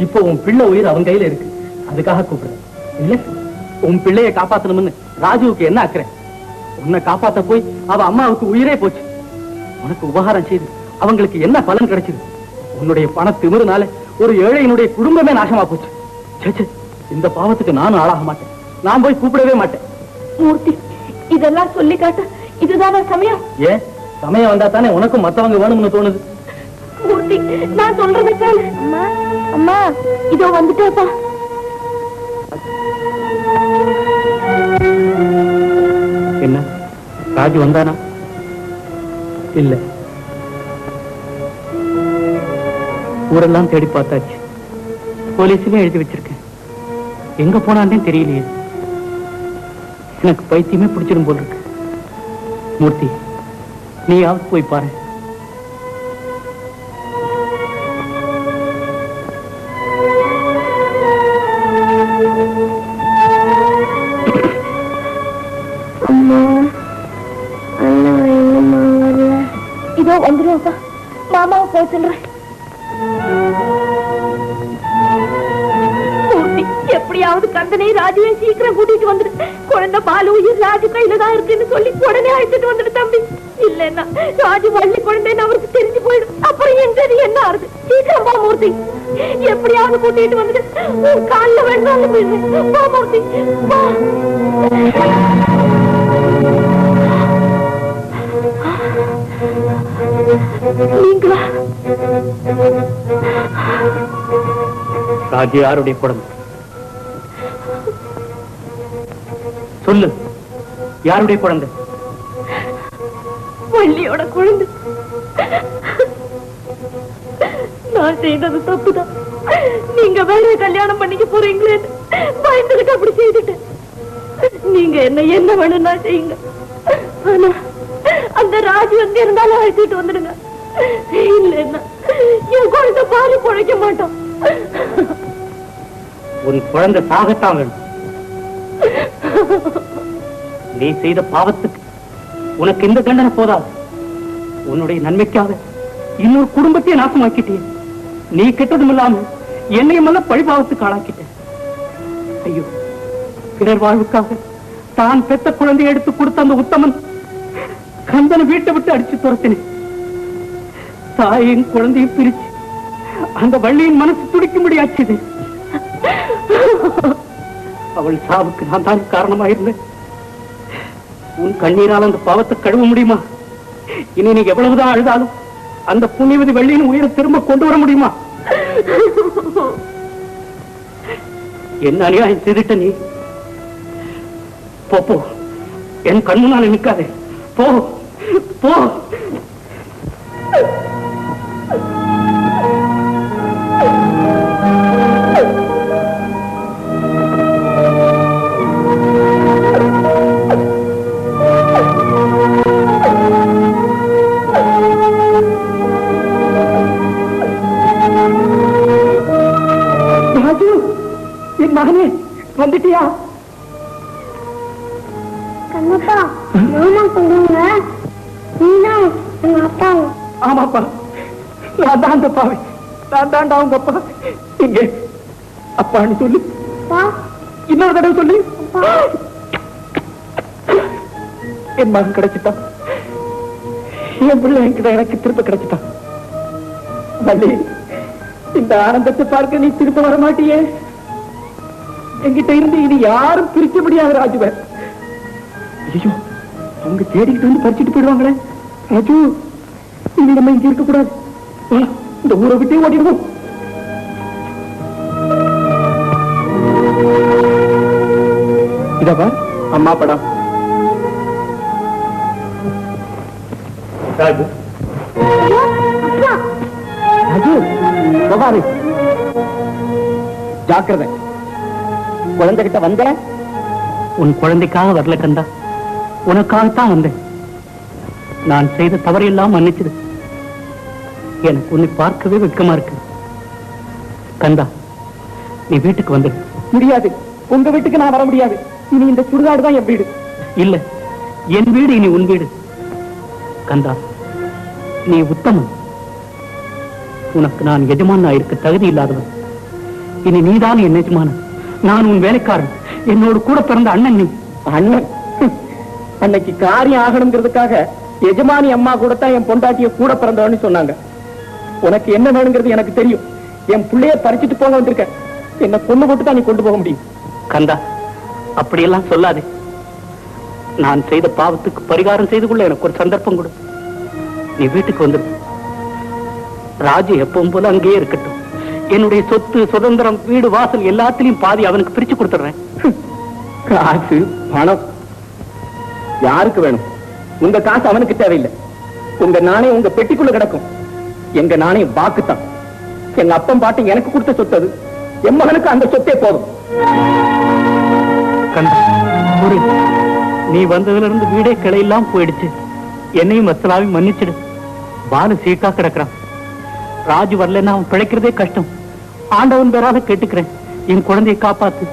இப்போ உன் பிள்ளை உயிர் அவன் கையில இருக்கு, அதுக்காக கூப்பிடுறேன். இல்ல, உன் பிள்ளைய காப்பாத்தணும்னு ராஜுவுக்கு என்ன அக்கறை? உன்னை காப்பாத்த போய் அவ அம்மாவுக்கு உயிரே போச்சு. உனக்கு உபகாரம் செய்து அவங்களுக்கு என்ன பலன் கிடைச்சது? உன்னுடைய பண திமிருனால ஒரு ஏழையினுடைய குடும்பமே நாசமா போச்சு. சே, இந்த பாவத்துக்கு நானும் ஆளாக மாட்டேன். நான் போய் கூப்பிடவே மாட்டேன். மூர்த்தி, இதெல்லாம் சொல்லி காட்ட இதுதான சமயம்? ஏன் சமயம் வந்தா தானே உனக்கும் மத்தவங்க வேணும்னு தோணுது? மூர்த்தி, நான் சொல்றதை கேளு. அம்மா, அம்மா, இதோ வந்துட்டேப்பா. என்ன, ராஜு வந்தானா? இல்ல, ஊரெல்லாம் தேடி பார்த்தாச்சு. போலீஸுமே எழுதி வச்சிருக்கேன். எங்க போனான்னு தெரியலையே. எனக்கு பைத்தியமே பிடிச்சிடும் போல் இருக்கு. மூர்த்தி, நீயாவது போய் பாரு. இதோ வந்துருவாப்பா. மாமாவை போய் சொல்றேன். எப்படியாவது கந்தனை ராஜுவை சீக்கிரம் கூட்டிட்டு வந்துடு. குழந்தை பாலு உயிர் ராஜு கையில தான் இருக்குன்னு சொல்லி உடனே அழைச்சிட்டு வந்துடு தம்பி. இல்லன்னா ராஜு வள்ளி குழந்தைன்னு அவருக்கு தெரிஞ்சு போயிடும். அப்புறம் என்கிறது என்ன ஆறுது? சீக்கிரம் போ மூர்த்தி, எப்படியாவது கூட்டிட்டு வந்துடு. காலில் வேண்டாம் போயிடுறேன். போ மூர்த்தி, போ. நீங்களா? ராஜு யாருடைய குழந்தை? சொல்லு, யாருடைய குழந்தை? வள்ளியோட குழந்தை. நான் செய்தது தப்புதான். நீங்க வேற கல்யாணம் பண்ணிக்க போறீங்களே பயந்துகிட்டு அப்படி செய்துட்டேன். நீங்க என்ன வேணும்னா செய்யுங்க. ஆனா அந்த ராஜு வந்து இருந்தாலும் அழைச்சிட்டு வந்துடுங்க. இல்லைன்னா என் குழந்தை பாலு பொழைக்க மாட்டோம். உன் குழந்தை சாகத்தான் வேணும். நீ செய்த பாவத்துக்கு உனக்கு இந்த தண்டனை போதாது. உன்னுடைய நன்மைக்காக இன்னொரு குடும்பத்தையே நாசமாக்கிட்டே. நீ கெட்டதும் இல்லாம என்னையும் எல்லாம் பழிபாவத்துக்கு ஆளாக்கிட்டேன். ஐயோ, பிறர் வாழ்வுக்காக தான் பெத்த குழந்தையை எடுத்து கொடுத்த அந்த உத்தமன் கந்தனை வீட்டை விட்டு அடிச்சு துரத்தினேன். தாயின் குழந்தையை பிரிச்சு அந்த வள்ளியின் மனசு துடிக்கும்படி ஆச்சுது. அவள் சாவுக்கு நான் தான் காரணமாயிருந்தேன். உன் கண்ணீரால் அந்த பாவத்தை கழுவ முடியுமா? இனி நீ எவ்வளவுதான் அழுதாலும் அந்த புண்ணியவதி வள்ளியின் உயிரை திரும்ப கொண்டு வர முடியுமா? என்ன அநியாயம் செய்துட்ட நீ? போ, என் கண்ணு நாள் நிற்காதே. போ போ. ராஜு, என் மகனே வந்துட்டியா? கண்ணப்பா, மாமா சொல்லுங்க. நீதான் எங்க அப்பா. ஆமாப்பா, நான் தான் அந்த பாவை. நான் தாண்டா உங்க அப்பா. இங்கே அப்பான்னு சொல்லு. இன்னொரு தடவை சொல்லு. என் மகன் கிடைச்சிட்டான். என் பிள்ளை என்கிட்ட எனக்கு திரும்ப கிடைச்சிட்டான். வள்ளி, இந்த ஆனந்தத்தை பார்க்க நீ திரும்ப வர மாட்டியே. என்கிட்ட இருந்து இனி யாரும் பிரிக்க முடியாது ராஜுவ. ஐயோ, அவங்க தேடிக்கிட்டு வந்து பறிச்சுட்டு போயிடுவாங்களே. ராஜு, இனி நம்ம இங்க இருக்க கூடாது. இந்த ஊரை விட்டே ஓடிடுவோம். இதவா அம்மா படம். ராஜு, ராஜு, பவானி, ஜாக்கிரதை. குழந்தைகிட்ட வந்த உன் குழந்தைக்காக வரல கந்தா, உனக்காகத்தான் வந்தேன். நான் செய்த தவறையெல்லாம் மன்னிச்சிடு. எனக்கு உன்னை பார்க்கவே வெட்கமா இருக்கு. கந்தா, நீ வீட்டுக்கு வந்துடு. முடியாது, உங்க வீட்டுக்கு நான் வர முடியாது. இனி இந்த சுடுகாடு தான் என் வீடு. இல்ல, என் வீடு இனி உன் வீடு. கந்தா, நீ உத்தமன். உனக்கு நான் எஜமானா இருக்க தகுதி இல்லாதவன். இனி நீதான் என் எஜமானன். நான் உன் வேலைக்காரன். என்னோடு கூட பிறந்த அண்ணன் நீ. அண்ணன்? அன்னைக்கு காரியம் ஆகணுங்கிறதுக்காக எஜமானி அம்மா கூட தான் என் பொண்டாட்டிய கூட பிறந்தவன்னு சொன்னாங்க. உனக்கு என்ன வேணுங்கிறது எனக்கு தெரியும். என் பிள்ளைய பறிச்சுட்டு போக வந்திருக்க. என்ன கொண்டு போட்டு தான் நீ கொண்டு போக முடியும். கந்தா, அப்படியெல்லாம் சொல்லாதே. நான் செய்த பாவத்துக்கு பரிகாரம் செய்து கொள்ள எனக்கு ஒரு சந்தர்ப்பம் கொடு. நீ வீட்டுக்கு வந்துடு. ராஜு எப்பவும் போல அங்கேயே இருக்கட்டும். என்னுடைய சொத்து, சுதந்திரம், வீடு, வாசல் எல்லாத்திலையும் பாதி அவனுக்கு பிரிச்சு கொடுத்துடுறேன். காசு, பணம் யாருக்கு வேணும்? உங்க காசு அவனுக்கு தேவையில்லை. உங்க நாணயம் உங்க பெட்டிக்குள்ள கிடக்கும். எங்க நாணயம் வாக்குத்தான். எங்க அப்பன் பாட்டி எனக்கு கொடுத்த சொத்து அது. என் மகனுக்கு அந்த சொத்தே போதும். கந்தா, நீ வந்ததுல இருந்து வீடே கிளையெல்லாம் போயிடுச்சு. என்னையும் வசலாவையும் மன்னிச்சிடு. பாலு சீக்கா கிடக்குறான். ராஜு வரலன்னா அவன் பிழைக்கிறதே கஷ்டம். ஆண்டவன் பேரால கேட்டுக்கிறேன், என் குழந்தையை காப்பாத்து.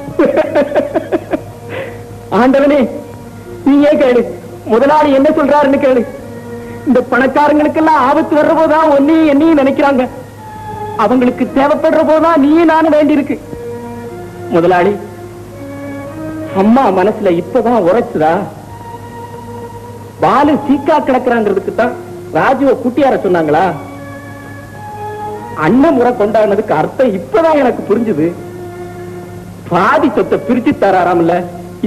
ஆண்டவனே, நீயே கேளு. முதலாளி என்ன சொல்றாருன்னு கேளு. இந்த பணக்காரங்களுக்கெல்லாம் ஆபத்து வர்ற போதான் என்னையும் நினைக்கிறாங்க. அவங்களுக்கு தேவைப்படுற போதான் நீயும் நானும் வேண்டி இருக்கு. முதலாளி, அம்மா மனசுல இப்பதான் உரைச்சுதா? பாலு சீக்கா கிடக்குறாங்கிறதுக்கு தான் ராஜுவ குட்டியார சொன்னாங்களா? அண்ணன் முறை கொண்டாடினதுக்கு அர்த்தம் இப்பதான் எனக்கு புரிஞ்சுது. பாதி சொத்தை பிரிச்சு தராராம்ல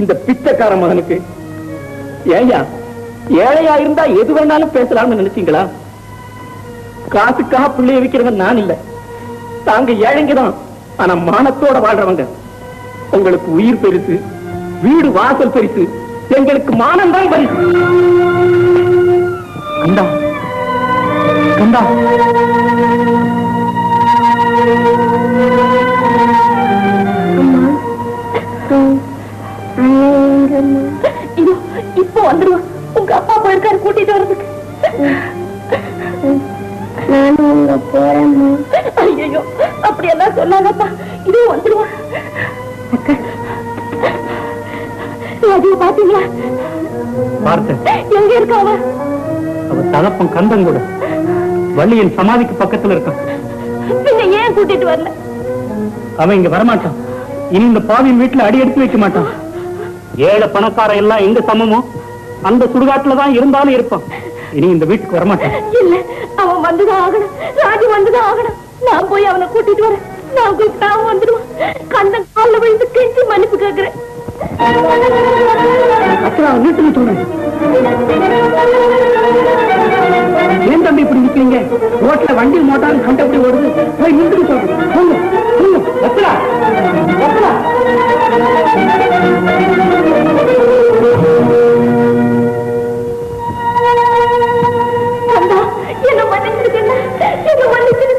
இந்த பிச்சைக்கார மகனுக்கு. ஏயா, ஏழையா இருந்தா எது வேணாலும் பேசலாம்னு நினைச்சீங்களா? காசுக்காக பிள்ளைய வைக்கிறவன் நான் இல்ல. தாங்க ஏழைங்கதான், ஆனா மானத்தோட வாழ்றவங்க. உங்களுக்கு உயிர் பெருசு, வீடு வாசல் பெருசு, எங்களுக்கு மானம் தான் பரிசு. கந்தா, கந்தா, இப்போ வந்துருவா. உங்க அப்பா போயிருக்காரு கூட்டிட்டு வர்றதுக்கு. நானும் உங்க போறேம்மா. ஐயோ, அப்படி எல்லாம் சொல்லாதப்பா. இதோ வந்துருவா. ராஜுவ பாத்தீங்களா? பார்த்தேன். எங்க இருக்கா அவ? அவ தகப்பன் கந்தன் கூட வள்ளியின் சமாதிக்கு பக்கத்துல இருக்கான். பின்ன ஏன் கூட்டிட்டு வரல? அவன் இங்க வரமாட்டான். இனி இந்த பாவியின் வீட்டுல அடி எடுத்து வைக்க மாட்டான். ஏழை பணக்காரன் எல்லாம் எங்க சமமோ அந்த சுடுகாட்டுலதான் இருந்தாலும் இருப்பான். இனி இந்த வீட்டுக்கு வரமாட்டான். இல்ல, அவன் வந்துதான் ஆகணும். ராஜு வந்துதான் ஆகணும். நான் போய் அவனை கூட்டிட்டு வரேன். நான் கூப்பிட்டா அவன் வந்துடுவான். கந்தன் காலில் விழுந்து கெஞ்சி மன்னிப்பு கேட்கிறேன். வீட்டுல சொல்றேன். ஏன் தம்பி இப்படி நிக்கிறீங்க? ரோட்ல வண்டி மோட்டார் கண்டபடி ஓடுது. போய் நின்று சொல்றேன். என்ன மன்னிச்சிருக்க, என்ன மன்னிச்சிரு.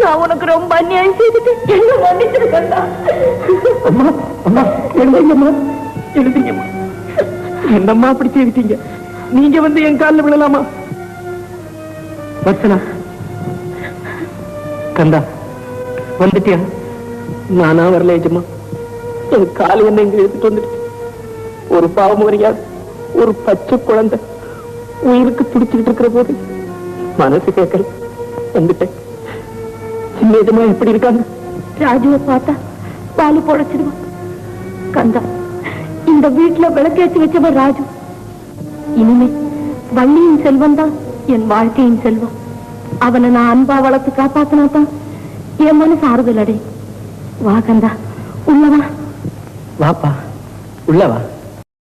நான் உனக்கு ரொம்ப அநியாயம் செய்துட்டு என்ன மன்னிச்சிருக்கா? அம்மா, அம்மா, எழுதிங்கம்மா, எழுதிங்கம்மா. என்னம்மா அப்படி செய்துட்டீங்க? நீங்க வந்து என் காலில் விழலாமா? வச்சனா, கந்தா, வந்துட்டியா? நானா வரல எஜமா. என் காலை என்ன இங்க எடுத்துட்டு வந்துட்டு ஒரு பாவம் வரையாது. ஒரு பச்சை குழந்தை உயிருக்கு துடிச்சுக்கிட்டு இருக்கிற போது மனசு கேட்கல. வந்துட்டேன். சின்ன எஜமா எப்படி இருக்காங்க? ராஜுவை பார்த்தா பாலு பொழைச்சிடுவான். கந்தா, இந்த வீட்டுல விளக்கேற்றி வச்சவன் ராஜு. இனிமே வள்ளியின் செல்வம் தான் என் வாழ்க்கையின் செல்வம். அவனை நான் அன்பா வளர்த்து காப்பாத்தினாதான் என் மனசு ஆறுதல் அடை. வா கந்தா, உள்ளவா. வாப்பா, உள்ளவா.